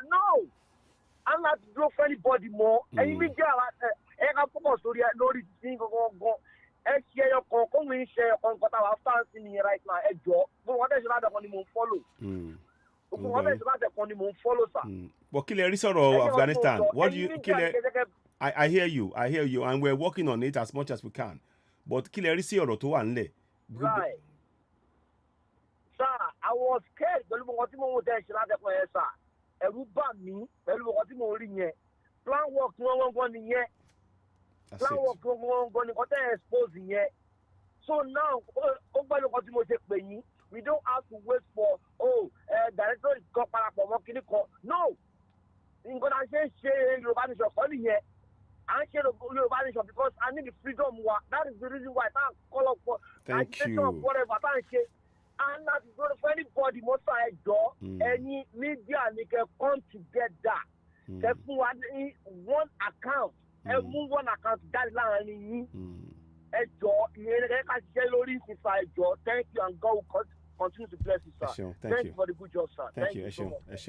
no. I'm not to do for anybody more. And you mean, I can focus on the Lord go. Share your call, come in, share on what our stance in here right now. A job, but what is that honeymoon follow? What is that honeymoon follow, sir? But Killer sort of Afghanistan. What do you Killer? I hear you, and we're working on it as much as we can. But Killer is here to one lay. Right. Sir, I was scared. The what you want to sir. Me, what you want plan work no one going yet. Plan work no one going to expose yet. So now, we don't have to wait for director is got for working. No. In going to share your vanish of money here. I share your vanish because I need the freedom. That is the reason why I can't call up for whatever I say. And that's going for anybody most side door. Any media they can come together. They one account and move one account that line. Thank you and God will continue to bless you, sir. Thank you for the good job, sir. Thank you so much. Thank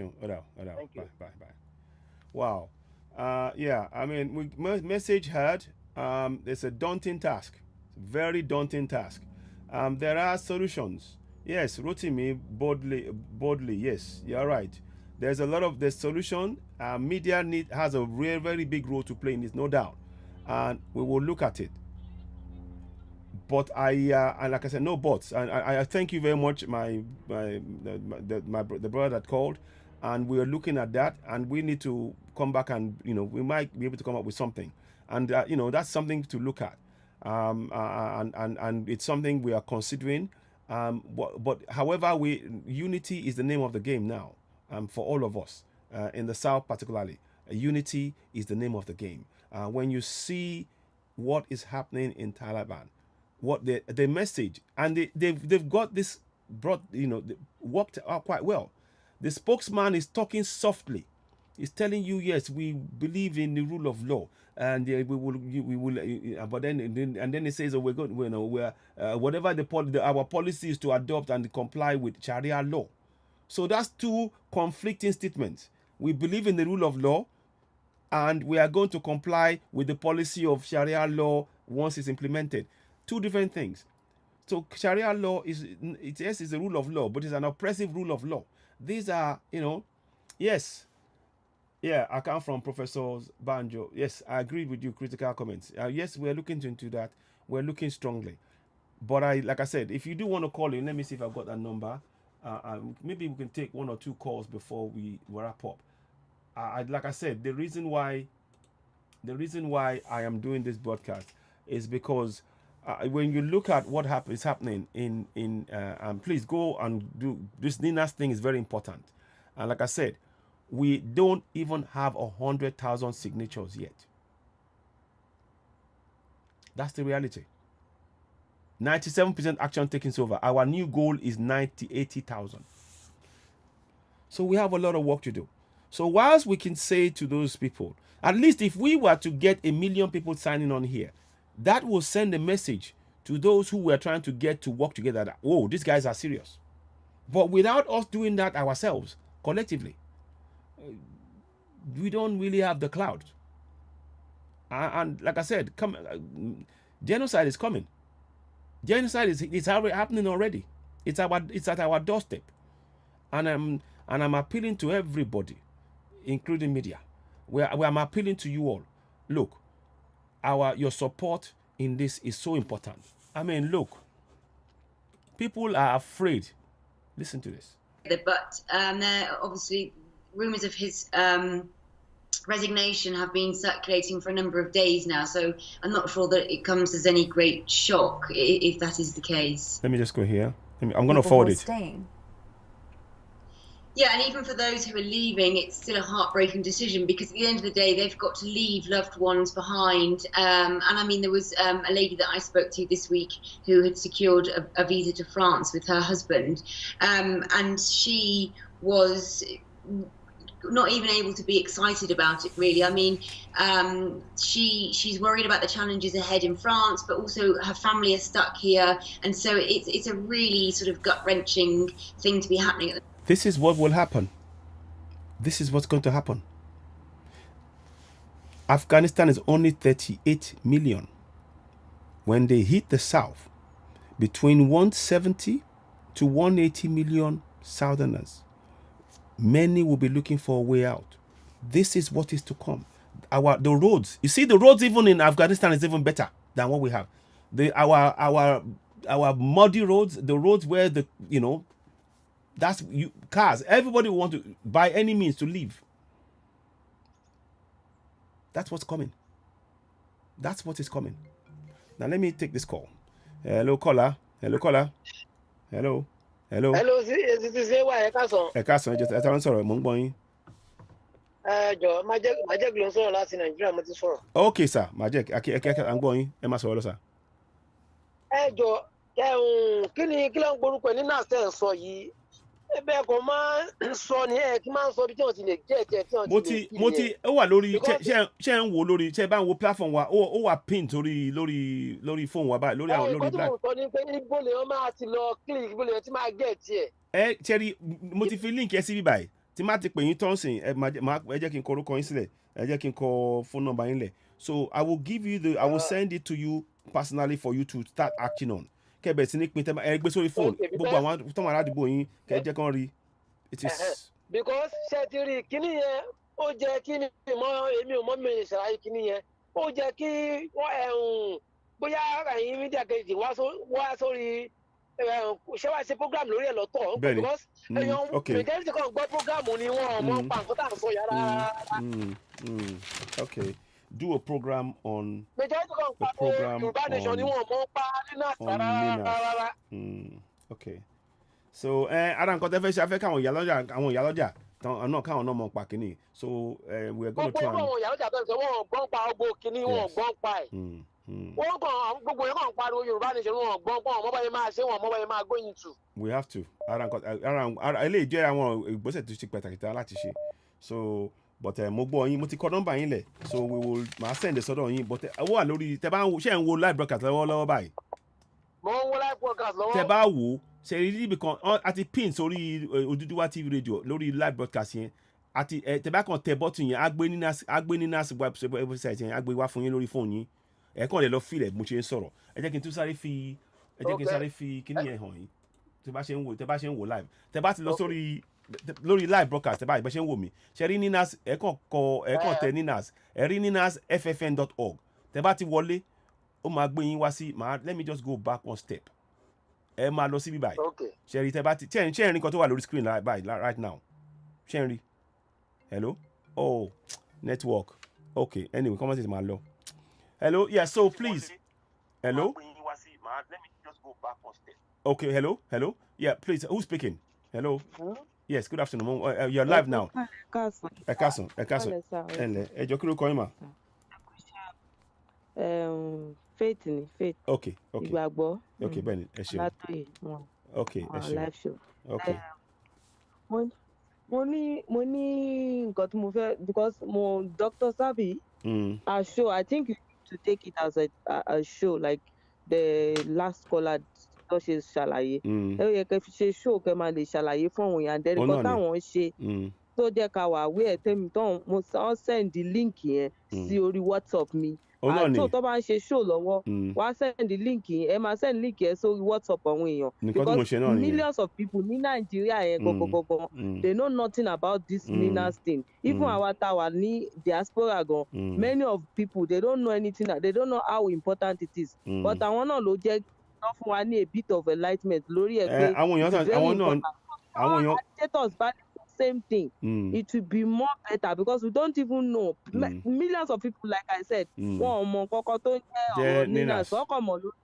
you. Bye. Wow. Yeah, I mean, message heard. It's a daunting task, very daunting task. There are solutions. Yes, Rotimi, boldly. Yes, you're right. There's a lot of the solution. Media has a very big role to play in this, no doubt, and we will look at it. But and like I said, no buts. And I thank you very much, the brother that called, and we are looking at that, and we need to come back and we might be able to come up with something, and that's something to look at, and it's something we are considering. But however, unity is the name of the game now, for all of us in the South particularly. Unity is the name of the game. When you see what is happening in Taliban, what the message, and they've got this brought, worked out quite well. The spokesman is talking softly. It's telling you, yes, we believe in the rule of law, and we will. But then it says, oh, we're going, we're whatever our policy is to adopt and comply with Sharia law. So that's two conflicting statements. We believe in the rule of law, and we are going to comply with the policy of Sharia law once it's implemented. Two different things. So Sharia law is a rule of law, but it's an oppressive rule of law. These are, yes. Yeah, I come from Professor Banjo. Yes, I agree with you, critical comments. Yes, we're looking into that. We're looking strongly. But like I said, if you do want to call in, let me see if I've got that number. Maybe we can take 1 or 2 calls before we wrap up. Like I said, the reason why I am doing this broadcast is because when you look at what is happening and please go and do this. Nina's thing is very important. And like I said, we don't even have 100,000 signatures yet. That's the reality. 97% action taken over. Our new goal is 80,000. So we have a lot of work to do. So whilst we can say to those people, at least if we were to get 1 million people signing on here, that will send a message to those who were trying to get to work together that, oh, these guys are serious. But without us doing that ourselves, collectively, we don't really have the clout. And like I said, genocide is coming. Genocide is happening already. It's at our doorstep. And I'm appealing to everybody, including media. I'm appealing to you all. Look, your support in this is so important. I mean, look, people are afraid. Listen to this. But there are obviously rumours of his resignation have been circulating for a number of days now, so I'm not sure that it comes as any great shock if that is the case. Let me just go here. I'm going to forward it. Staying. Yeah, and even for those who are leaving, it's still a heartbreaking decision because at the end of the day, they've got to leave loved ones behind. And I mean, there was a lady that I spoke to this week who had secured a visa to France with her husband, and she was not even able to be excited about it, really. I mean, she's worried about the challenges ahead in France, but also her family are stuck here, and so it's a really sort of gut-wrenching thing to be happening. This is what will happen. This is what's going to happen. Afghanistan is only 38 million. When they hit the south, between 170 to 180 million southerners, many will be looking for a way out. This is what is to come. The roads, you see, the roads even in Afghanistan is even better than what we have. Our muddy roads, the roads where cars. Everybody will want to, by any means, to leave. That's what's coming. That's what is coming. Now let me take this call. Hello, caller. Hello, caller. Hello. Hello. Hello, this is Ewa Ekason. Ekason, just I'm sorry, mo ń gbọ́ yín. Majek ló ń sọ̀rọ̀ láti Nàìjíríà, mo ti sọ̀rọ̀. Okay, sir. Majek, à ń gbọ́ yín. Ẹ máa sọ̀rọ̀ lọ, sir. Kí ló ń gborúkọ ní náà tẹ́ ẹ̀ sọ yìí? Ebe kò máa ń sọ ní kí máa ń sọ bí tí wọ́n ti lè jẹ́ tí wọ́n ti lè mo ti ó wà lórí ṣe ń wo lórí ṣe bá ń wo platform wa ó wà pin lórí phone wa báyìí lórí àwọn lórí black. Ìkọ́tù mo sọ ni pé ibo lè wọ́n máa ti lọ click ibo lè wọ́n ti máa get tiẹ̀. Cherry, mo ti fi link ẹ síbí báyìí tí má ti pè yín tọ́sìn ẹ jẹ́ kí n kọ orúkọ yín sílẹ̀ ẹ jẹ́ kí n kọ phone number yín lẹ̀. So I will send it to you personally for you to start acting on. Kẹ̀bẹ̀ sí ní pin tẹ́ ẹ gbé sórí phone gbogbo àwọn tó wà ládùúgbò yín kẹ́ jẹ́ kán rí. It is. Because ṣe ti rí kíní yẹn ó jẹ́ kí ni èmi ò mọ̀ mi ṣàlàyé kíní yẹn ó jẹ́ kí wọ́n bóyá ẹ̀yin mídíà kejì wá sórí ṣé wàá ṣe program lórí ẹ̀ lọ́tọ̀. Bẹ́ẹ̀ni. Because èèyàn majority kan gbọ́ program ni wọ́n mọ̀ pa nǹkan tá à ń sọ yàrá. Okay. Do a program on majority kan pa Yorùbá nation ni wọ́n mọ̀ pa nínú àtàrà. Okay. So ara nǹkan tẹ́ fẹ́ ṣe afẹ́ káwọn ìyálọ́jà náà káwọn náà mọ̀ pa kínní. So we are going to try and. Gbogbo àwọn ìyálọ́jà tó ń sọ wọ́n gbọ́n pa ọgbó kínní wọ́n gbọ́n pa ẹ̀. Wọ́n kàn gbogbo yẹn kàn pariwo Yorùbá nation wọ́n gbọ́n pa wọn mọ́ báyìí máa ṣe wọn mọ́ báyìí máa go into. We have to. Ara eléyìí jẹ́ àwọn ìgbésẹ̀ tó ṣe pàtàkì tán láti ṣe. So but mo gbọ́ yín mo ti kọ nọ́mbà yín lẹ̀ so we will máa send sọ́dọ̀ yín but owó wà lórí tẹ bá ń wo ṣé ń wo live broadcast lọ́wọ́lọ́wọ́ báyìí. mo ń wo live broadcast lọ́wọ́. tẹ bá wò ṣe rí níbi kan àti pin sórí Oduduwa TV radio lórí live broadcast yẹn àti tẹ bá kàn tẹ bọ́tù yẹn á gbé ní NAS website yẹn á gbé wá fún yín lórí fóònù yín ẹ kàn lè lọ fílẹ̀ mo ṣe ń sọ̀rọ̀ ẹ jẹ́ kí n tún sáré fi kíní yẹn hàn yín tẹ bá ṣe ń wò live tẹ bá ti lọ lórí live broadcast tẹ bá ìgbẹ́ ṣe ń wò mí ṣe rí NINAS ẹ kàn tẹ NINAS ẹ rí ninasffn.org tẹ bá ti wọlé ó máa gbé yín wá sí let me just go back one step ẹ máa lọ síbí báyìí ṣe rí tẹ bá ti ṣe ń rí nǹkan tó wà lórí screen báyìí right now ṣe ń rí hello network okay anyway come on say máa lọ hello yeah so please hello let me just go back one step okay hello yeah please who's speaking hello. Yes, good afternoon. You're live now. Ẹ káàsán. Ẹ jọ̀ọ́ kí ló kọ yín mà? Faith ni faith. Okay. Ìgbàgbọ́. Okay, bẹ́ẹ̀ni ẹ ṣeun. Látòyè wọn. Okay, ẹ ṣeun. Live show. Okay. Mo ní nǹkan tí mo fẹ́ because Dr. Sabi. Our show I think you need to take it as a show like the last caller. Tó ṣe ṣàlàyé ẹ yẹ kẹ́ fi ṣe show kẹ́ máa lè ṣàlàyé fún àwọn èèyàn dẹ́rẹ́ kọ́ táwọn ṣe tó jẹ́ ká wà wí ẹ̀ tẹ́mi tán mo send link yẹn sí orí WhatsApp mi àtò tó bá ń ṣe show lọ́wọ́ wá send link yẹn ẹ máa send link yẹn sórí WhatsApp àwọn èèyàn because millions of people ní Nàìjíríà yẹn gangan they know nothing about this NINAS thing even àwa tá wà ní diaspora gan many of people they don't know anything they don't know how important it is but àwọn náà ló jẹ́ not fún wa ní a bit of enlightenment lórí ẹ pé àwọn èèyàn status bá same thing it will be more better because we don't even know millions of people like I said wọn ò mọ kọ́kọ́ tó ń jẹ́ ọ̀rọ̀ NINAS ọkọ̀ mọ̀ lórí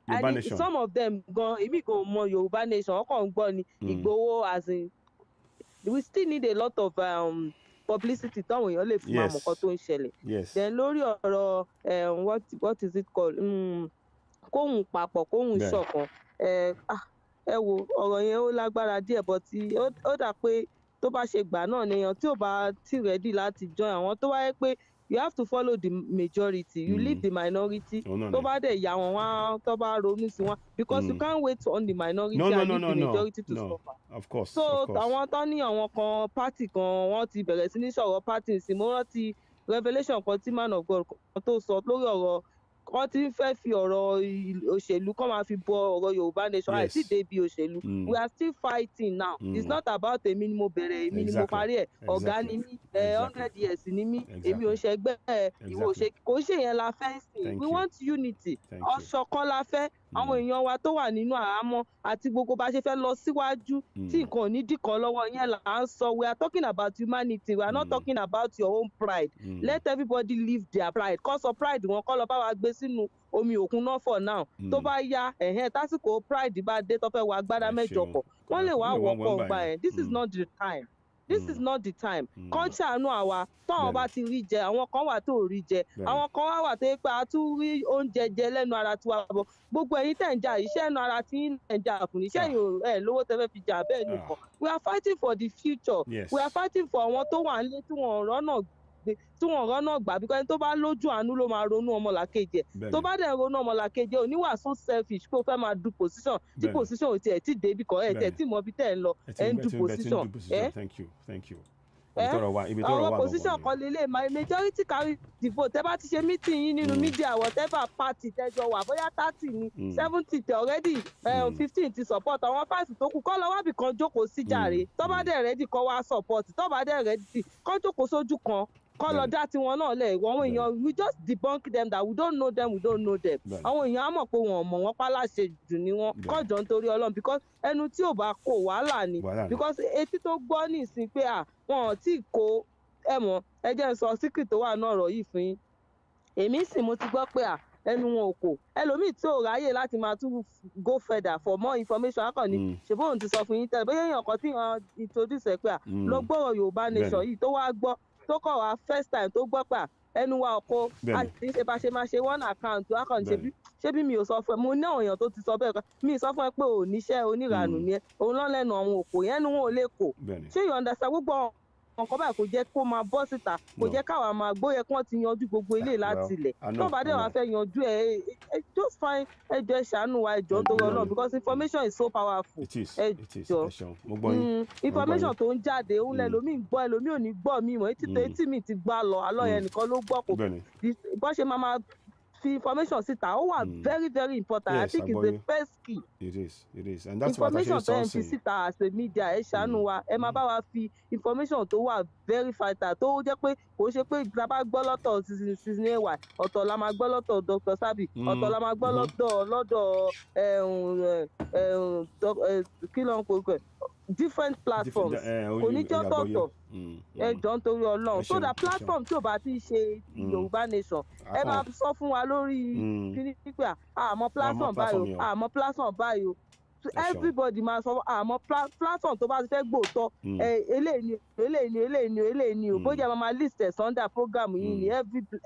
and some of them gan èmi kò mọ Yorùbá nation ọkọ̀ ń gbọ́ ni Ìgbòho as in we still need a lot of publicity táwọn èèyàn lè fún àmọ́ kan tó ń ṣẹlẹ̀ then lórí ọ̀rọ̀ what is it called kóhùn papọ̀ kóhùn ṣọ̀kan ẹ wo ọ̀rọ̀ yẹn ó lágbára díẹ̀ but ó dà pé tó bá ṣe gbà náà nìyẹn tí ò bá tí ready láti join àwọn tó wáyé pé you have to follow the majority you leave the minority tó bá dẹ̀ yà wọ́n wá tó bá ronú sí wọn because you can't wait on the minority and leave the majority to suffer. Of course. So àwọn tó ní àwọn kan party kan wọ́n ti bẹ̀rẹ̀ sí ní sọ̀rọ̀ party sí mo rántí revelation kan tí man of God kan tó sọ lórí ọ̀rọ̀ wọ́n ti ń fẹ́ fi ọ̀rọ̀ òṣèlú kọ́ máa fi bọ ọ̀rọ̀ Yorùbá nation àìsí débi òṣèlú we are still fighting now it's not about èmi ni mo bẹ̀rẹ̀ èmi ni mo parí ẹ̀ ọ̀gá ni mí 100 years ni mí èmi ò ṣẹgbẹ́ ìwọ ṣe kò ṣe yẹn la fẹ́ sìn we want unity ọ̀ṣọ̀kan la fẹ́ àwọn èèyàn wa tó wà nínú àhámọ́ àti gbogbo bá ṣe fẹ́ lọ síwájú tí nǹkan ò ní dìkan lọ́wọ́ yẹn là ń sọ we are talking about humanity we are not talking about your own pride let everybody live their pride kọ́ sọ pride wọn kọ́ lọ bá wa gbé sínú omi òkun náà for now tó bá yá tásìkò pride bá dé tó fẹ́ wọ agbádá mẹ́jọ pọ̀ wọ́n lè wá wọ́pọ̀ gbà ẹ̀ this is not the time. This is not the time. Kàn ṣàánú àwa táwọn bá ti rí jẹ àwọn kan wà tó rí jẹ àwọn kan wà tó yẹ pé a tún rí oúnjẹ jẹ lẹ́nu ara tiwa bọ̀ gbogbo ẹ̀yin tẹ̀ ń jà iṣẹ́ ẹnu ara tí ń jà fún iṣẹ́ yìí ẹ̀ lówó tẹ́ fẹ́ fi jà bẹ́ẹ̀ nìkan we are fighting for the future we are fighting for àwọn tó wà nílé tí wọ́n rọ́nà gbà bí ẹni tó bá lójú àánú ló máa ronú ọmọlàkejì ẹ̀ tó bá dẹ̀ ronú ọmọlàkejì ẹ̀ oníwà so selfish pé o fẹ́ máa du position tí position ò tiẹ̀ tí débi kan ẹ̀ tẹ̀ tí mọ bí tẹ̀ ń lọ ẹ̀ ń du position thank you. Àwọn position kan lélẹ̀ majority carry the vote tẹ́ bá ti ṣe meeting yín nínú media whatever party tẹ́jọ wà bóyá 30 ni 70 tẹ already 15 ti support àwọn 5 tó kù kọ́ lọ wábì kan jókòó sí jàre tó bá dẹ̀ ready kọ́ wá support tó bá dẹ̀ ready kọ́ jókòó sójú kan kọ́ lọ dá tiwọn náà lẹ̀ àwọn èèyàn we just debunk them that we don't know them àwọn èèyàn á mọ̀ pé wọn ò mọ̀ wọ́n pálàṣẹ jù ni wọ́n kọ́jọ́ nítorí Ọlọ́run because ẹnu tí ò bá kó wàhálà ni because etí tó gbọ́ ní ìsìn pé wọn ò tí kó mọ̀ ẹ jẹ́ n sọ secret tó wà náà ọ̀rọ̀ yìí fún yín èmi sì mo ti gbọ́ pé ẹnu wọn ò kò ẹlòmíì tí ò ráyè láti máa tún go further for more information akọni ṣèbó òun ti sọ fún yín tẹ́lẹ̀ bóyá èèyàn kan tí wọ́n introduce ẹ pé lọ gbọ́rọ̀ Yorùbá nation yìí tó wá gbọ́ tó kọ̀ wá first time tó gbọ́ pé ẹnu wa ọkọ àti ṣe bá ṣe máa ṣe one account akọni ṣé bí mi ò sọ fún ẹ mo ní àwọn èèyàn tó ti sọ bẹ́ẹ̀ kan mi sọ fún ẹ pé ò níṣẹ́ oníranù ni ẹ òun náà lẹ́nu àwọn òkò yẹn nu wọn ò lè kò ṣé you understand gbogbo nǹkan báyìí kò jẹ́ kó máa bọ́ síta kò jẹ́ káwa máa gbóyè kí wọ́n ti yanjú gbogbo ilé láti ilẹ̀ tó bá dé wàá fẹ́ yanjú just fine ẹjọ́ ṣàánú wa ẹjọ́ tó rọ náà because information is so powerful ẹjọ́ information tó ń jáde òun lẹ́lòmíì gbọ́ ẹlòmíì ò ní gbọ́ mi mọ̀ etí mi ti gbá lọ alọ́ yẹn nìkan ló gbọ́ kò bọ́ ṣe máa fi information síta ó wà very very important. Yes, I think it's the first key. It is and that's information what actually fi síta as a media ẹ ṣàánú wa ẹ máa bá wa fi information tó wà very vital tó jẹ́ pé kò ṣe pé ìjọba gbọ́ lọ́tọ̀ season ay ọ̀tọ̀ la máa gbọ́ lọ́tọ̀ Dr. Sabi ọ̀tọ̀ la máa gbọ́ lọ́dọ̀ kí ló ń pè different platforms kò ní jọ́ tọ̀tọ̀ ẹ jọ ń torí Ọlọ́run so that platform tí ò bá ti ṣe Yorùbá Nation ẹ máa sọ fún wa lórí kíní pípẹ́ àmọ́ platform báyìí o everybody máa sọ àmọ́ platform tó bá ti fẹ́ gbòòtọ́ eléyìí ni o bójú ẹ máa list ẹ̀ sunday program yìí ni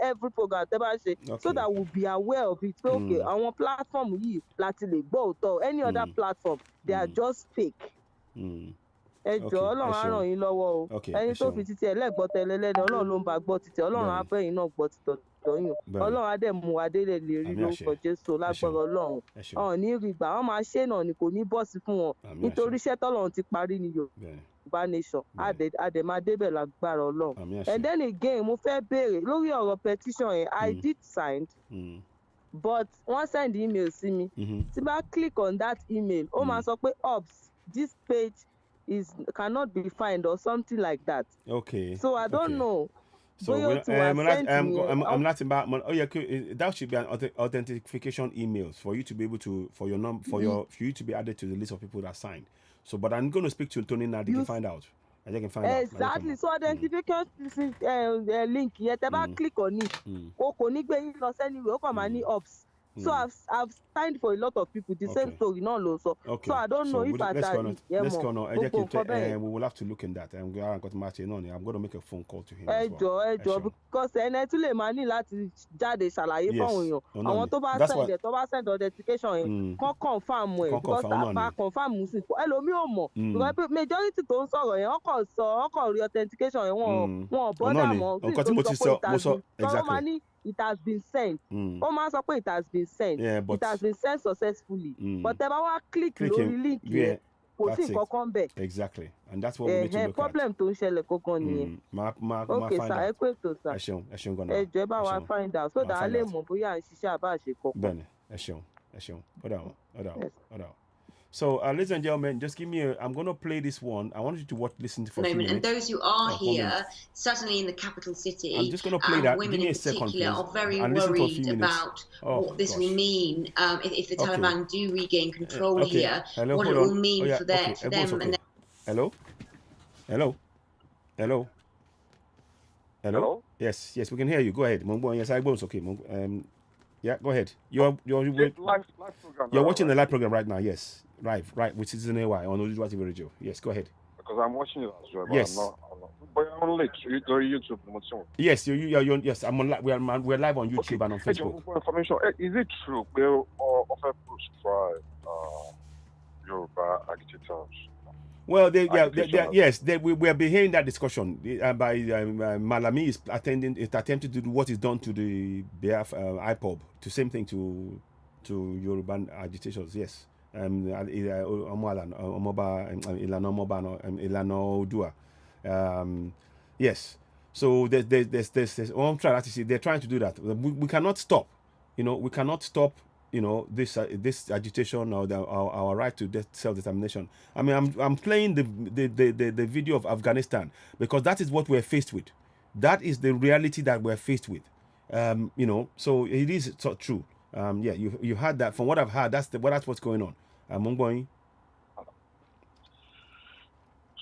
every program tẹ́ bá ṣe so that we be aware of it pé okay àwọn platform yìí láti lè gbòòtọ́ any other platform they are just fake. ẹ jọ̀ọ́ Ọlọ́run á ràn yín lọ́wọ́ o ẹni tó fi títí ẹlẹ́gbọ́tẹ ẹlẹ́ni Ọlọ́run ló ń bá gbọ́ títí Ọlọ́run á fẹ́yìn náà gbọ́ títọ̀ tọ́yìn Ọlọ́run á dẹ̀ mú wa délé lè rí lórúkọ Jésù lágbára Ọlọ́run ọ̀hún ní rí gbà wọ́n máa ṣe náà ni kò ní bọ́ọ̀sì fún wọn nítorí iṣẹ́ tọ́lọ́run ti parí ní Yorùbá Nation àdè máa débẹ̀ lágbára Ọlọ́run and then again mo fẹ́ béèrè lórí ọ̀rọ̀ petition yẹn I did sign but wọ́n send email sí mi tí bá click on that email ó máa sọ pé ops this page cannot be found or something like that. Okay. So I don't know. So I'm not about. Oh yeah, that should be an authentication emails for you to be able to for you to be added to the list of people that signed. So, but I'm going to speak to Tony now. They can find out. I can find out. Exactly. So identification link. Yet if click on it, o kò ní gbé yín lọ anywhere. O kàn máa ní ops. So I've signed for a lot of people. The same story, no low. So I don't know if let's go on. We will have to look in that. I'm going to make a phone call to him. Because too late money láti jáde ṣàlàyé fáwọn èèyàn. Àwọn tó bá send authentication yẹn kàn confirm ẹ because àpá confirm sí. Ẹlòmíì ò mọ̀. Because majority tó ń sọ̀rọ̀ yẹn ọkọ̀ rí authentication yẹn wọn bọ́dà mọ́. Nǹkan tí mo ti sọ exactly. It has been sent. Ó máa sọ pé it has been sent. It has been sent successfully. But ẹ bá wá click lórí link yẹn kò sí nǹkan kan bẹ̀. Exactly, and that's what we need to look at. Problem tó ń ṣẹlẹ̀ kankan nìyẹn. Okay sir, ẹ pé ètò sir. Ẹ ṣeun gan-an. Ẹ jọ̀ọ́ ẹ bá wa find out so that a lè mọ̀ bóyá à ń ṣiṣẹ́ àbá àṣekọ. Bẹ́ẹ̀ni, ẹ ṣeun. Hold on. So, ladies and gentlemen, just give me I'm going to play this one. I want you to listen for a few minutes. And those who are here, certainly in the capital city, I'm just going to play that. Women give me in a second, particular please. are very worried about what this will mean if the Taliban do regain control here. Hello, what it will mean for them. And Hello? Hello? Yes, we can hear you. Go ahead. Yes, I was okay. Yeah, go ahead. You're live program. You're watching the live program right now. Yes, right, with Citizen AY on Oduduwa TV Radio. Yes, go ahead. Because I'm watching it as well. But yes. I'm not. But I'm late. You're YouTube. Yes, yes. We're live on YouTube and on Facebook. Information. Is it true? We'll offer push by Yoruba agitators. Well, we are behind that discussion. By Malami is attempting to do what is done to the IPOB. The same thing to Yoruba agitators. Yes. Yes. So there's I'm trying to see. They're trying to do that. We cannot stop. We cannot stop. This agitation or our right to self-determination. I mean, I'm playing the video of Afghanistan because that is what we're faced with. That is the reality that we're faced with. So it is true. You heard that. From what I've heard, that's what's going on. Mungboing.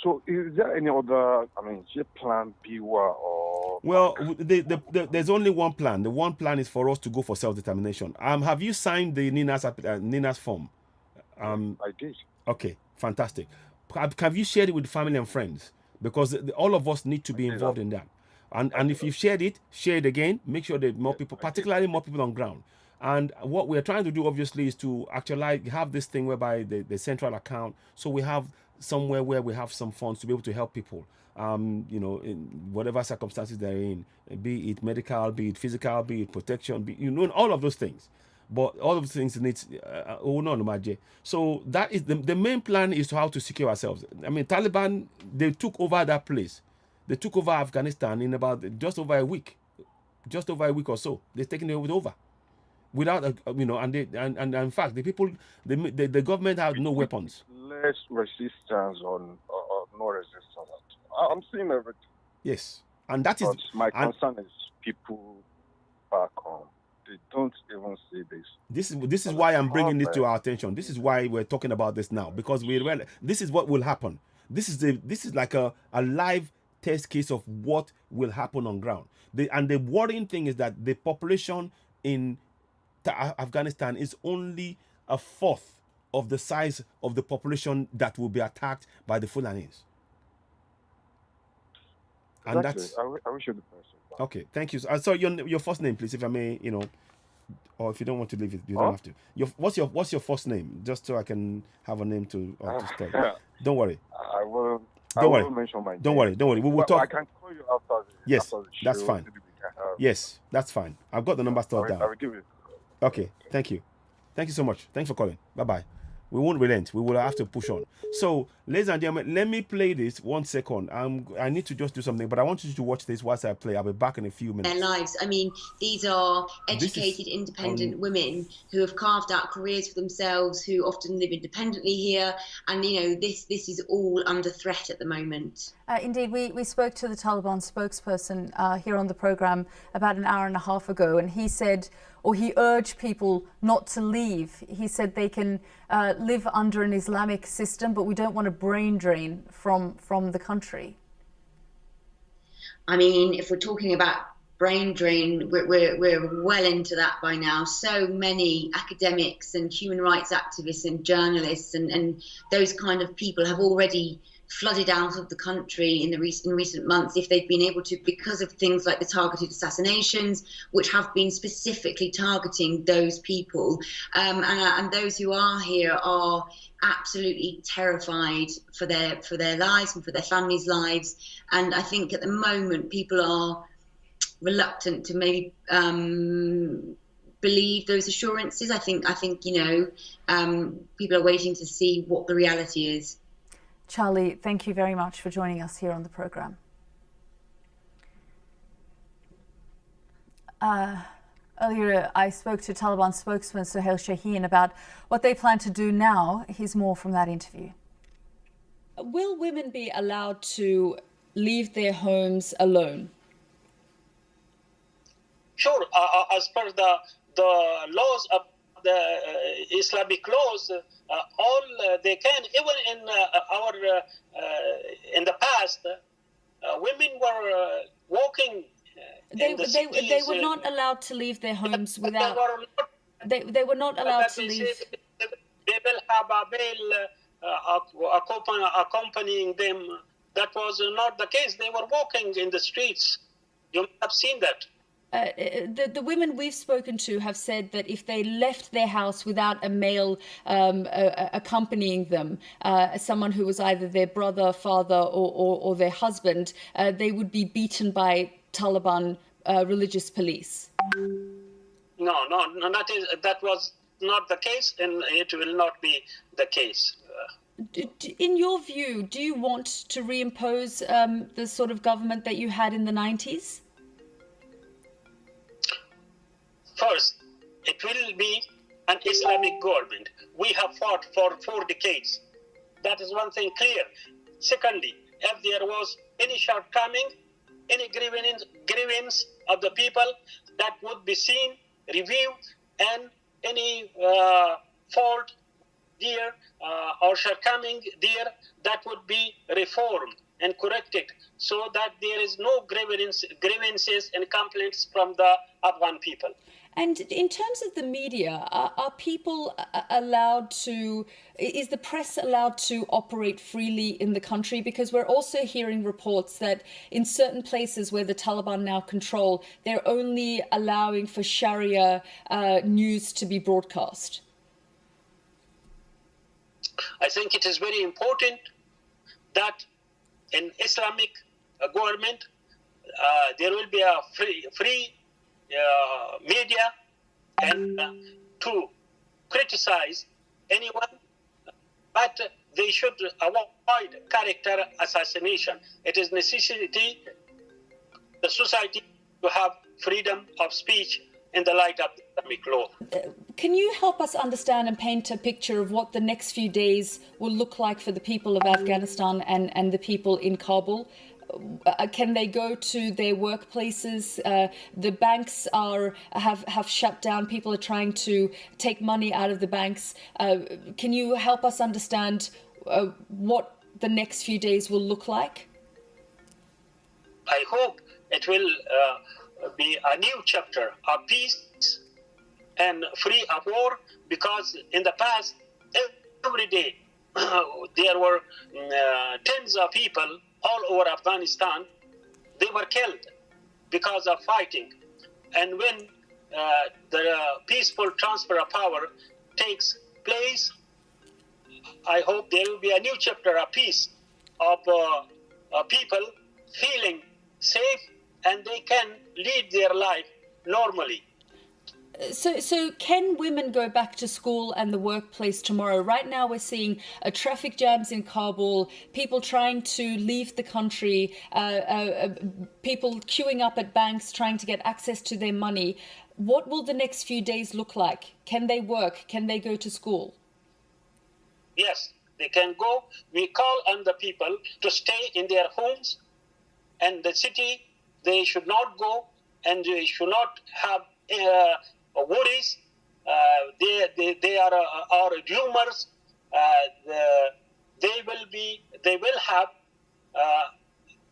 So is there any other? I mean, is it Plan B or? Well, there's only one plan. The one plan is for us to go for self-determination. Have you signed the Nina's form? I did. Okay, fantastic. Have you shared it with family and friends? Because all of us need to be involved in that. And if you've shared it, share it again. Make sure that more people, particularly more people on ground. And what we're trying to do, obviously, is to actually have this thing whereby the central account. So we have somewhere where we have some funds to be able to help people, you know, in whatever circumstances they're in, be it medical, be it physical, be it protection, be, you know, all of those things. But all of those things needs, so that is the main plan, is to how to secure ourselves. I mean, Taliban, they took over that place. They took over Afghanistan in about just over a week or so. They've taken it over. Without, you know, and in fact, the people, the government had no weapons. Less resistance or no resistance. I'm seeing everything. Yes, and that is my concern is people back home. They don't even see this. This is why I'm bringing this to our attention. This is why we're talking about this now, because this is what will happen. This is like a live test case of what will happen on ground. And the worrying thing is that the population in Afghanistan is only a fourth of the size of the population that will be attacked by the Fulanis. And that's. I wish you the best. Okay, thank you. So your first name, please, if I may, you know, or if you don't want to leave it, you don't have to. What's your first name, just so I can have a name to study. Don't worry. I will. Don't worry. Mention my name. Don't worry. We will talk. I can call you after the Yes, after the show. that's fine. Yes, that's fine. I've got the number stored down. I will give you. Okay, thank you. Thank you so much. Thanks for calling. Bye-bye. We won't relent. We will have to push on. So, ladies and gentlemen, let me play this 1 second. I need to just do something, but I want you to watch this whilst I play. I'll be back in a few minutes. Their lives. I mean, these are educated, independent women who have carved out careers for themselves, who often live independently here, and you know, this is all under threat at the moment. Indeed, we spoke to the Taliban spokesperson here on the program about an hour and a half ago, and he said, or he urged people not to leave. He said they can live under an Islamic system, but we don't want a brain drain from the country. I mean, if we're talking about brain drain, we're well into that by now. So many academics and human rights activists and journalists and those kind of people have already flooded out of the country in recent months, if they've been able to, because of things like the targeted assassinations, which have been specifically targeting those people. And those who are here are absolutely terrified for their lives and for their families' lives. And I think at the moment people are reluctant to maybe believe those assurances. I think you know, people are waiting to see what the reality is. Charlie, thank you very much for joining us here on the programme. Earlier, I spoke to Taliban spokesman Sohail Shaheen about what they plan to do now. Here's more from that interview. Will women be allowed to leave their homes alone? Sure, as per the laws of the Islamic laws, all they can. Even in the past, women were walking. They were not allowed to leave their homes without. They were not allowed to leave. They will have a male accompanying them. That was not the case. They were walking in the streets. You have seen that. The women we've spoken to have said that if they left their house without a male accompanying them, someone who was either their brother, father, or their husband, they would be beaten by Taliban religious police. No, that was not the case, and it will not be the case. In your view, do you want to reimpose the sort of government that you had in the 90s? First, it will be an Islamic government. We have fought for 4 decades. That is one thing clear. Secondly, if there was any shortcoming, any grievance of the people, that would be seen, reviewed, and any fault there or shortcoming there, that would be reformed and corrected, so that there is no grievances and complaints from the Afghan people. And in terms of the media, are people allowed to, is the press allowed to operate freely in the country? Because we're also hearing reports that in certain places where the Taliban now control, they're only allowing for Sharia news to be broadcast. I think it is very important that in Islamic government there will be a free media and to criticize anyone, but they should avoid character assassination. It is necessity the society to have freedom of speech in the light of Islamic law. Can you help us understand and paint a picture of what the next few days will look like for the people of Afghanistan and the people in Kabul? Can they go to their workplaces? The banks have shut down. People are trying to take money out of the banks. Can you help us understand what the next few days will look like? I hope it will be a new chapter of peace and free of war, because in the past, every day, there were tens of people all over Afghanistan. They were killed because of fighting. And when the peaceful transfer of power takes place, I hope there will be a new chapter of peace, of people feeling safe and they can lead their life normally. So can women go back to school and the workplace tomorrow? Right now we're seeing traffic jams in Kabul, people trying to leave the country, people queuing up at banks trying to get access to their money. What will the next few days look like? Can they work? Can they go to school? Yes, they can go. We call on the people to stay in their homes, and the city, they should not go, and they should not have worries. They are rumors. They will have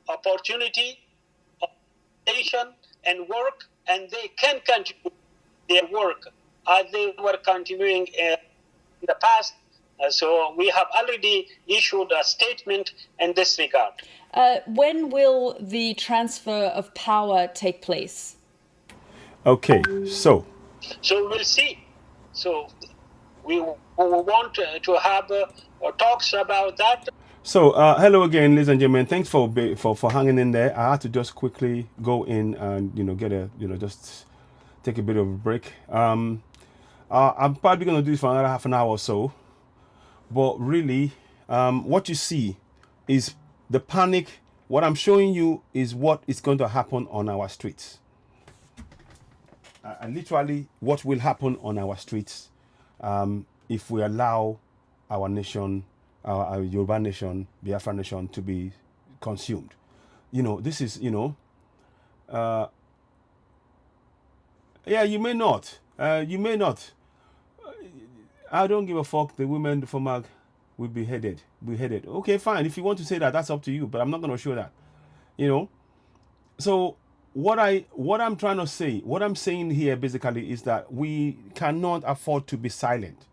opportunity, education, and work, and they can continue their work as they were continuing in the past. So we have already issued a statement in this regard. When will the transfer of power take place? Okay, so we'll see. So we want to have talks about that. So hello again, ladies and gentlemen. Thanks for hanging in there. I had to just quickly go in and get a just take a bit of a break. I'm probably going to do this for another half an hour or so. But really, what you see is the panic. What I'm showing you is what is going to happen on our streets. Literally, what will happen on our streets if we allow our nation, our Yoruba nation, Biafra nation, to be consumed. This is, yeah, you may not. You may not. I don't give a fuck. The women, the FOMAG, will be beheaded. Okay, fine. If you want to say that, that's up to you. But I'm not going to show that. So what I'm trying to say, what I'm saying here basically is that we cannot afford to be silent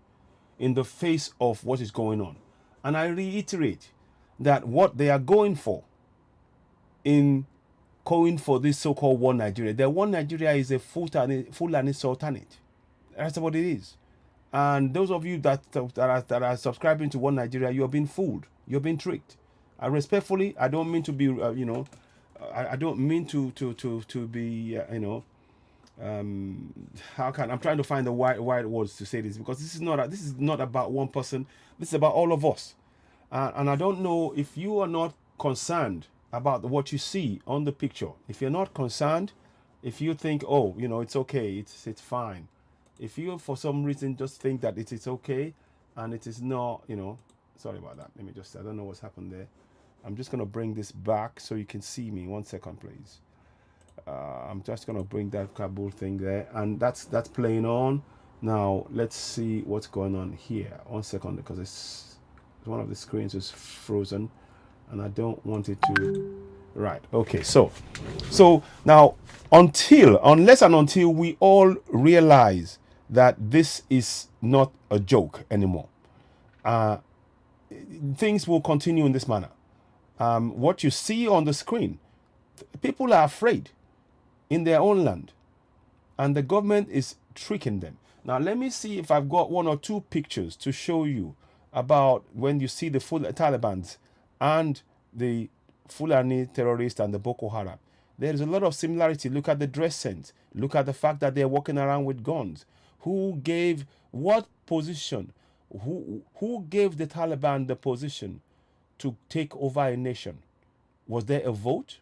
in the face of what is going on. And I reiterate that what they are going for this so-called one Nigeria, the one Nigeria is a Fulani Sultanate. That's what it is. And those of you that are subscribing to One Nigeria, you're being fooled. You're being tricked. Respectfully, I don't mean to be, I don't mean to be, I'm trying to find the right words to say this, because this is not about one person. This is about all of us. And I don't know if you are not concerned about what you see on the picture. If you're not concerned, if you think, oh, it's okay, it's fine. If you, for some reason, just think that it is okay and it is not, sorry about that. Let me just, I don't know what's happened there. I'm just going to bring this back so you can see me. 1 second, please. I'm just going to bring that Kabul thing there. And that's playing on. Now, let's see what's going on here. 1 second, because it's one of the screens is frozen and I don't want it to. Right. Okay. So now, unless and until we all realize that this is not a joke anymore, things will continue in this manner. What you see on the screen, people are afraid in their own land, and the government is tricking them. Now, let me see if I've got 1 or 2 pictures to show you about when you see the full Talibans and the Fulani terrorists and the Boko Haram. There is a lot of similarity. Look at the dress sense. Look at the fact that they're walking around with guns. Who gave what position? Who gave the Taliban the position to take over a nation? Was there a vote?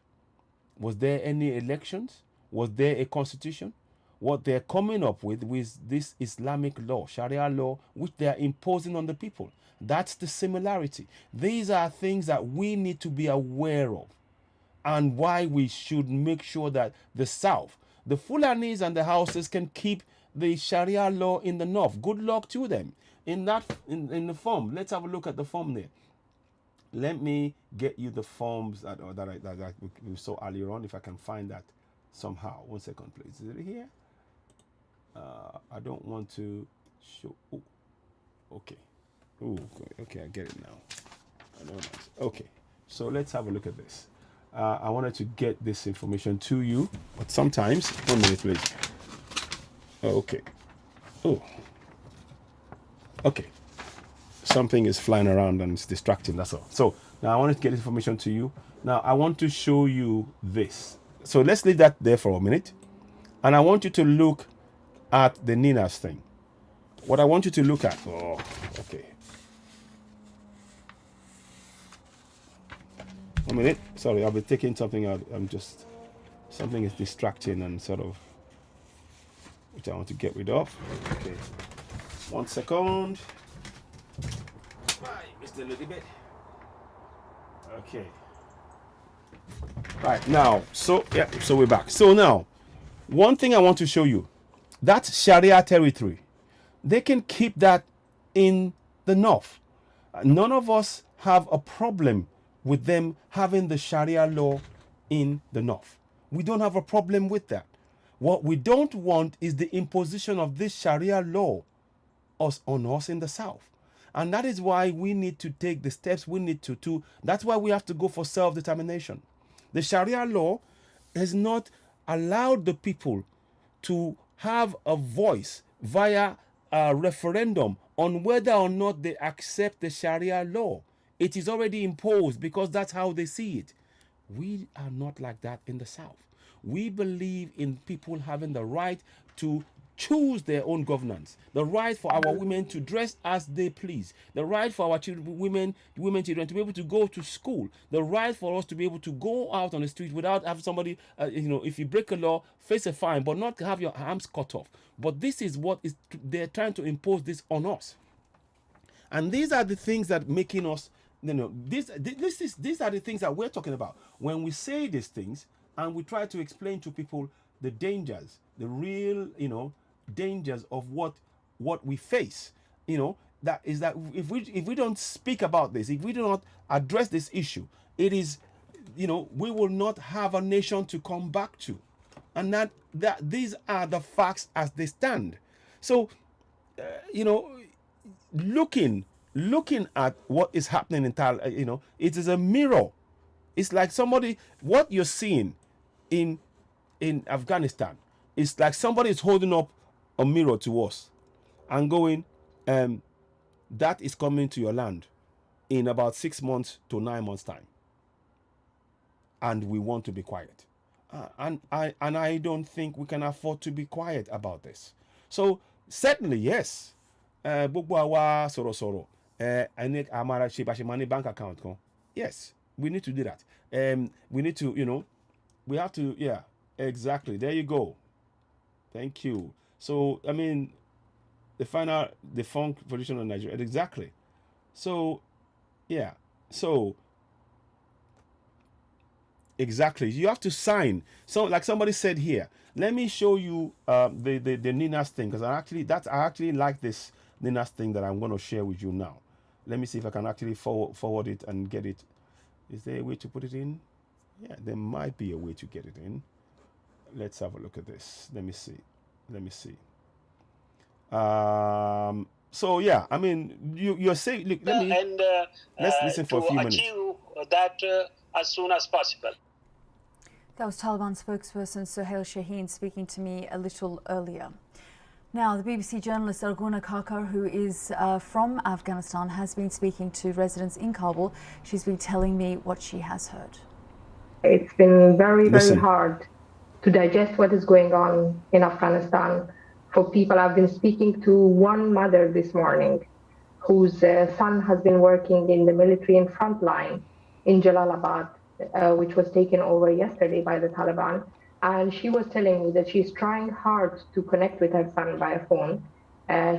Was there any elections? Was there a constitution? What they're coming up with this Islamic law, Sharia law, which they are imposing on the people. That's the similarity. These are things that we need to be aware of, and why we should make sure that the South, the Fulanis and the Hausas, can keep the Sharia law in the North. Good luck to them. In the form, let's have a look at the form there. Let me get you the forms that we saw earlier on, if I can find that somehow. 1 second, please. Is it here? I don't want to show. Oh, okay. Oh, okay. I get it now. I know that. Okay. So let's have a look at this. I wanted to get this information to you, but sometimes, 1 minute, please. Okay. Oh. Okay. Something is flying around and it's distracting, that's all. So now I wanted to get information to you. Now I want to show you this. So let's leave that there for a minute. And I want you to look at the Nina's thing. What I want you to look at. Oh, okay. 1 minute. Sorry, I'll be taking something out. Something is distracting and sort of, which I want to get rid of. Okay. 1 second. Right, missed a little bit. Okay. Right, now, so we're back. So now, one thing I want to show you, that's Sharia territory. They can keep that in the North. None of us have a problem with them having the Sharia law in the North. We don't have a problem with that. What we don't want is the imposition of this Sharia law on us in the South. And that is why we need to take the steps we need to. That's why we have to go for self-determination. The Sharia law has not allowed the people to have a voice via a referendum on whether or not they accept the Sharia law. It is already imposed because that's how they see it. We are not like that in the South. We believe in people having the right to choose their own governance, the right for our women to dress as they please, the right for our children to be able to go to school, the right for us to be able to go out on the street without having somebody, if you break a law, face a fine, but not have your arms cut off. But this is what they're trying to impose this on us. And these are the things that making us, these are the things that we're talking about. When we say these things and we try to explain to people the dangers, the real, dangers of what we face, that is that if we don't speak about this, if we do not address this issue, it is, we will not have a nation to come back to. And that these are the facts as they stand. So, looking at what is happening in Thailand, it is a mirror. It's like what you're seeing in Afghanistan, it's like somebody is holding up a mirror to us and going, that is coming to your land in about 6 months to 9 months time. And we want to be quiet. And I don't think we can afford to be quiet about this. So certainly, yes. Bank account. Yes, we need to do that. We need to, we have to, yeah, exactly. There you go. Thank you. So, the defunct position of Nigeria. Exactly. So, yeah. So, exactly. You have to sign. So, like somebody said here, let me show you the Nina's thing, because I actually like this Nina's thing that I'm going to share with you now. Let me see if I can actually forward it and get it. Is there a way to put it in? Yeah, there might be a way to get it in. Let's have a look at this. Let me see. So yeah, you're saying, look, let's listen for a few minutes. To achieve that as soon as possible. That was Taliban spokesperson Sohail Shaheen speaking to me a little earlier. Now, the BBC journalist Arguna Kakar, who is from Afghanistan, has been speaking to residents in Kabul. She's been telling me what she has heard. It's been very, very hard to digest what is going on in Afghanistan for people. I've been speaking to one mother this morning whose son has been working in the military in front line in Jalalabad, which was taken over yesterday by the Taliban. And she was telling me that she's trying hard to connect with her son via phone.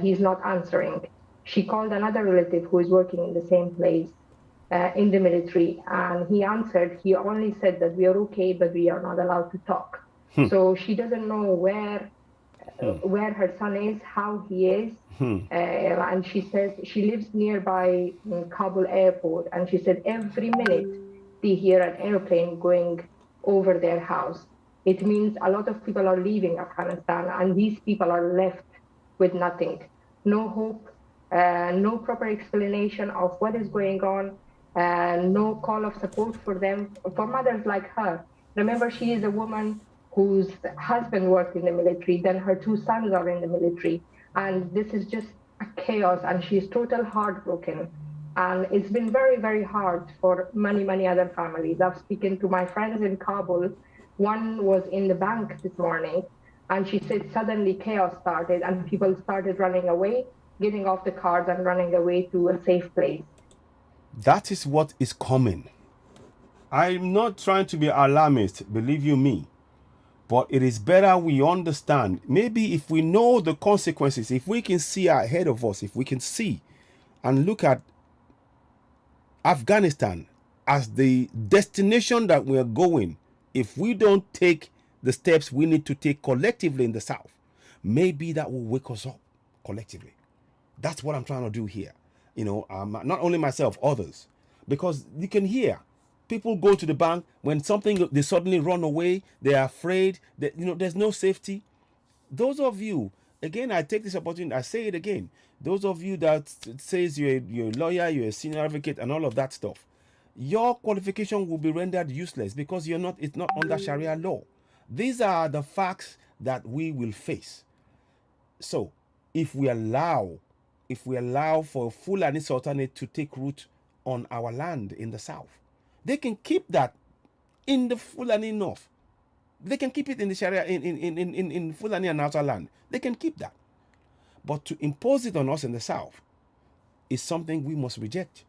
He's not answering. She called another relative who is working in the same place in the military, and he answered. He only said that we are okay, but we are not allowed to talk. So she doesn't know where her son is, how he is. And she says she lives nearby Kabul airport, and she said every minute they hear an airplane going over their house. It means a lot of people are leaving Afghanistan, and these people are left with nothing. No hope, no proper explanation of what is going on, no call of support for them, for mothers like her. Remember, she is a woman whose husband worked in the military, then her two sons are in the military, and this is just a chaos, and she's total heartbroken. And it's been very, very hard for many, many other families. I've spoken to my friends in Kabul. One was in the bank this morning, and she said suddenly chaos started and people started running away, getting off the cars and running away to a safe place. That is what is coming. I'm not trying to be alarmist, believe you me, but it is better we understand. Maybe if we know the consequences, if we can see ahead of us, if we can see and look at Afghanistan as the destination that we are going, if we don't take the steps we need to take collectively in the South, maybe that will wake us up collectively. That's what I'm trying to do here. You know, not only myself, others. Because you can hear people go to the bank when something, they suddenly run away, they're afraid, that, you know, there's no safety. Those of you, again, I take this opportunity, I say it again, those of you that says you're a lawyer, you're a senior advocate and all of that stuff, your qualification will be rendered useless because it's not under Sharia law. These are the facts that we will face. So if we allow for Fulani Sultanate to take root on our land in the South, they can keep that in the Fulani North. They can keep it in the Sharia, in Fulani and outer land. They can keep that. But to impose it on us in the South is something we must reject.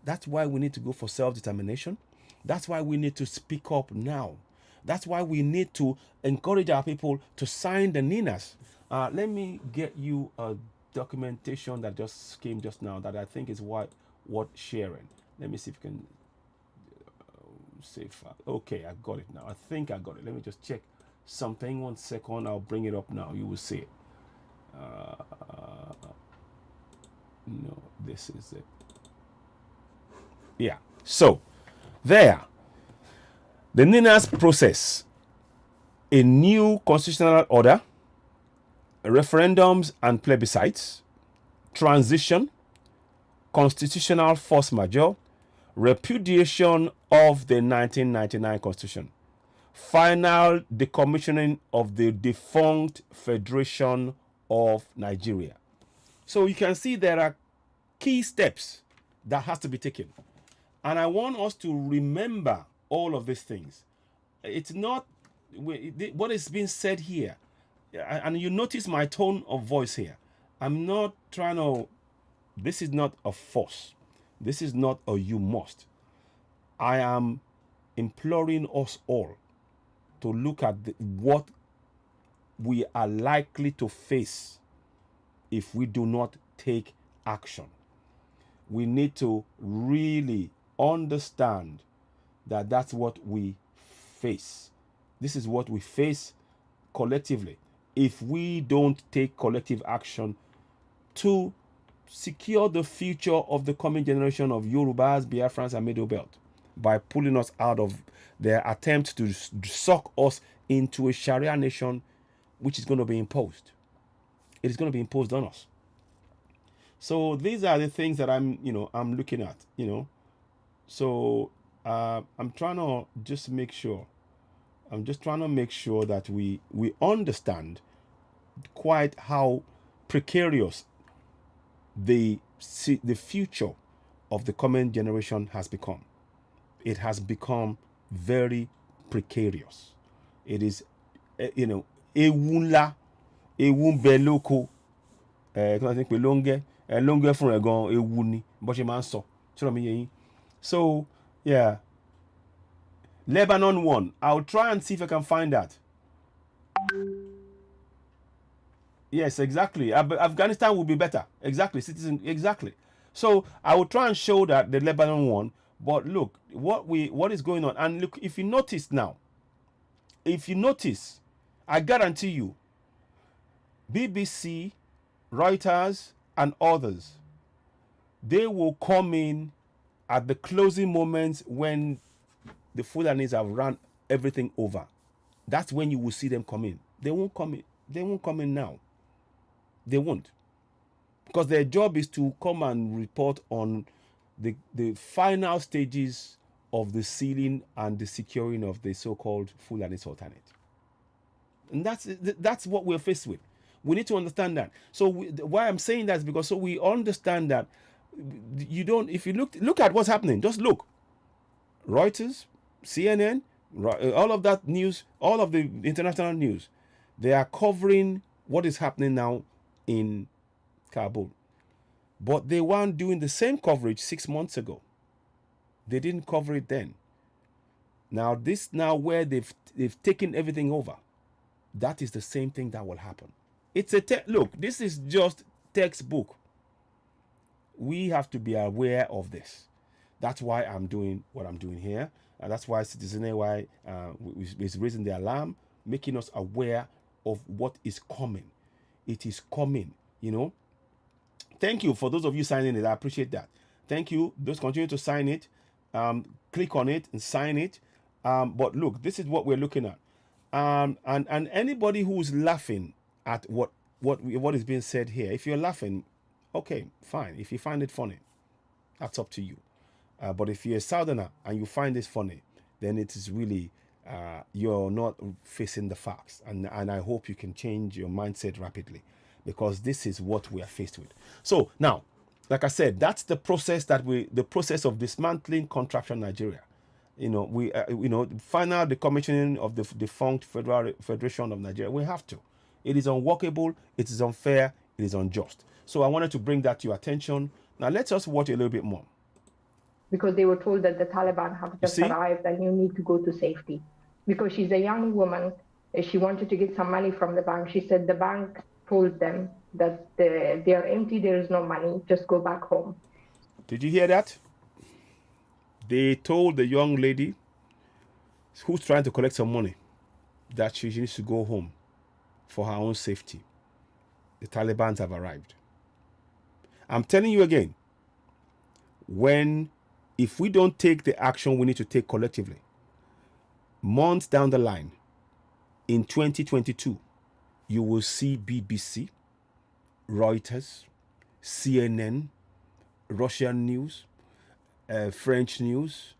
That's why we need to go for self-determination. That's why we need to speak up now. That's why we need to encourage our people to sign the NINAs. Let me get you a documentation that just came just now that I think is worth sharing. Let me see if you can save. Okay, I got it now. I think I got it. Let me just check something. 1 second. I'll bring it up now. You will see it. No, this is it. Yeah. So, there. The NINAS process. A new constitutional order. Referendums and plebiscites. Transition. Constitutional force majeure. Repudiation of the 1999 Constitution. Final decommissioning of the defunct Federation of Nigeria. So you can see there are key steps that has to be taken. And I want us to remember all of these things. It's not what is being said here. And you notice my tone of voice here. I'm not trying to, this is not a force. This is not a you must. I am imploring us all to look at what we are likely to face if we do not take action. We need to really understand that that's what we face. This is what we face collectively. If we don't take collective action to secure the future of the coming generation of Yorubas, Biafrans, and Middle Belt by pulling us out of their attempt to suck us into a Sharia nation, which is going to be imposed. It is going to be imposed on us. So these are the things that I'm looking at, So I'm trying to just make sure. I'm just trying to make sure that we understand quite how precarious the future of the coming generation has become. It has become very precarious. It is, ewu ńlá, ewu ń bẹ lóko, kí wọ́n ti ń pè lóńgẹ́ fún rẹ̀ gan ewu ni bó ṣe máa ń sọ. Ṣé mi yé yín? So, yeah. Lebanon 1. I'll try and see if I can find that. Yes, exactly. Afghanistan will be better. Exactly. Citizen. Exactly. So I will try and show that the Lebanon one. But look, what is going on? And look, if you notice, I guarantee you, BBC, Reuters, and others, they will come in at the closing moments when the Fulanis have run everything over. That's when you will see them come in. They won't come in. They won't come in now. They won't. Because their job is to come and report on the final stages of the sealing and the securing of the so-called Fulani Sultanate. And that's what we're faced with. We need to understand that. So why I'm saying that is because so we understand that you don't, if you look at what's happening, just look. Reuters, CNN, all of that news, all of the international news, they are covering what is happening now in Kabul. But they weren't doing the same coverage 6 months ago. They didn't cover it then. Now where they've taken everything over, that is the same thing that will happen. It's look, this is just textbook. We have to be aware of this. That's why I'm doing what I'm doing here. And that's why Citizen AY is raising the alarm, making us aware of what is coming. It is coming, you know. Thank you for those of you signing it. I appreciate that. Thank you. Just continue to sign it. Click on it and sign it. But look, this is what we're looking at. And anybody who's laughing at what is being said here, if you're laughing, okay, fine. If you find it funny, that's up to you. But if you're a Southerner and you find this funny, then it is really you're not facing the facts. And I hope you can change your mindset rapidly, because this is what we are faced with. So now, like I said, that's the process the process of dismantling Contraption Nigeria. You know, final decommissioning of the defunct Federation of Nigeria. We have to. It is unworkable. It is unfair. It is unjust. So I wanted to bring that to your attention. Now let's just watch a little bit more. Because they were told that the Taliban have just arrived and you need to go to safety. Because she's a young woman, she wanted to get some money from the bank. She said the bank told them that they are empty, there is no money, just go back home. Did you hear that? They told the young lady who's trying to collect some money that she needs to go home for her own safety. The Taliban have arrived. I'm telling you again, if we don't take the action we need to take collectively, months down the line, in 2022, you will see BBC, Reuters, CNN, Russian news, French news,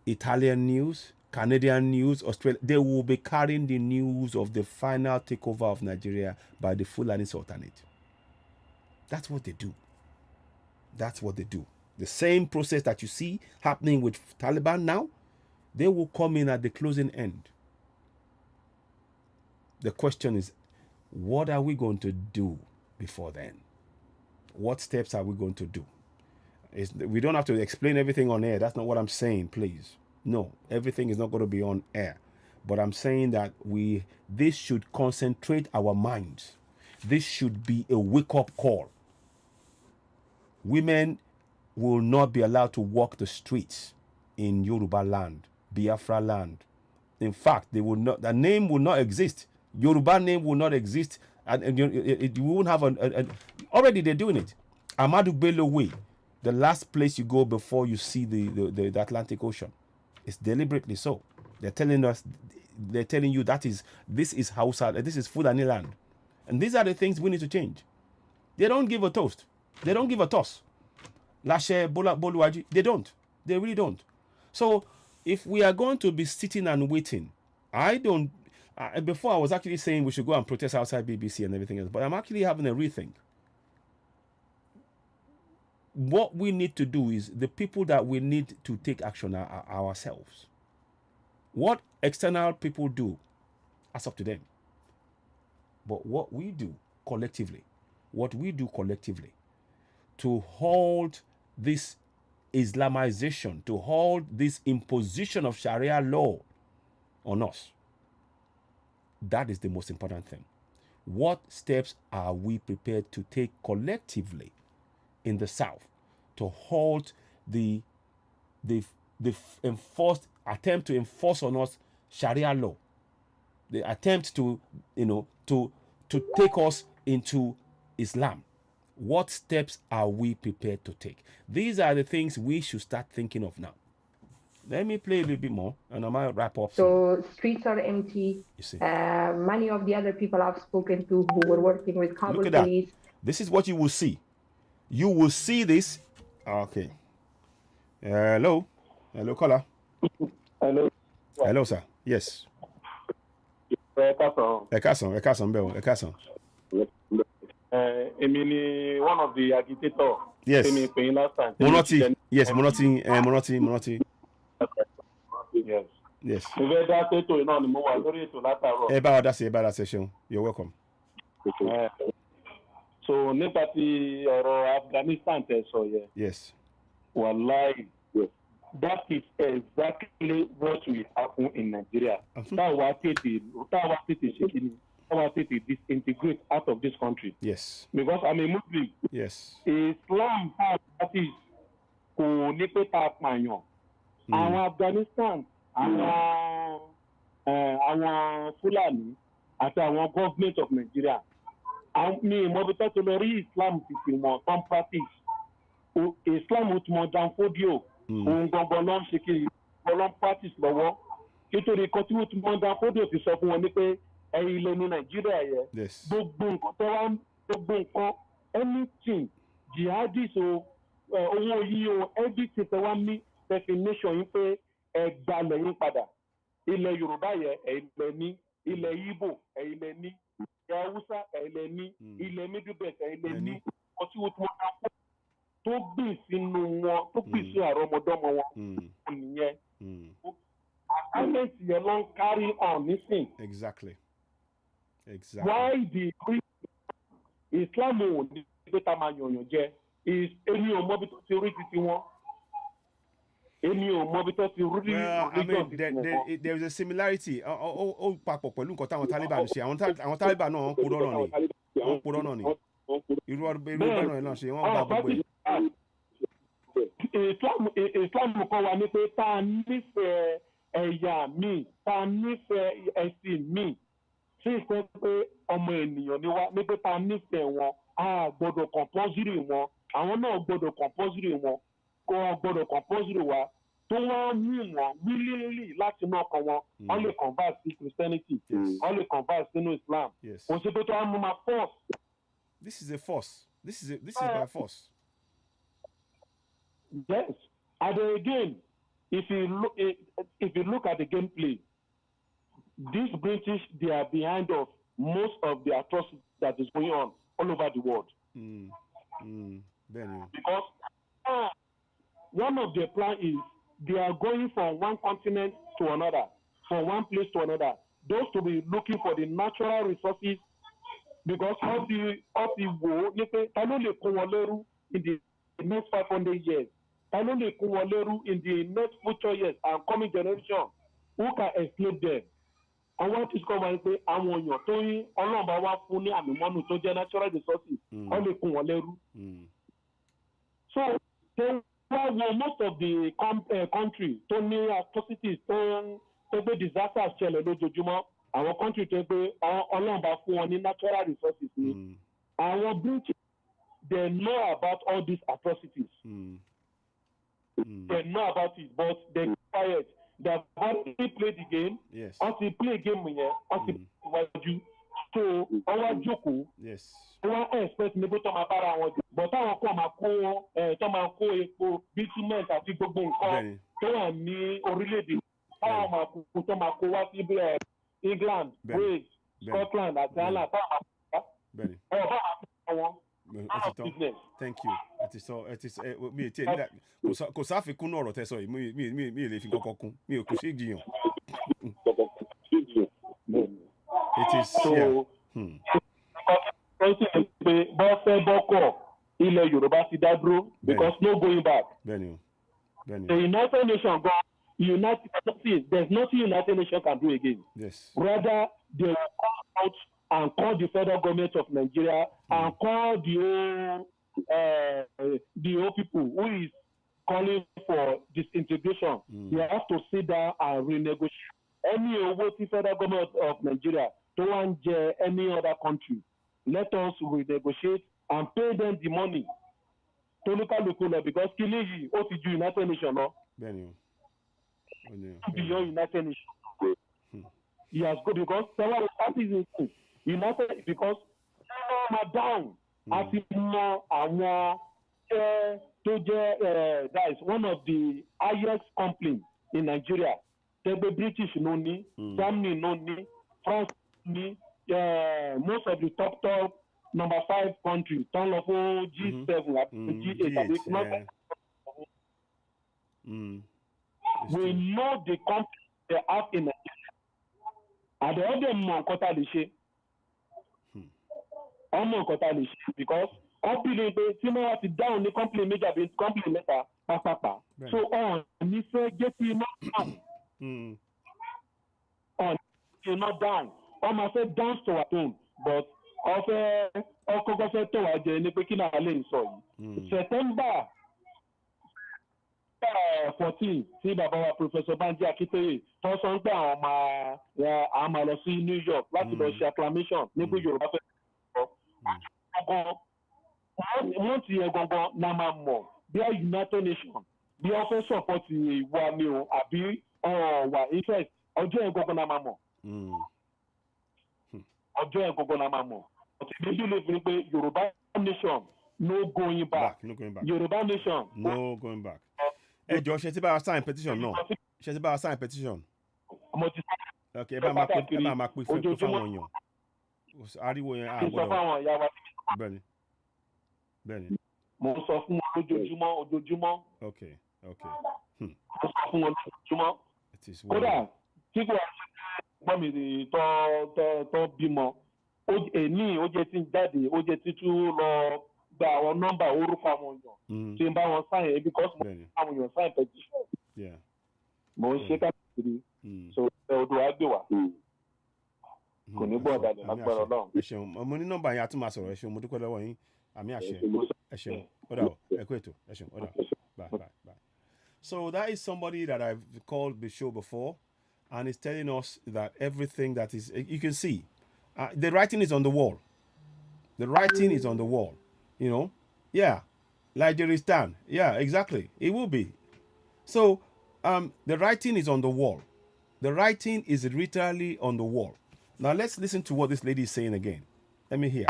Italian news, Canadian news, Australia. They will be carrying the news of the final takeover of Nigeria by the Fulani Sultanate. That's what they do. That's what they do. The same process that you see happening with Taliban now, they will come in at the closing end. The question is, what are we going to do before then? What steps are we going to do? We don't have to explain everything on air. That's not what I'm saying, please. No, everything is not going to be on air. But I'm saying that this should concentrate our minds. This should be a wake-up call. Women will not be allowed to walk the streets in Yoruba land, Biafra land. In fact, they will not. The name will not exist. Yoruba name will not exist, and you won't have already they're doing it. Ahmadu Bello Way, the last place you go before you see the Atlantic Ocean. It's deliberately so. They're telling you this is Hausa, this is Fulani land, and these are the things we need to change. They don't give a toast. They don't give a toss. Lashe Boluwaji, they don't. They really don't. So if we are going to be sitting and waiting, Before I was actually saying we should go and protest outside BBC and everything else, but I'm actually having a rethink. What we need to do is the people that we need to take action are ourselves. What external people do, that's up to them. But what we do collectively to halt this Islamization, to halt this imposition of Sharia law on us, that is the most important thing. What steps are we prepared to take collectively in the South to halt the enforced attempt to enforce on us Sharia law, the attempt to take us into Islam? What steps are we prepared to take? These are the things we should start thinking of now. Let me play a little bit more and I might wrap up. So streets are empty. You see. Many of the other people I've spoken to who were working with Kabul police. This is what you will see. You will see this. Okay. Hello, caller. Hello, sir. Yes. Ekason, one of the agitators. Yes. Monoti. Yes, Monoti. Yes. You're welcome. So, Nepati or Afghanistan, yes. Wallahi, that is exactly what will happen in Nigeria. That was it disintegrate out of this country. Yes. Because I'm a Muslim. Yes. Islam that is Afghanistan, our Fulani, at our government of Nigeria. Me, Mobita Tolori Islam, some practice. Islam with more than 40 Gongolon Shiki, Golon practice law. It will continue to more than 40 to suffer when they pay in Nigeria. Yes. Anything, jihadis or everything, the one me definition, you pay a dollar in Pada. Ile Yoruba, a me, Ile Igbo, a me. Hausa ẹlẹni ilẹ̀ midubet ẹlẹni ọtí wo tí wọ́n dá tó gbìn sínú wọn tó gbìn sí àrọmọdọ́mọ wọn nìyẹn assignment yẹn ló ń carry on nísìn. Exactly. Why the Islam ò ní pé tá máa yànyàn jẹ èmi ò mọ bí tó ti rí títí wọn. Well, I mean, there is a similarity. Papọ̀ pẹ̀lú nǹkan táwọn Taliban ṣe. Àwọn Taliban náà wọ́n purọ́ náà ni. Irú ọdún náà náà ṣe wọ́n gba gbogbo ẹ̀. Islam kọ́ wa ní pé tá a nífẹ̀ẹ́ ẹ̀yà míì, tá a nífẹ̀ẹ́ ẹ̀sìn míì, tí ìfẹ́ pé ọmọ ènìyàn ni wá, ní pé tá a nífẹ̀ẹ́ wọn, a gbọ́dọ̀ compulsory wọn, àwọn náà gbọ́dọ̀ compulsory wọn. Kò gbọ́dọ̀ compulsory wa tó wá mú wọn willingly láti náà kan wọn wọ́n lè convert sí Christianity wọ́n lè convert sínú Islam kò sí pé tó wá mú ma force. This is a force. This is by force. Yes, and again, if you look at the gameplay, these British, they are behind of most of the atrocities that is going on all over the world. Because one of their plans is they are going from one continent to another, from one place to another. Those to be looking for the natural resources, because of the war, in the next 500 years, in the next future years and coming generation, who can exploit them? And what is coming to say, I'm on your toy, all about what funny and one to get natural resources, only Kuwaleru. So, most of the country tó ní atrocities tó gbé disasters ṣẹlẹ̀ lójoojúmọ́ àwọn country tó gbé ọlọ́run bá fún wọn ní natural resources ni àwọn British they know about all these atrocities they know about it but they quiet they have already played the game until play game yẹn until wájú so ọwọ́ jókòó wọ́n expect níbo tó máa bára wọn jù but táwọn kò máa kó tó máa kó epo bitumen àti gbogbo nǹkan tó wà ní orílẹ̀-èdè táwọn máa kó tó máa kó wá sí England, Wales, Scotland, àti Ireland táwọn bẹ́ẹ̀ni. àwọn thank you ẹ ti sọ mi ti ẹ kò sáfikún náà ọ̀rọ̀ tẹ́ sọ yìí mi lè fi kọ́kọ́ kún mi ò kò ṣe é jiyàn. It is so pé bọ́ fẹ́ bọ́kọ̀ ilẹ̀ Yorùbá ti dá dúró because no going back. Bẹ́ẹ̀ni. The United Nations go there's nothing United Nations can do again. Yes. Rather they will come out and call the federal government of Nigeria and call the whole people who is calling for disintegration. They have to sit down and renegotiate any owó tí federal government of Nigeria tó wá ń jẹ any other country. Let us renegotiate and pay them the money. Tolukaluku lọ because kìíní yìí ó ti ju United Nations lọ. Bẹ́ẹ̀ni o. Beyond United Nations. He has go because several parties in United because down àti mọ àwọn tó jẹ́ that is one of the highest complaints in Nigeria. Tẹ́gbẹ́ British ló ní, Germany ló ní, France ní, most of the top number 5 countries tán lọ fún G7 àti G8 àti not. We know the countries they have in Nigeria. Àdéhùn mọ̀ nǹkan tá a lè ṣe. Ọmọ nǹkan tá a lè ṣe because company pé tí wọ́n wá ti dáhùn ní company méjì àbí company mẹ́ta pápápá. So ọ̀n ní fẹ́ jẹ́ kí iná down. Ọ̀n ní iná down. Wọ́n máa fẹ́ dance to our tone but ọkọ̀ọ̀kọ̀ fẹ́ tó wá jẹ ní pé kí náà lè sọ yìí. September 14 tí bàbá wa Professor Banji Akintoye tó sọ ń pé àwọn máa lọ sí New York láti lọ ṣe acclamation níbi Yorùbá fẹ́ sọ. Wọ́n ti yẹ gangan náà máa mọ̀ bí i United Nations bí wọ́n fẹ́ support ìwà ni o àbí wà interest ọjọ́ yẹn gangan náà máa mọ̀. Ọjọ́ yẹn gangan náà máa mọ̀. Ọ̀tí méjì lè fi pé Yorùbá Nation no going back. Yorùbá Nation no going back. Ẹ jọ ṣe tí bá wa sign petition náà ṣe tí bá wa sign petition. Ok ẹ bá máa pè fún fáwọn èèyàn ariwo yẹn àgbọ̀dọ̀ bẹ́ẹ̀ni. Mo sọ fún wọn lójoojúmọ́. Ok. Mo sọ fún wọn lójoojúmọ́. Kódà tí kò gbọ́ mi tọ́ bímọ èní ó jẹ́ tí ń jáde ó jẹ́ títú lọ gba àwọn nọ́mbà orúkọ àwọn èèyàn tí ń bá wọn sáyẹn because mo ní àwọn èèyàn sáyẹn petition. Mo ń ṣe káàkiri so Oduduwa gbé wá kò ní gbọ́ ọ̀dàdàn lágbára Ọlọ́run. Ẹ ṣeun mo ní nọ́mbà yẹn a tún máa sọ̀rọ̀ ẹ ṣeun mo dúpẹ́ lọ́wọ́ yín àmì àṣẹ ẹ ṣeun ọ̀dà ẹ kú ètò ẹ ṣeun ọ̀dà bye. So that is somebody that I've called the show before and is telling us that everything that is you can see the writing is on the wall. The writing is on the wall. You know, yeah, Nigeria, yeah, exactly. It will be. So, the writing is on the wall. The writing is literally on the wall. Now, let's listen to what this lady is saying again. Let me hear.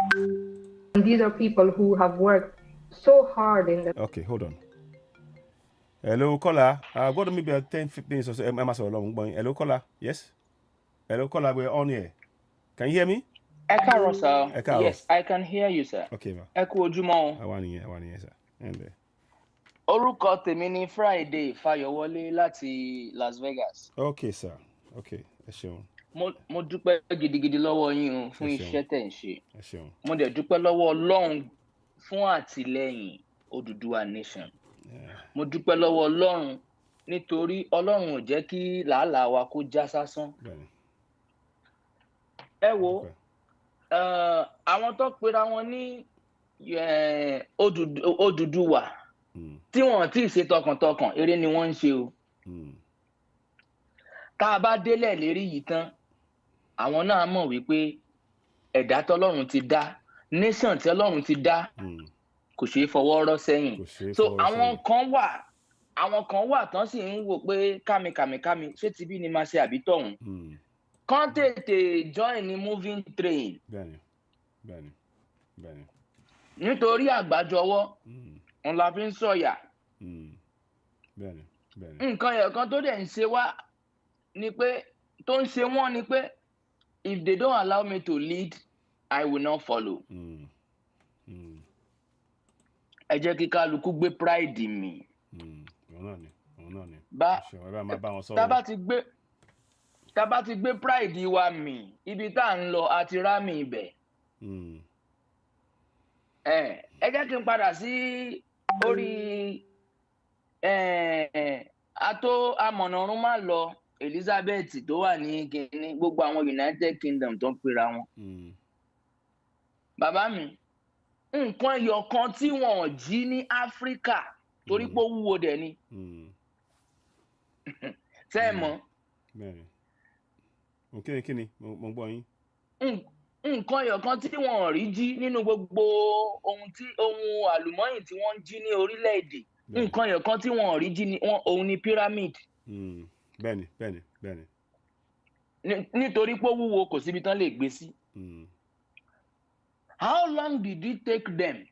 And these are people who have worked so hard in the... Okay, hold on. Hello, caller. I've got maybe 10-15 minutes or so. Hello, caller. Yes? Hello, caller. We're on here. Can you hear me? Ekaaro, sir. Ekaaro. Yes, I can hear you, sir. Okay, ma. Ẹ kú ojúmọ́. Àwa nìyẹn, sir. Orúkọ tèmi ni Friday Fayọ̀wọlé láti Las Vegas. Okay, sir. Okay, ẹ ṣeun. Mo dúpẹ́ gidigidi lọ́wọ́ yín o fún iṣẹ́ tẹ́ ń ṣe. Ẹ ṣeun. Mo dẹ̀ dúpẹ́ lọ́wọ́ Ọlọ́run fún àtìlẹ́yìn Oduduwa Nation. Mo dúpẹ́ lọ́wọ́ Ọlọ́run nítorí Ọlọ́run ò jẹ́ kí làálàá wa kó já sásán. Ẹ wo àwọn tó pera wọn ní Oduduwa tí wọ́n ti ṣe tọkàntọkàn eré ni wọ́n ń ṣe o. Tá a bá délẹ̀ lérí yìí tán àwọn náà mọ̀ wípé ẹ̀dá tọ́lọ́run ti dá nation tí Ọlọ́run ti dá kò ṣeé fọwọ́ rọ́ sẹ́yìn. So àwọn kan wà tán sì ń wò pé kámi ṣé tibí ni máa ṣe àbí tọ̀hún. Kán tètè join ní moving train. Bẹ́ẹ̀ni. Nítorí àgbájọwọ́ òun la fi ń sọ̀yà. Bẹ́ẹ̀ni. Nǹkan ẹ̀kan tó dẹ̀ ń ṣe wá ni pé tó ń ṣe wọ́n ni pé if they don't allow me to lead, I will not follow. Ẹ jẹ́ kí kálukú gbé pride mi. Tá bá ti gbé pride wa mi, ibi tá à ń lọ àti rámì ibẹ̀. Ẹ jẹ́ kí n padà sí orí ató amọ̀nàrún má lọ Elizabeth tó wà ní kìíní gbogbo àwọn United Kingdom tó ń pera wọn. Bàbá mi, nǹkan ẹyọ kan tí wọn ò jí ní Áfíríkà torí pé ó wúwo dẹ̀ ni. Ṣé ẹ mọ̀? Kíni mo gbọ́ yín. Nǹkan ẹyọ kan tí wọn ò rí jí nínú gbogbo ohun àlùmọ́yìn tí wọ́n ń jí ní orílẹ̀-èdè. Nǹkan ẹyọ kan tí wọn ò rí jí ni òun ni pyramid. Bẹ́ẹ̀ni. Nítorí pé ó wúwo kò síbi tán lè gbé sí. How long did it take them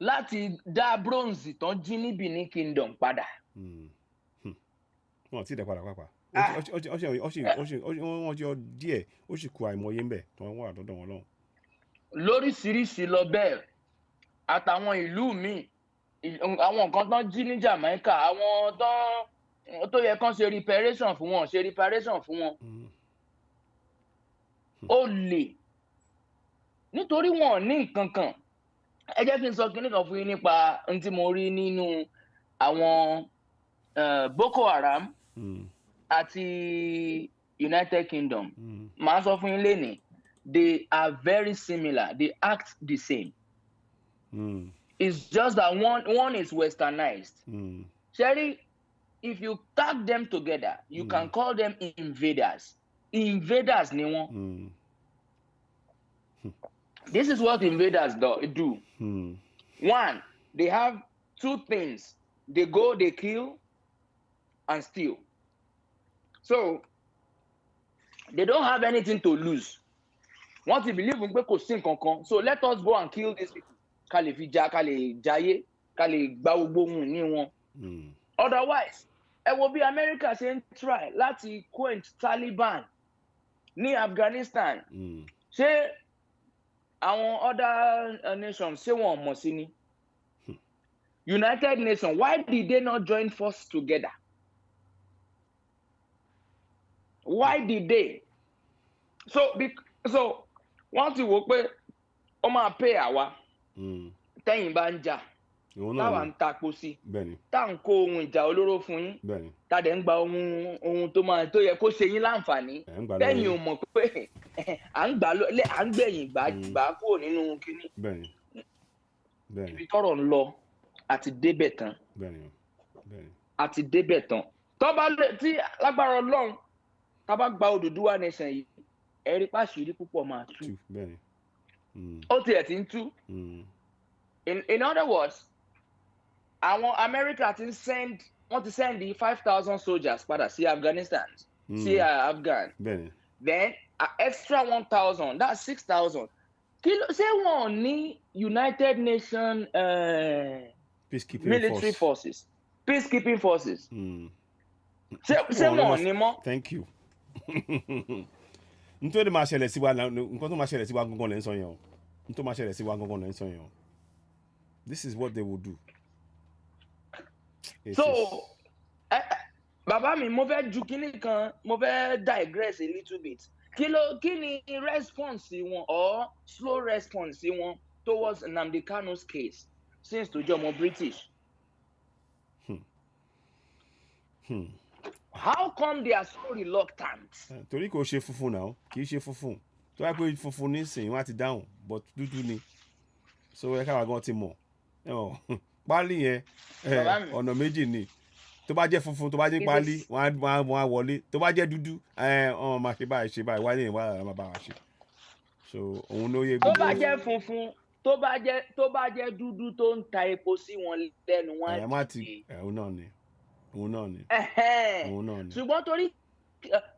láti dá bronze tán jí ní Benin Kingdom padà? Wọ́n ti dẹ̀ padà pàápàá. Wọ́n jọ díẹ̀ ó sì kú àìmọye ń bẹ̀ tó wọ́n wà dọ́dọ̀ wọn lọ́hùn. Lóríṣiríṣi lọ bẹ́ẹ̀ àtàwọn ìlú míì àwọn nǹkan tán jí ní Jamaica àwọn tó yẹ kán ṣe reparation fún wọn. Ó lè nítorí wọn ò ní nǹkan kan. Ẹ jẹ́ kí n sọ kinní kan fún yín nípa ohun tí mo rí nínú àwọn Boko Haram àti United Kingdom. Màá sọ fún yín lénìí, they are very similar, they act the same. It's just that one is westernized. Sherry, if you tag them together, you can call them invaders. Invaders ni wọ́n. This is what invaders do. One, they have two things. They go, they kill, and steal. So, they don't have anything to lose. Once you believe in kò sí nǹkan kan, so let us go and kill these people. Ká lè fi jà, ká lè jayé, ká lè gba gbogbo ohun ní wọn. Otherwise, ẹ wo bí America ṣe ń try láti quench Taliban ní Afghanistan. Ṣé àwọn other nations ṣé wọn mọ̀ sí ni? United Nations, why did they not join forces together? Why did they? So wọ́n ti wò pé ó máa pay àwa tẹ́yìn bá ń jà táwa ń tapo sí tá à ń kó ohun ìjà olóró fún yín tá a dẹ̀ ń gba ohun tó yẹ kó ṣe yín láǹfààní tẹ́yìn ò mọ̀ pé à ń gbẹ̀yìn gbà kúrò nínú kínní. Ibi tọ́rọ̀ ń lọ àti débẹ̀ tán. Tí lágbára Ọlọ́run tá bá gba Oduduwa nation yìí ẹ̀rí pàṣírí púpọ̀ máa tú. Ó tiẹ̀ ti ń tú. In other words, àwọn America ti send 5,000 soldiers padà sí Afghanistan, sí Afghan. Then extra 1,000, that's 6,000. Ṣé wọ́n ní United Nations military forces, peacekeeping forces? Ṣé wọ́n ní mọ́? Thank you. Nítorí máa ṣẹlẹ̀ sí wa nǹkan tó máa ṣẹlẹ̀ sí wa gangan lẹ́ ń sọ yẹn o. Nítorí máa ṣẹlẹ̀ sí wa gangan lẹ́ ń sọ yẹn o. This is what they will do. So, bàbá mi, mo fẹ́ ju kinní kan, mo fẹ́ digress a little bit. Kí ni response wọn or slow response wọn towards Nnamdi Kanu's case since tó jẹ́ ọmọ British? How come they are so reluctant? Torí kò ṣe funfun náà, kì í ṣe funfun. Tó bá pé funfun nísìnyí wọ́n á ti dáhùn, but dúdú ni. So ẹ káwa gan ti mọ̀. Páálí yẹn ọ̀nà méjì ni. Tó bá jẹ́ funfun, tó bá jẹ́ páálí, wọ́n á wọlé. Tó bá jẹ́ dúdú, wọ́n máa ṣe báyìí, wáyé yẹn wá máa bá wa ṣe. So òun ló yẹ gbogbo. Tó bá jẹ́ funfun, tó bá jẹ́ dúdú tó ń ta epo sí wọn lẹ́nu wọn á ti. Òun náà ni. Ṣùgbọ́n torí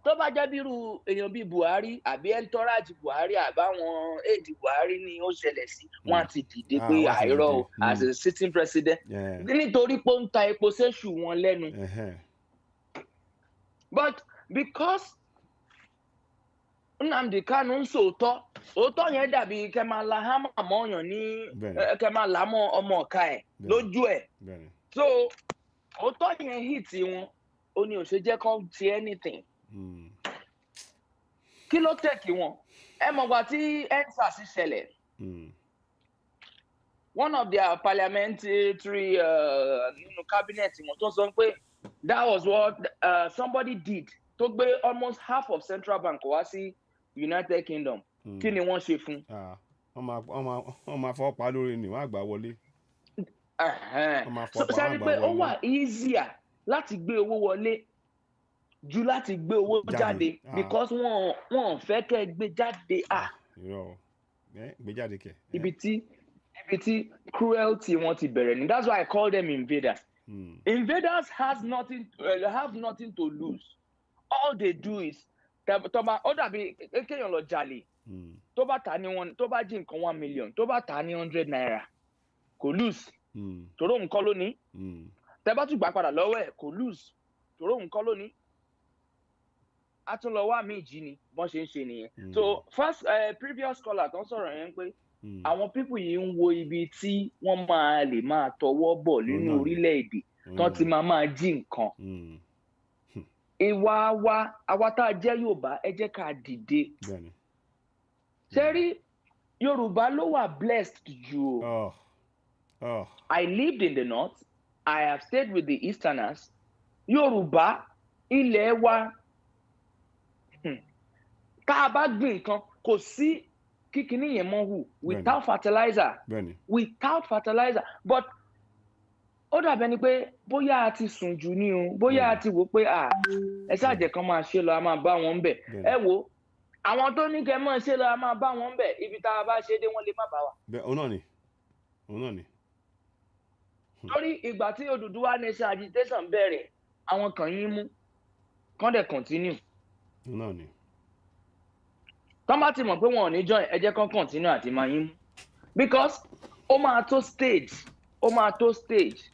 tó bá jẹ́ bírú èèyàn bíi Buhari àbí entourage Buhari àbáwọn aide Buhari ni ó ṣẹlẹ̀ sí, wọ́n ti dìde pé àìrọ̀ as a sitting president nítorí pé ó ń ta epo séṣù wọn lẹ́nu. But because Nnamdi Kanu ń sòótọ́ òótọ́ yẹn dàbí kẹ́ máa la hámà mọ́ọ̀yàn ní kẹ́ máa là mọ́ ọmọ ọ̀ka ẹ̀ lójú ẹ̀ so òótọ́ yẹn hit wọn ó ní òṣè jẹ́ kán ti anything kí ló tẹ̀kì wọn ẹ mọ̀gbà tí EndSARS ṣẹlẹ̀ one of their parliamentary cabinet wọn tó sọ pé that was what somebody did tó gbé almost half of Central Bank wá sí United Kingdom kí ni wọ́n ṣe fún. wọ́n máa fọ́ pa lórí ni wọ́n àgbà wọlé. sáré pé ó wà easier láti gbé owó wọlé ju láti gbé owó jáde because wọ́n fẹ́ kẹ́ gbé jáde. gbé jáde kẹ. ibi tí cruelty wọn ti bẹ̀rẹ̀ ni that's why I call them invaders. Invaders have nothing to lose. All they do is tọba ó dàbí kéèyàn lọ jalè tó bá tà ní tó bá jí nǹkan 1 million tó bá tà ní 100 naira kò lose tòró nǹkan lónìí tẹ bá tún gbà padà lọ́wọ́ ẹ̀ kò lose tòró nǹkan lónìí a tún lọ wá míì jí ni bọ́n ṣe ń ṣe nìyẹn. So first previous caller tó ń sọ̀rọ̀ yẹn pé àwọn people yìí ń wo ibi tí wọ́n máa lè máa tọwọ́ bọ̀ nínú orílẹ̀-èdè tán ti máa jí nǹkan. Ìwà wa àwa tá a jẹ́ Yorùbá ẹ jẹ́ ká dìde. Ṣé rí Yorùbá ló wà blessed jù o. I lived in the north. I have stayed with the Easterners. Yorùbá ilẹ̀ wa tá a bá gbìn nǹkan kò sí kíkiní yẹn mọ́ hù without fertilizer. Without fertilizer but ó dàbẹ́ ni pé bóyá a ti sùn jù ní o bóyá a ti wò pé ẹ ṣáàjẹ́ kan máa ṣe lọ a máa bá wọn bẹ̀ ẹ wo àwọn tó ní kẹ́ máa ṣe lọ a máa bá wọn bẹ̀ ibi tá a bá ṣe dé wọ́n lè má bá wa. òun náà ni. torí ìgbà tí Oduduwa nation agitation bẹ̀rẹ̀ àwọn kan yín mú kán dẹ̀ continue. òun náà ni. tọ́ bá ti mọ̀ pé wọn ò ní join ẹ jẹ́ kán continue àti máa yín mú because ó máa tó stage.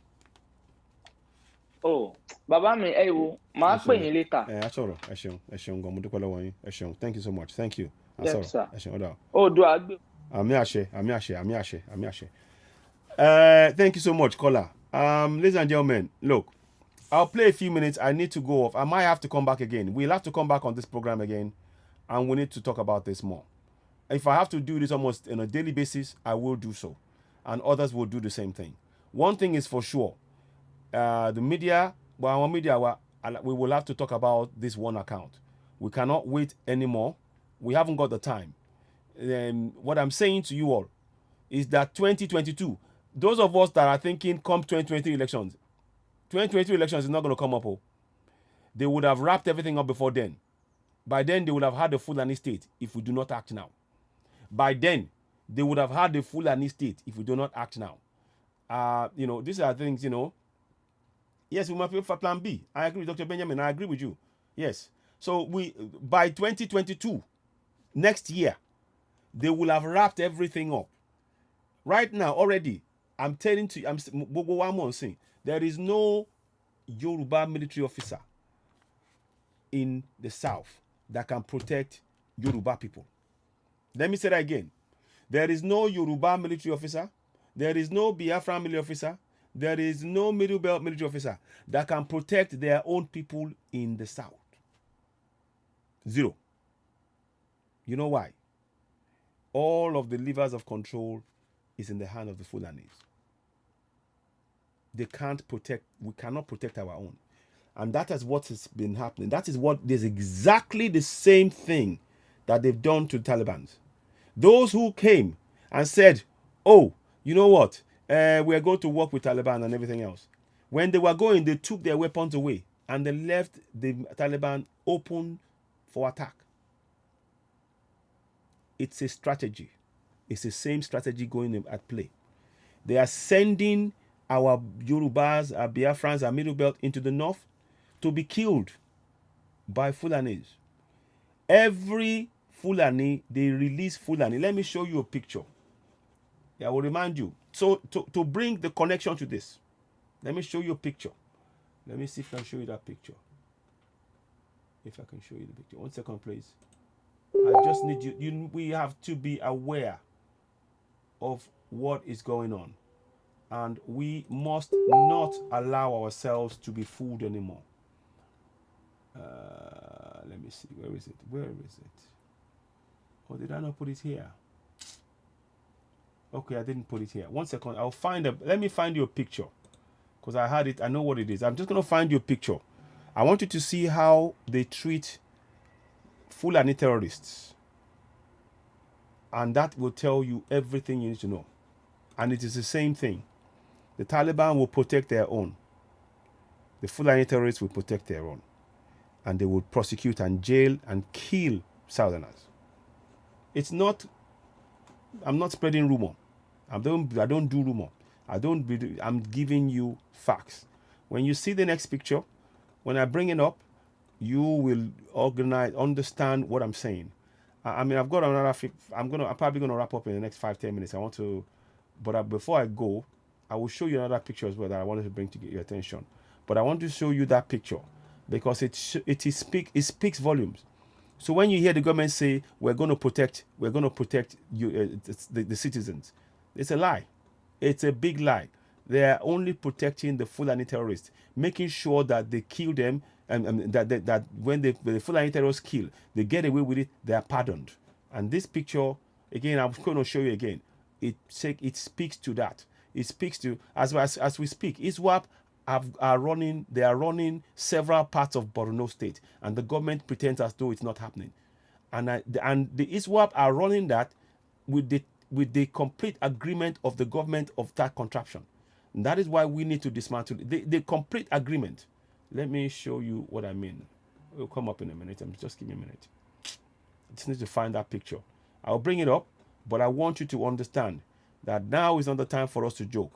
Bàbá mi ẹ wo màá pè yín later. Ẹ sọ̀rọ̀ ẹ ṣeun gan mo dúpẹ́ lọ́wọ́ yín ẹ ṣeun thank you so much thank you. Yes sir. Ẹ ṣeun ọ̀dà. Oòduà gbé. Àmì àṣẹ. Thank you so much caller. Ladies and gentlemen, look, I'll play a few minutes. I need to go off. I might have to come back again. We'll have to come back on this program again, and we need to talk about this more. If I have to do this almost on a daily basis, I will do so, and others will do the same thing. One thing is for sure, the media, our media, we will have to talk about this one account. We cannot wait anymore. We haven't got the time. What I'm saying to you all is that 2022, those of us that are thinking come 2023 elections, 2023 elections is not going to come up. They would have wrapped everything up before then. By then, they would have had the Fulani state if we do not act now. By then, they would have had the Fulani state if we do not act now. These are things, Yes, we must be for plan B. I agree with Dr. Benjamin. I agree with you. Yes. So by 2022, next year, they will have wrapped everything up. Right now, already, I'm telling you, there is no Yoruba military officer in the south that can protect Yoruba people. Let me say that again. There is no Yoruba military officer. There is no Biafran military officer. There is no Middle Belt military officer that can protect their own people in the south. Zero. You know why? All of the levers of control is in the hand of the Fulanis. They can't protect, we cannot protect our own. And that is what has been happening. That is exactly the same thing that they've done to the Taliban. Those who came and said, oh, you know what? We're going to work with Taliban and everything else. When they were going, they took their weapons away and they left the Taliban open for attack. It's a strategy. It's the same strategy going at play. They are sending our Yorubas, our Biafrans, our Middle Belt into the north to be killed by Fulanis. Every Fulani, they release Fulani. Let me show you a picture. I will remind you. So to bring the connection to this, let me show you a picture. Let me see if I can show you that picture. If I can show you the picture. 1 second, please. I just need you. We have to be aware of what is going on, and we must not allow ourselves to be fooled anymore. Let me see. Where is it? Where is it? Or did I not put it here? Okay, I didn't put it here. 1 second. I'll find a. Let me find you a picture, because I had it. I know what it is. I'm just gonna find you a picture. I want you to see how they treat Fulani terrorists, and that will tell you everything you need to know. And it is the same thing. The Taliban will protect their own. The Fulani terrorists will protect their own, and they will prosecute and jail and kill Southerners. It's not. I'm not spreading rumor. I don't do rumor. I'm giving you facts. When you see the next picture, when I bring it up, you will understand what I'm saying. I mean, I've got another. I'm probably gonna wrap up in the next 5-10 minutes. I want to, but before I go, I will show you another picture as well that I wanted to bring to get your attention. But I want to show you that picture because it speaks volumes. So when you hear the government say we're going to protect you, the citizens, it's a lie. It's a big lie. They are only protecting the Fulani terrorists, making sure that they kill them, and that when the Fulani terrorists kill, they get away with it. They are pardoned. And this picture, again, I'm going to show you again. It speaks to that. It speaks to as we speak. ISWAP are running several parts of Borno State, and the government pretends as though it's not happening. And the ISWAP are running that with the complete agreement of the government of that contraption. And that is why we need to dismantle the complete agreement. Let me show you what I mean. It will come up in a minute. Just give me a minute. I just need to find that picture. I'll bring it up, but I want you to understand that now is not the time for us to joke.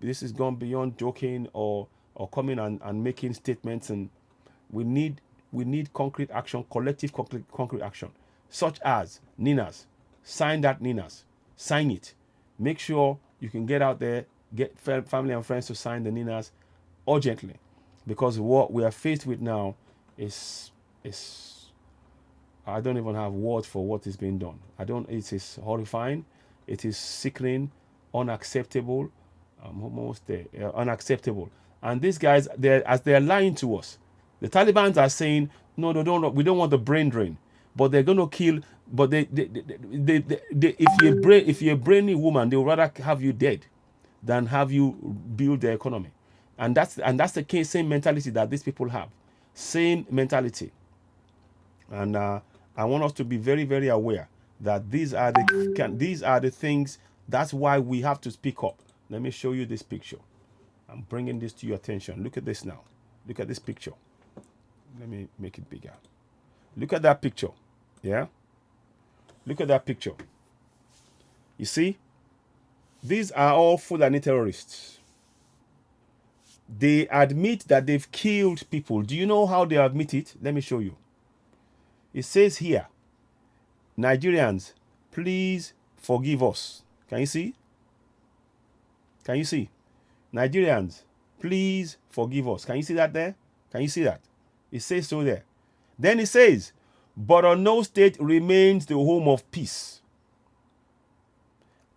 This has gone beyond joking or coming and making statements, and we need concrete action, collective concrete action, such as NINAS. Sign that NINAS. Sign it. Make sure you can get out there, get family and friends to sign the NINAS urgently, because what we are faced with now is I don't even have words for what is being done. It is horrifying. It is sickening, unacceptable. I'm almost there. Unacceptable. And these guys, they're lying to us. The Taliban are saying, no, we don't want the brain drain, but they're going to kill. But if you're a brainy woman, they would rather have you dead than have you build their economy. And that's the same mentality that these people have. Same mentality. And I want us to be very, very aware that these are the things. That's why we have to speak up. Let me show you this picture. I'm bringing this to your attention. Look at this now. Look at this picture. Let me make it bigger. Look at that picture. Yeah? Look at that picture. You see? These are all Fulani terrorists. They admit that they've killed people. Do you know how they admit it? Let me show you. It says here, Nigerians, please forgive us. Can you see? Can you see? Nigerians, please forgive us. Can you see that there? Can you see that? It says so there. Then it says, Borno State remains the home of peace.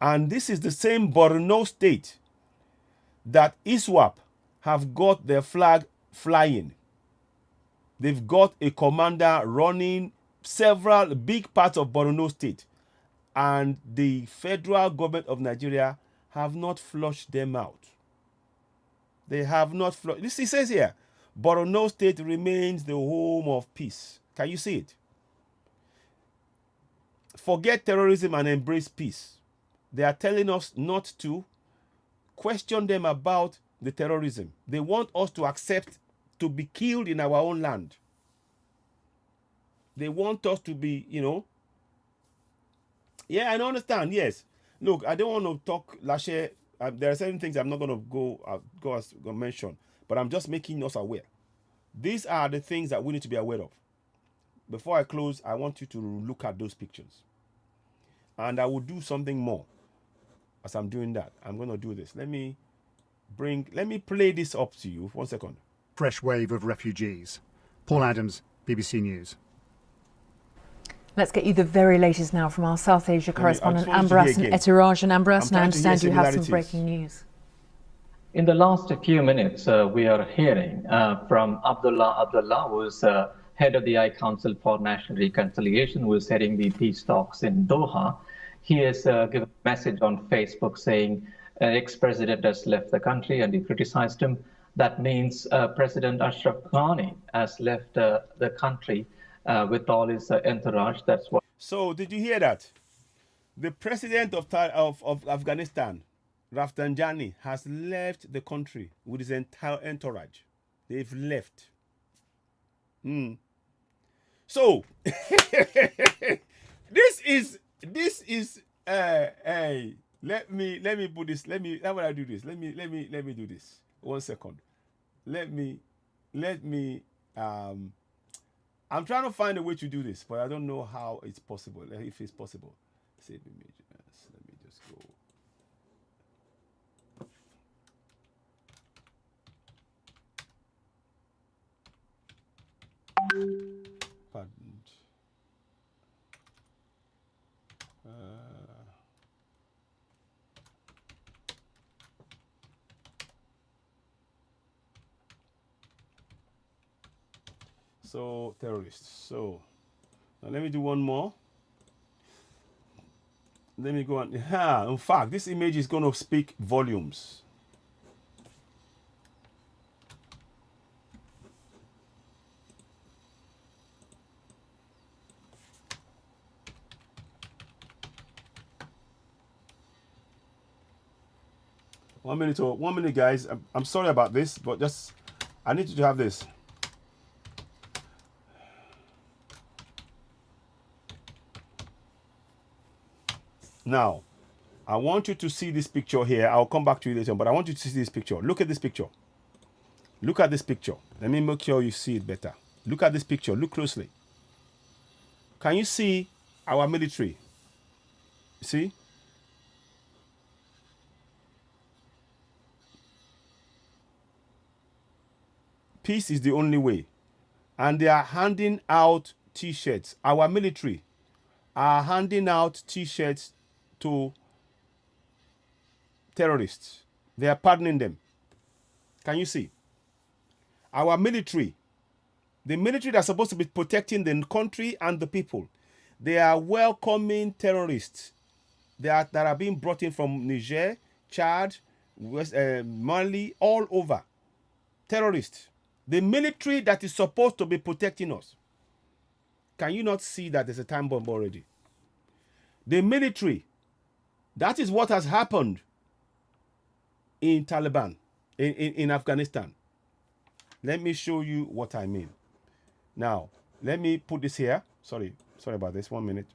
And this is the same Borno State that ISWAP have got their flag flying. They've got a commander running several big parts of Borno State. And the federal government of Nigeria have not flushed them out. They have not flushed. This it says here, Borno State remains the home of peace. Can you see it? Forget terrorism and embrace peace. They are telling us not to question them about the terrorism. They want us to accept to be killed in our own land. They want us to be, Yeah, I understand. Yes. Look, I don't want to talk Lashe. There are certain things I'm not going to go mention, but I'm just making us aware. These are the things that we need to be aware of. Before I close, I want you to look at those pictures. And I will do something more as I'm doing that. I'm going to do this. Let me play this up to you. 1 second. Fresh wave of refugees. Paul Adams, BBC News. Let's get you the very latest now from our South Asia correspondent Ambrasan Etirajan. Ambrasan, I understand you have some breaking news. In the last few minutes, we are hearing from Abdullah, who is head of the High Council for National Reconciliation, who is heading the peace talks in Doha. He has given a message on Facebook saying ex-president has left the country, and he criticized him. That means President Ashraf Ghani has left the country with all his entourage. That's what. So, did you hear that? The president of Afghanistan, Rafsanjani, has left the country with his entire entourage. They've left. So, this is let me put this. How would I do this? Let me do this. 1 second. Let me I'm trying to find a way to do this, but I don't know how it's possible. If it's possible. Save image. Let me just go. Pardon. So terrorists. So now let me do one more. Let me go on. In fact, this image is going to speak volumes. One minute, guys. I'm sorry about this, but just I need you to have this. Now, I want you to see this picture here. I'll come back to you later, but I want you to see this picture. Look at this picture. Look at this picture. Let me make sure you see it better. Look at this picture. Look closely. Can you see our military? See? Peace is the only way. And they are handing out T-shirts. Our military are handing out T-shirts to terrorists. They are pardoning them. Can you see? Our military, the military that's supposed to be protecting the country and the people, they are welcoming terrorists that are being brought in from Niger, Chad, Mali, all over. Terrorists. The military that is supposed to be protecting us. Can you not see that there's a time bomb already? The military, that is what has happened in Taliban, in Afghanistan. Let me show you what I mean. Now, let me put this here. Sorry about this. 1 minute.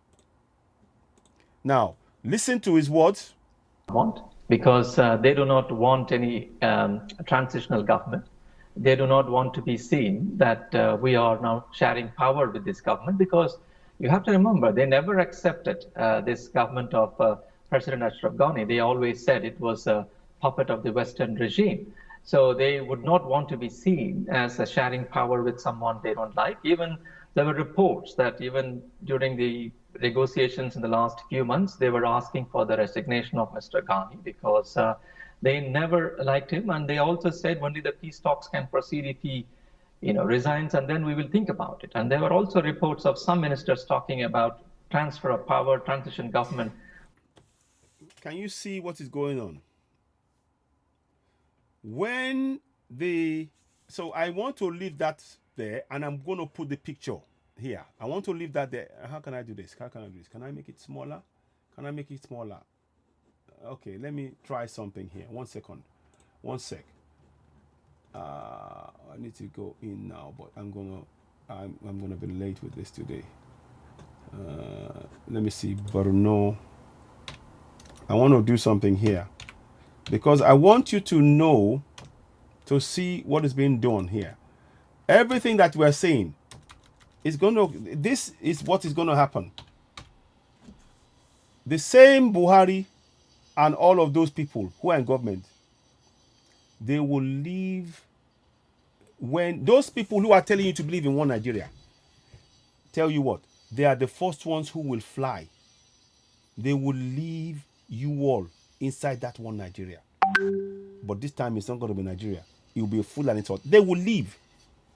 Now, listen to his words. Because they do not want any transitional government. They do not want to be seen that we are now sharing power with this government, because you have to remember, they never accepted this government of President Ashraf Ghani. They always said it was a puppet of the Western regime. So they would not want to be seen as sharing power with someone they don't like. Even there were reports that even during the negotiations in the last few months, they were asking for the resignation of Mr. Ghani, because they never liked him. And they also said only the peace talks can proceed if he resigns, and then we will think about it. And there were also reports of some ministers talking about transfer of power, transition government. Can you see what is going on? So I want to leave that there, and I'm going to put the picture here. I want to leave that there. How can I do this? How can I do this? Can I make it smaller? Can I make it smaller? Okay, let me try something here. 1 second. 1 sec. I need to go in now, but I'm gonna be late with this today. Let me see, Borno. I want to do something here because I want you to know, to see what is being done here. Everything that we're saying is this is what is going to happen. The same Buhari and all of those people who are in government, they will leave. When those people who are telling you to believe in one Nigeria tell you what, they are the first ones who will fly. They will leave you all inside that one Nigeria. But this time it's not going to be Nigeria. It will be a full and it's they will leave.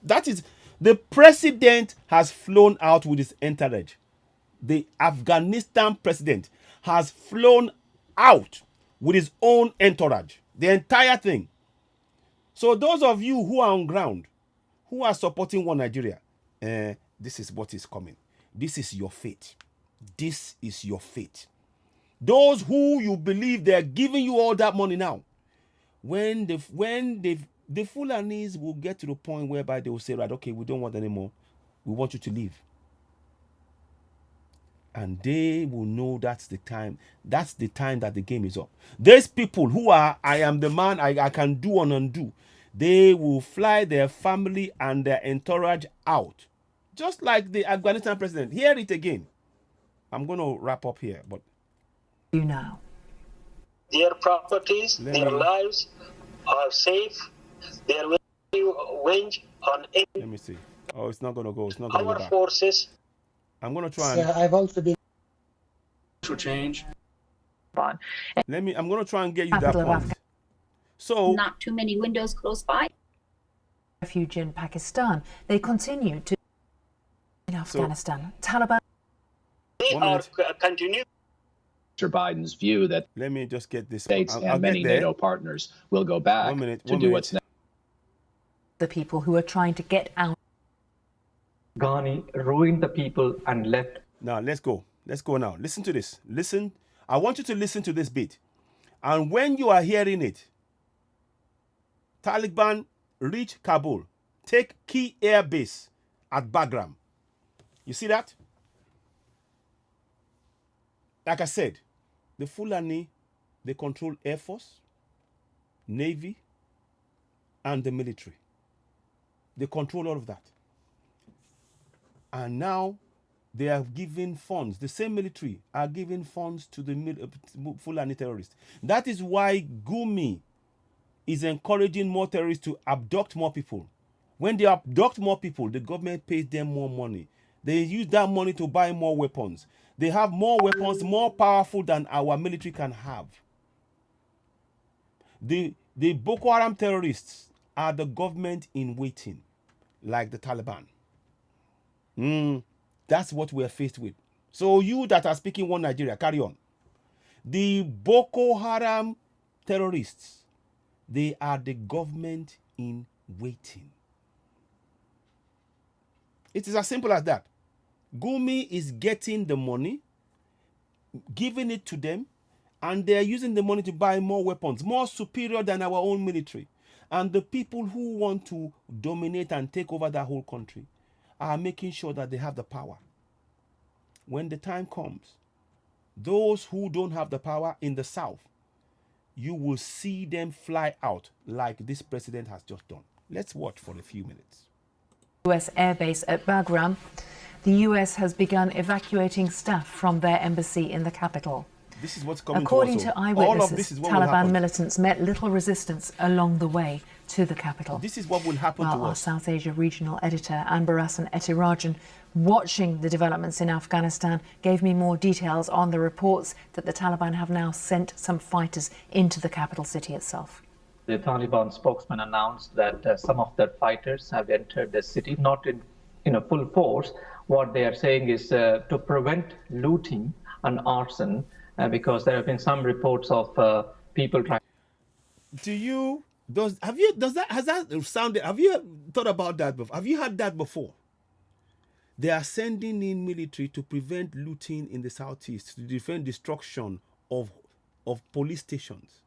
That is, the president has flown out with his entourage. The Afghanistan president has flown out with his own entourage. The entire thing. So those of you who are on ground, who are supporting one Nigeria, this is what is coming. This is your fate. This is your fate. Those who you believe they're giving you all that money now, when the Fulanis will get to the point whereby they will say, right, okay, we don't want anymore. We want you to leave. And they will know that's the time. That's the time that the game is up. There's people who are, I am the man, I can do and undo. They will fly their family and their entourage out. Just like the Afghanistan president. Hear it again. I'm going to wrap up here. But you now. Their properties, their lives are safe. There will be wage on any. Let me see. Oh, it's not going to go. It's not going to go back. Forces. I'm going to try and... I've also been... change. I'm going to try and get you that point. So... Not too many windows close by. Refuge in Pakistan. They continue to... In Afghanistan. Taliban... They are continuing. Mr. Biden's view that let me just get this states and many NATO partners will go back to do what's next. The people who are trying to get out. Ghani ruined the people and left. Now, let's go. Let's go now. Listen to this. Listen. I want you to listen to this bit. And when you are hearing it, Taliban reach Kabul, take key air base at Bagram. You see that? Like I said, the Fulani, they control Air Force, Navy, and the military. They control all of that. And now they are giving funds. The same military are giving funds to the Fulani terrorists. That is why Gumi is encouraging more terrorists to abduct more people. When they abduct more people, the government pays them more money. They use that money to buy more weapons. They have more weapons, more powerful than our military can have. The Boko Haram terrorists are the government in waiting, like the Taliban. That's what we're faced with. So you that are speaking one Nigeria, carry on. The Boko Haram terrorists, they are the government in waiting. It is as simple as that. Gumi is getting the money, giving it to them, and they're using the money to buy more weapons, more superior than our own military. And the people who want to dominate and take over that whole country are making sure that they have the power. When the time comes, those who don't have the power in the south, you will see them fly out like this president has just done. Let's watch for a few minutes. US airbase at Bagram. The US has begun evacuating staff from their embassy in the capital. This is what's coming According to to eyewitnesses, Taliban militants met little resistance along the way to the capital. This is what will happen to us. Our South Asia regional editor, Anbarasan Etirajan, watching the developments in Afghanistan, gave me more details on the reports that the Taliban have now sent some fighters into the capital city itself. The Taliban spokesman announced that some of their fighters have entered the city, not in full force. What they are saying is to prevent looting and arson, because there have been some reports of people trying. Have you thought about that before? Have you had that before? They are sending in military to prevent looting in the southeast, to prevent destruction of police stations.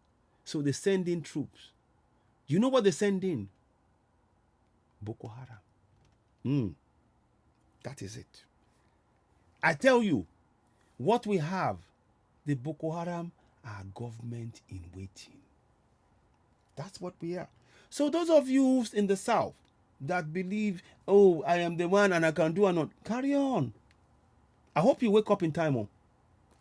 So they send in troops. You know what they send in? Boko Haram. That is it. I tell you, what we have, the Boko Haram are government in waiting. That's what we are. So those of you in the south that believe, oh, I am the one and I can do or not, carry on. I hope you wake up in time.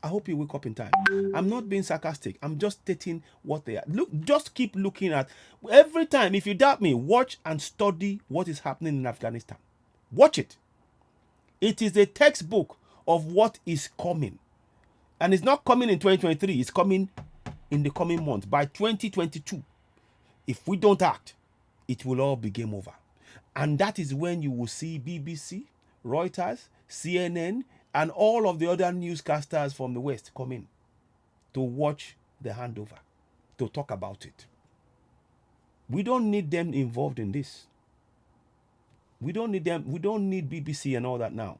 I hope you wake up in time. I'm not being sarcastic. I'm just stating what they are. Look, just keep looking at. Every time, if you doubt me, watch and study what is happening in Afghanistan. Watch it. It is a textbook of what is coming. And it's not coming in 2023. It's coming in the coming months. By 2022, if we don't act, it will all be game over. And that is when you will see BBC, Reuters, CNN, and all of the other newscasters from the West come in to watch the handover, to talk about it. We don't need them involved in this. We don't need them. We don't need BBC and all that now.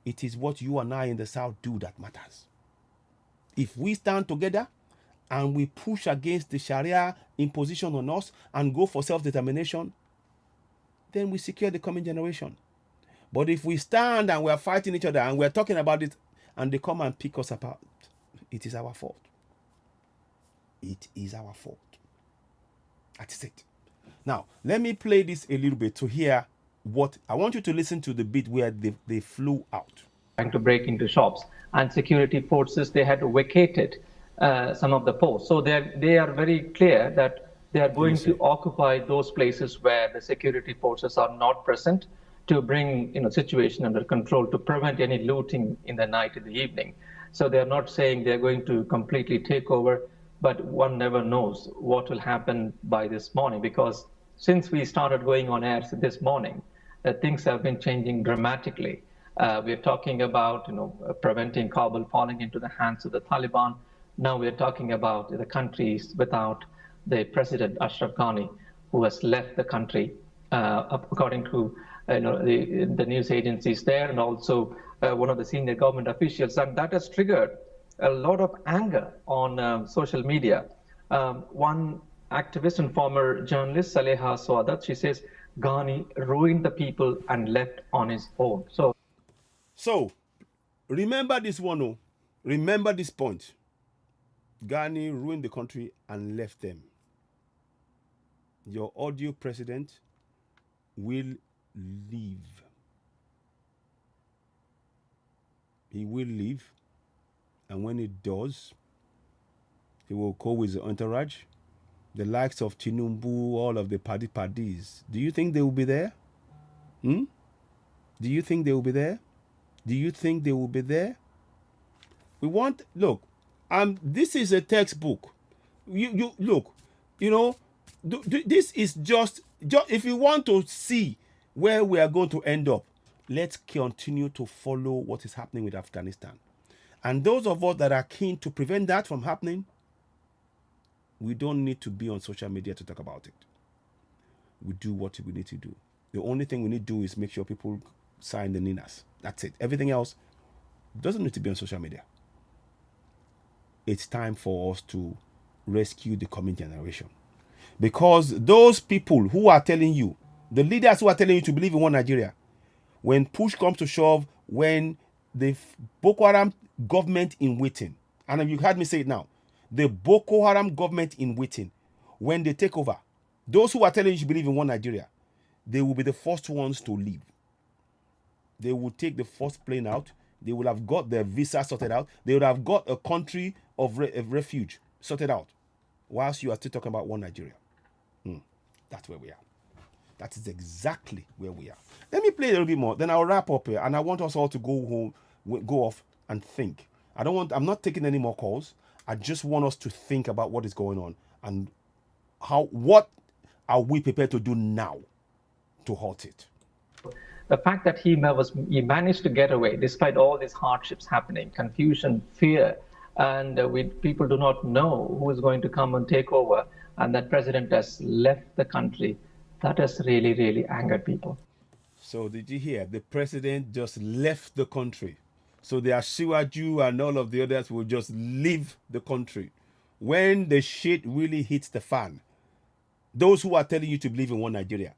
It is what you and I in the South do that matters. If we stand together and we push against the Sharia imposition on us and go for self-determination, then we secure the coming generation. But if we stand and we are fighting each other and we are talking about it and they come and pick us apart, it is our fault. It is our fault. That's it. Now, let me play this a little bit to hear what I want you to listen to, the bit where they flew out. Trying to break into shops, and security forces, they had vacated some of the posts. So they are very clear that they are going to occupy those places where the security forces are not present, to bring situation under control, to prevent any looting in the night, in the evening. So they are not saying they're going to completely take over, but one never knows what will happen by this morning, because since we started going on air this morning, things have been changing dramatically. We're talking about preventing Kabul falling into the hands of the Taliban. Now we're talking about the countries without the president, Ashraf Ghani, who has left the country, according to the news agencies there, and also one of the senior government officials. And that has triggered a lot of anger on social media. One activist and former journalist, Saleha Swadat, she says, Ghani ruined the people and left on his own. So remember this one, oh. Remember this point. Ghani ruined the country and left them. Your audio president will leave. He will leave. And when he does, he will go with the entourage, the likes of Tinubu, all of the paddies. Do you think they will be there? Do you think they will be there? Do you think they will be there? We want, look, this is a textbook. You look, this is just if you want to see where we are going to end up, let's continue to follow what is happening with Afghanistan. And those of us that are keen to prevent that from happening, we don't need to be on social media to talk about it. We do what we need to do. The only thing we need to do is make sure people sign the NINAS. That's it. Everything else doesn't need to be on social media. It's time for us to rescue the coming generation. Because those people who are telling you, the leaders who are telling you to believe in one Nigeria, when push comes to shove, when the Boko Haram government in waiting, and you heard me say it now, the Boko Haram government in waiting, when they take over, those who are telling you to believe in one Nigeria, they will be the first ones to leave. They will take the first plane out. They will have got their visa sorted out. They would have got a country of refuge sorted out, whilst you are still talking about one Nigeria. That's where we are. That is exactly where we are. Let me play a little bit more, then I'll wrap up here, and I want us all to go home, go off and think. I'm not taking any more calls. I just want us to think about what is going on and what are we prepared to do now to halt it. The fact that he managed to get away despite all these hardships happening, confusion, fear, and people do not know who is going to come and take over, and that president has left the country, that has really, really angered people. So did you hear? The president just left the country. So the Asiwaju and all of the others will just leave the country. When the shit really hits the fan, those who are telling you to believe in one Nigeria,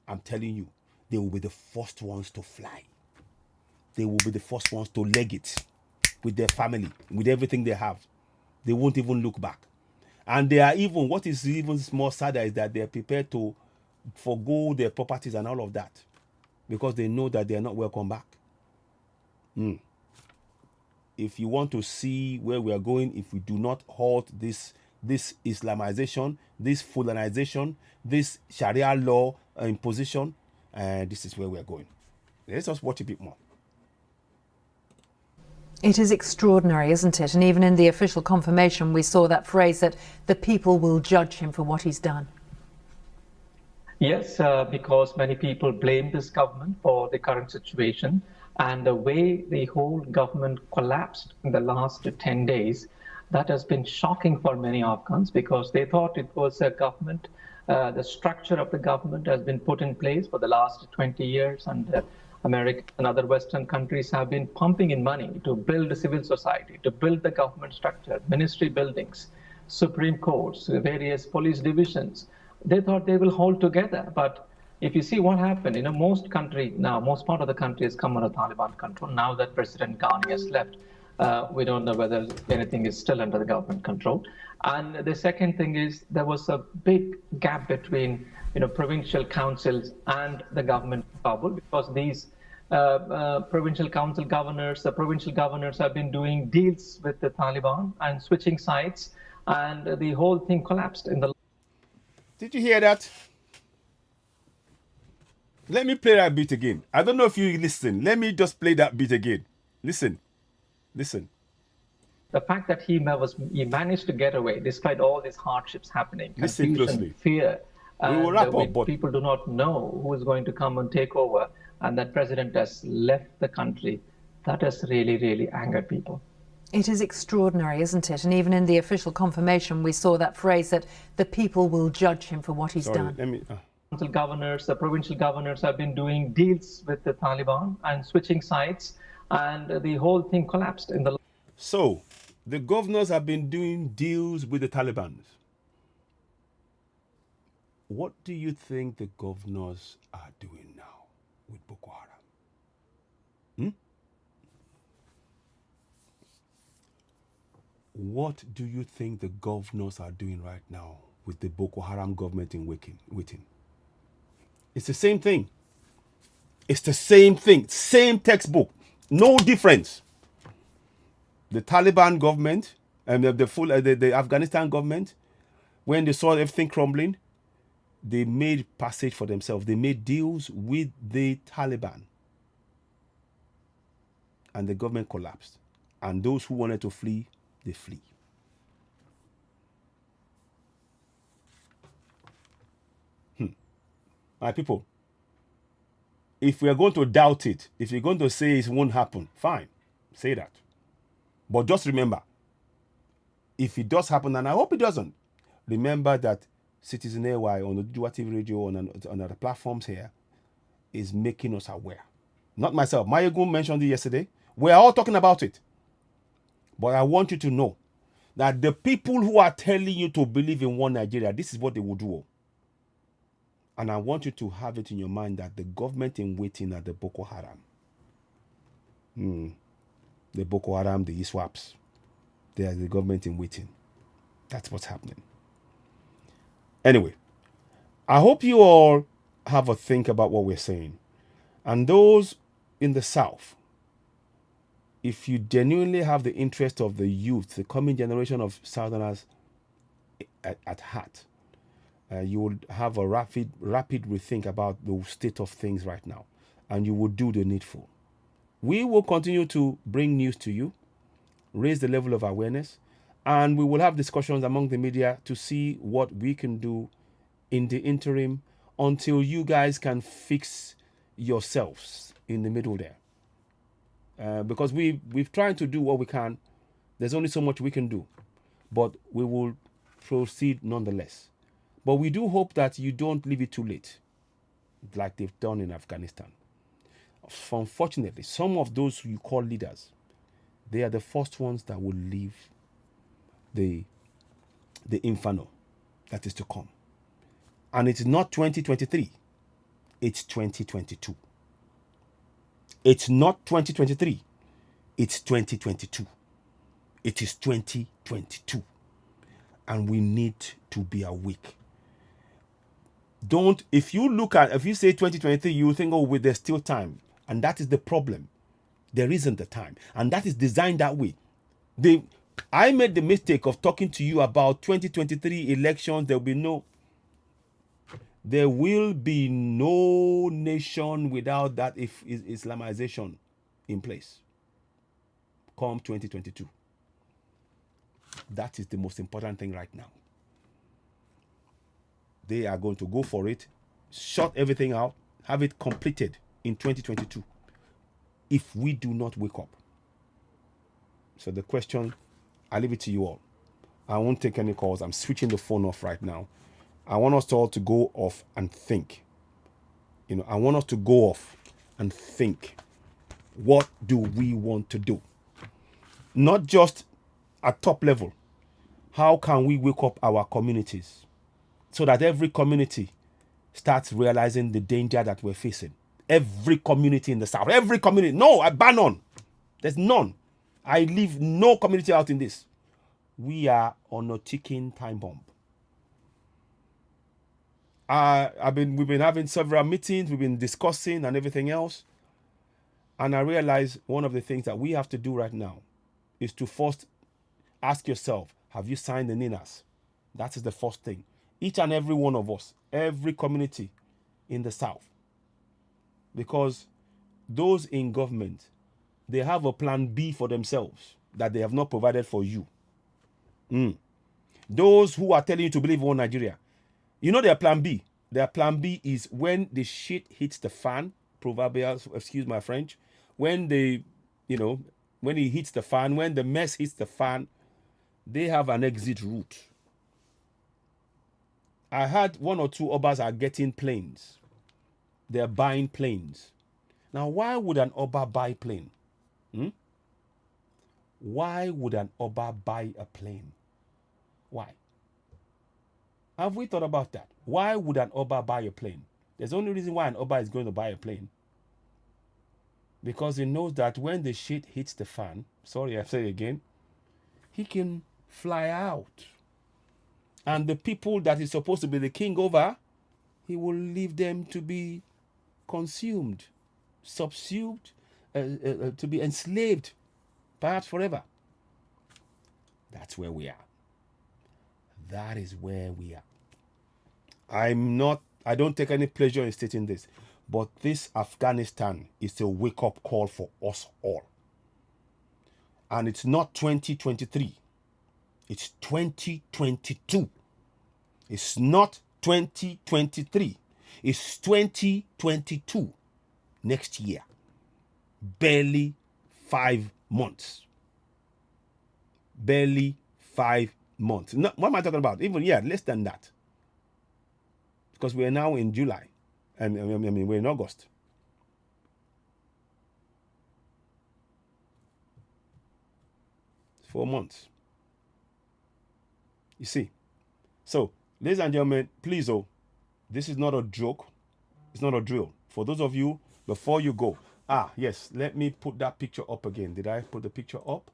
I'm telling you, they will be the first ones to fly. They will be the first ones to leg it with their family, with everything they have. They won't even look back. And they are even, what is even more sadder is that they are prepared to forgo their properties and all of that because they know that they are not welcome back. If you want to see where we are going, if we do not halt this Islamization, this Fulanization, this Sharia law imposition, this is where we are going. Let's just watch a bit more. It is extraordinary, isn't it? And even in the official confirmation, we saw that phrase that the people will judge him for what he's done. Yes, because many people blame this government for the current situation, and the way the whole government collapsed in the last 10 days, that has been shocking for many Afghans, because they thought it was a government, the structure of the government has been put in place for the last 20 years, and America and other Western countries have been pumping in money to build a civil society, to build the government structure, ministry buildings, Supreme Courts, various police divisions. They thought they will hold together. But if you see what happened, most country now, most part of the country has come under Taliban control. Now that President Ghani has left, we don't know whether anything is still under the government control. And the second thing is there was a big gap between provincial councils and the government of Kabul, because these provincial council governors, the provincial governors have been doing deals with the Taliban and switching sides, and the whole thing collapsed in the. Did you hear that? Let me play that beat again. I don't know if you listen. Let me just play that beat again. Listen. Listen. The fact that he managed to get away despite all these hardships happening, listen confusion, closely. Fear, we will wrap up, but people do not know who is going to come and take over, and that president has left the country. That has really, really angered people. It is extraordinary, isn't it? And even in the official confirmation, we saw that phrase that the people will judge him for what he's done. Council governors, the provincial governors have been doing deals with the Taliban and switching sides, and the whole thing collapsed in the. So, the governors have been doing deals with the Taliban. What do you think the governors are doing now with Boko Haram? What do you think the governors are doing right now with the Boko Haram government in Waiting? It's the same thing. It's the same thing. Same textbook. No difference. The Taliban government and the Afghanistan government, when they saw everything crumbling, they made passage for themselves. They made deals with the Taliban. And the government collapsed. And those who wanted to flee, they flee. My people, if we are going to doubt it, if you're going to say it won't happen, fine, say that. But just remember, if it does happen, and I hope it doesn't, remember that Citizen AY on Oduduwa TV Radio on other platforms here is making us aware. Not myself. Mayegun mentioned it yesterday. We are all talking about it. But I want you to know that the people who are telling you to believe in one Nigeria, this is what they will do. And I want you to have it in your mind that the government in Waiting are the Boko Haram. The Boko Haram, the ISWAPs. They are the government in Waiting. That's what's happening. Anyway, I hope you all have a think about what we're saying. And those in the South, if you genuinely have the interest of the youth, the coming generation of Southerners at heart, you will have a rapid rethink about the state of things right now, and you will do the needful. We will continue to bring news to you, raise the level of awareness, and we will have discussions among the media to see what we can do in the interim until you guys can fix yourselves in the middle there. Because we've tried to do what we can. There's only so much we can do, but we will proceed nonetheless. But we do hope that you don't leave it too late, like they've done in Afghanistan. Unfortunately, some of those you call leaders, they are the first ones that will leave the inferno that is to come. And it's not 2023, it's 2022. It's not 2023, it's 2022. It is 2022. And we need to be awake. If you say 2023, you think, oh, there's still time. And that is the problem. There isn't the time. And that is designed that way. I made the mistake of talking to you about 2023 elections. There will be no nation without that Islamization in place. come 2022. That is the most important thing right now. They are going to go for it, sort everything out, have it completed in 2022 if we do not wake up. So the question, I leave it to you all. I won't take any calls. I'm switching the phone off right now. I want us all to go off and think. I want us to go off and think. What do we want to do? Not just at top level. How can we wake up our communities so that every community starts realizing the danger that we're facing? Every community in the South, every community. No, I ban none. There's none. I leave no community out in this. We are on a ticking time bomb. We've been having several meetings, we've been discussing and everything else. And I realize one of the things that we have to do right now is to first ask yourself, have you signed the NINAS? That is the first thing. Each and every one of us, every community in the South. Because those in government, they have a plan B for themselves that they have not provided for you. Those who are telling you to believe in one Nigeria, their plan B. Their plan B is when the shit hits the fan, proverbial, excuse my French, when when it hits the fan, when the mess hits the fan, they have an exit route. I heard 1 or 2 Obas are getting planes. They're buying planes. Now, why would an Oba buy plane? Why would an Oba buy a plane? Why? Have we thought about that? Why would an Oba buy a plane? There's only reason why an Oba is going to buy a plane. Because he knows that when the shit hits the fan, sorry, I say it again, he can fly out. And the people that he's supposed to be the king over, he will leave them to be consumed, subsumed, to be enslaved, perhaps forever. That's where we are. That is where we are. I don't take any pleasure in stating this, but this Afghanistan is a wake-up call for us all. And it's not 2023. It's 2022. It's not 2023. It's 2022 next year. Barely 5 months. Barely 5 months. No, what am I talking about? Even, less than that. Because we are now in July. I mean, we're in August. It's 4 months. You see. So, ladies and gentlemen, please, this is not a joke. It's not a drill. For those of you, before you go, yes, let me put that picture up again. Did I put the picture up?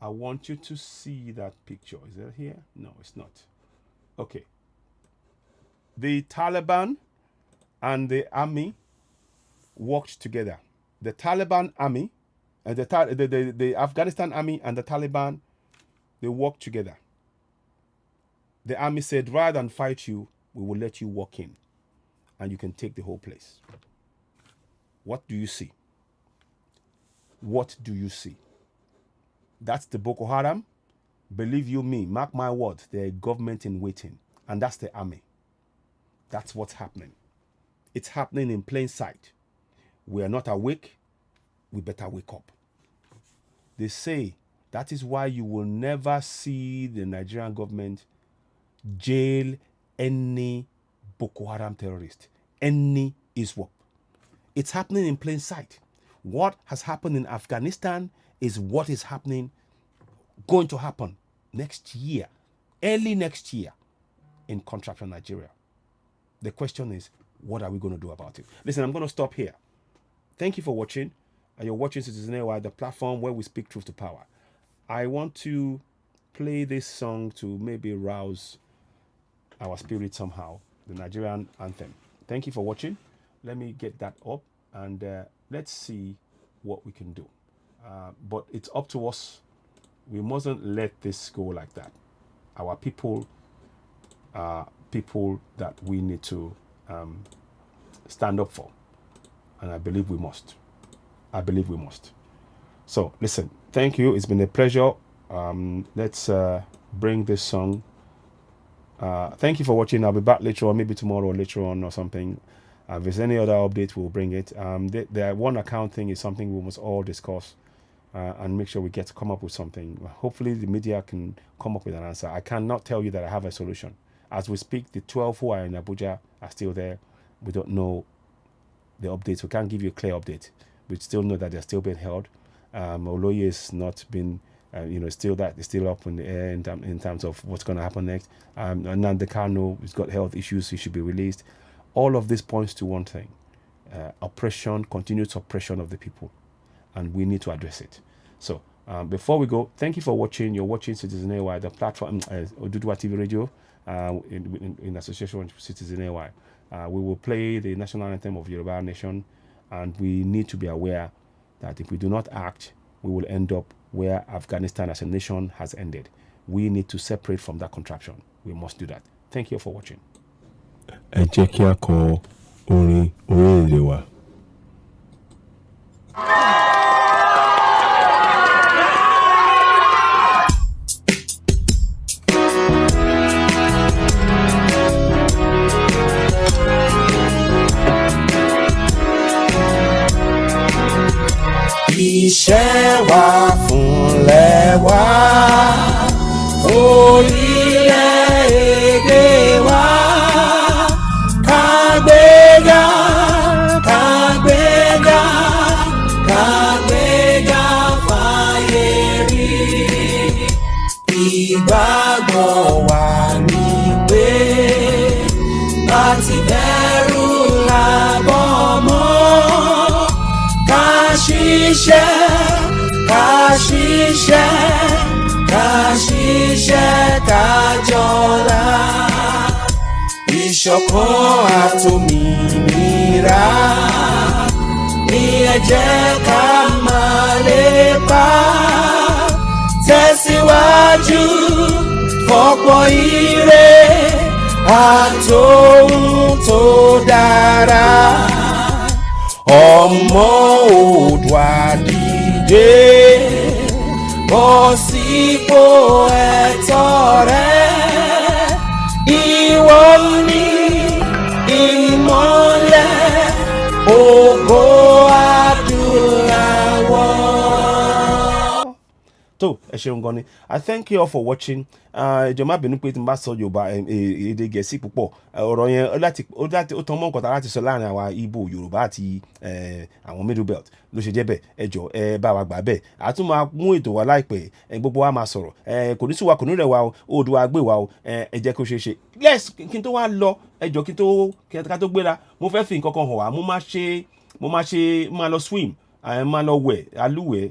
I want you to see that picture. Is it here? No, it's not. Okay. The Taliban and the army worked together. The Taliban army, and the Afghanistan army and the Taliban, they worked together. The army said, rather than fight you, we will let you walk in and you can take the whole place. What do you see? What do you see? That's the Boko Haram. Believe you me, mark my words, they're a government in waiting. And that's the army. That's what's happening. It's happening in plain sight. We are not awake. We better wake up. They say that is why you will never see the Nigerian government jail any Boko Haram terrorist, any ISWAP. It's happening in plain sight. What has happened in Afghanistan is what is going to happen next year, early next year in Contraption Nigeria. The question is, what are we going to do about it? Listen, I'm going to stop here. Thank you for watching. You're watching Citizen AY, the platform where we speak truth to power. I want to play this song to maybe rouse our spirit somehow, the Nigerian anthem. Thank you for watching. Let me get that up and let's see what we can do. But it's up to us. We mustn't let this go like that. Our people are people that we need to stand up for. And I believe we must. I believe we must. So listen, thank you. It's been a pleasure. Let's bring this song. Thank you for watching. I'll be back later on, maybe tomorrow or later on or something. If there's any other update, we'll bring it. The one account thing is something we must all discuss and make sure we get to come up with something. Hopefully the media can come up with an answer. I cannot tell you that I have a solution. As we speak, the 12 who are in Abuja are still there. We don't know the updates. We can't give you a clear update. We still know that they're still being held. Oloye is not been, still up in the air in terms of what's going to happen next. Nnamdi Kanu has got health issues. He should be released. All of this points to one thing: oppression, continued oppression of the people, and we need to address it. So before we go, thank you for watching. You're watching Citizen AY, the platform, Oduduwa TV Radio, in association with Citizen AY. We will play the national anthem of Yoruba Nation, and we need to be aware that if we do not act, we will end up where Afghanistan as a nation has ended. We need to separate from that contraption. We must do that. Thank you for watching. Ẹ jẹ́ kí a kọ orin orílẹ̀-èdè wa. Iṣẹ́ wa fúnlẹ̀ wa, orílẹ̀-èdè wa, kágbéga, kágbéga, kágbéga fáyé rí. Ìgbàgbọ́ wa ni pé láti bẹ̀rù làbọ̀ mọ́. Káṣiṣẹ́ kájọlá, ìṣọ̀kan àtòmìnira ni ẹ jẹ́ ká máa lépa, tẹ̀síwájú fọ́pọ̀ ire àtòhun tó dára. Ọmọ Oòduà dìde, bọ́ sípò ẹ̀tọ́ rẹ, ìwọ ni ìmọ́lẹ̀ ògo adúláwọ̀. tó ẹ ṣeun gan ni. I thank you all for watching. Ìjọba má bínú pé tí n bá sọ Yorùbá èdè Gẹ̀ẹ́sì púpọ̀, ọ̀rọ̀ yẹn ó tán mọ́ nǹkan tá láti sọ láàrin àwa Ìgbò, Yorùbá àti àwọn Middle Belt ló ṣe jẹ́ bẹ́ẹ̀. Ẹ jọ̀ọ́ ẹ bá wa gbà bẹ́ẹ̀. A tún máa mú ètò wa láìpẹ́, gbogbo wa máa sọ̀rọ̀, kò ní sú wa, kò ní rẹ̀ wa o, Oòduà gbé wa o, ẹ jẹ́ kó ṣeé ṣe. Yes, kí n tó wá lọ, ẹ jọ̀ọ́ kí ká tó gbéra, mo fẹ́ fi nǹkan kan hàn wá. Mo máa lọ swim, máa lọ wẹ̀ alúwẹ̀,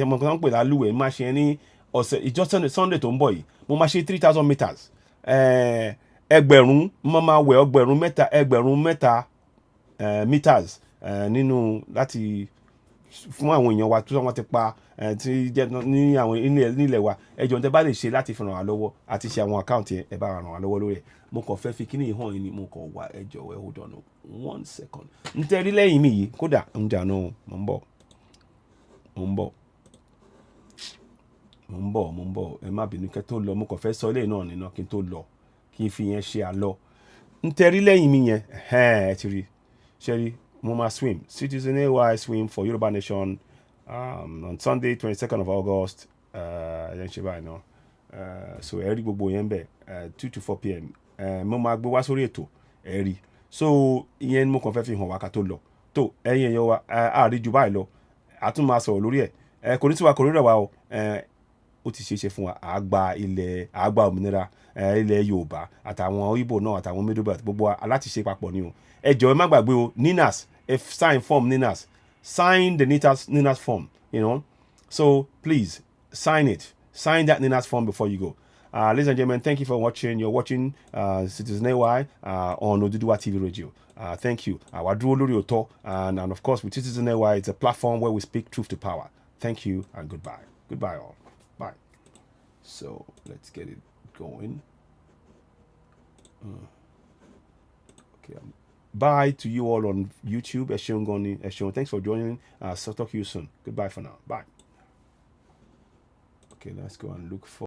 ọmọ kan tó ń pè lálúwẹ̀, máa ṣe ní ọ̀sẹ̀ ìjọ Sunday tó ń bọ̀ yìí. Mo máa ṣe 3000 meters, ẹgbẹ̀rún, mo máa wẹ̀ ẹgbẹ̀rún mẹ́ta meters nínú láti fún àwọn èèyàn wa tó wọ́n ti pa tí jẹ́ ní àwọn nílẹ̀ wa. Ẹ jọ̀ọ́ tẹ́ bá lè ṣe láti fi ràn wá lọ́wọ́ àti ṣe àwọn àkáǹtì yẹn, ẹ bá ràn wá lọ́wọ́ lórí ẹ̀. Mo kàn fẹ́ fi kíní hàn yín ni, mo kàn wá, ẹ jọ̀ọ́ ẹ hold on 1 second. N tẹ́ rí lẹ́yìn mi yìí, kódà ń jà náà, mo ń bọ̀, ẹ má bínú kẹ́ tó lọ. Mo kàn fẹ́ sọ ilé náà nínú kí n tó lọ, kí n fi yẹn ṣe àlọ. N tẹ́ rí lẹ́yìn mi yẹn, ẹ ti rí, ṣe rí, mo máa swim. Citizen AY swim for Yoruba Nation on Sunday 22nd of August. Ẹ ṣe báyìí náà. So ẹ rí gbogbo yẹn bẹ̀ 2 to 4 p.m. Mo máa gbé wá sórí ètò, ẹ rí. So ìyẹn mo kàn fẹ́ fi hàn wá ká tó lọ. Tó ẹ̀yin èèyàn wa, àárí ju báyìí lọ, a tún máa sọ̀rọ̀ lórí ẹ̀. Kò ní sí wa, kò ní rẹ̀ wá o. Ó ti ṣeé ṣe fún wa, àgbà òmìnira ilẹ̀ Yorùbá àtàwọn Ìgbò náà àtàwọn Middle Belt, gbogbo wa láti ṣe papọ̀ ni o. Ẹ jọ̀ọ́ ẹ má gbàgbé o, NINAS, sign form NINAS, sign the NINAS form, so please sign that NINAS form before you go. Ladies and gentlemen, thank you for watching. You're watching Citizen AY on Oduduwa TV Radio. Thank you. Àwa dúró lórí òótọ́, and of course with Citizen AY, it's a platform where we speak truth to power. Thank you and goodbye. Goodbye all. Bye. So let's get it going. Okay. Bye to you all on YouTube. Ẹ ṣeun gan ni, ẹ ṣeun. Thanks for joining. So talk to you soon. Goodbye for now. Bye. Okay, let's go and look for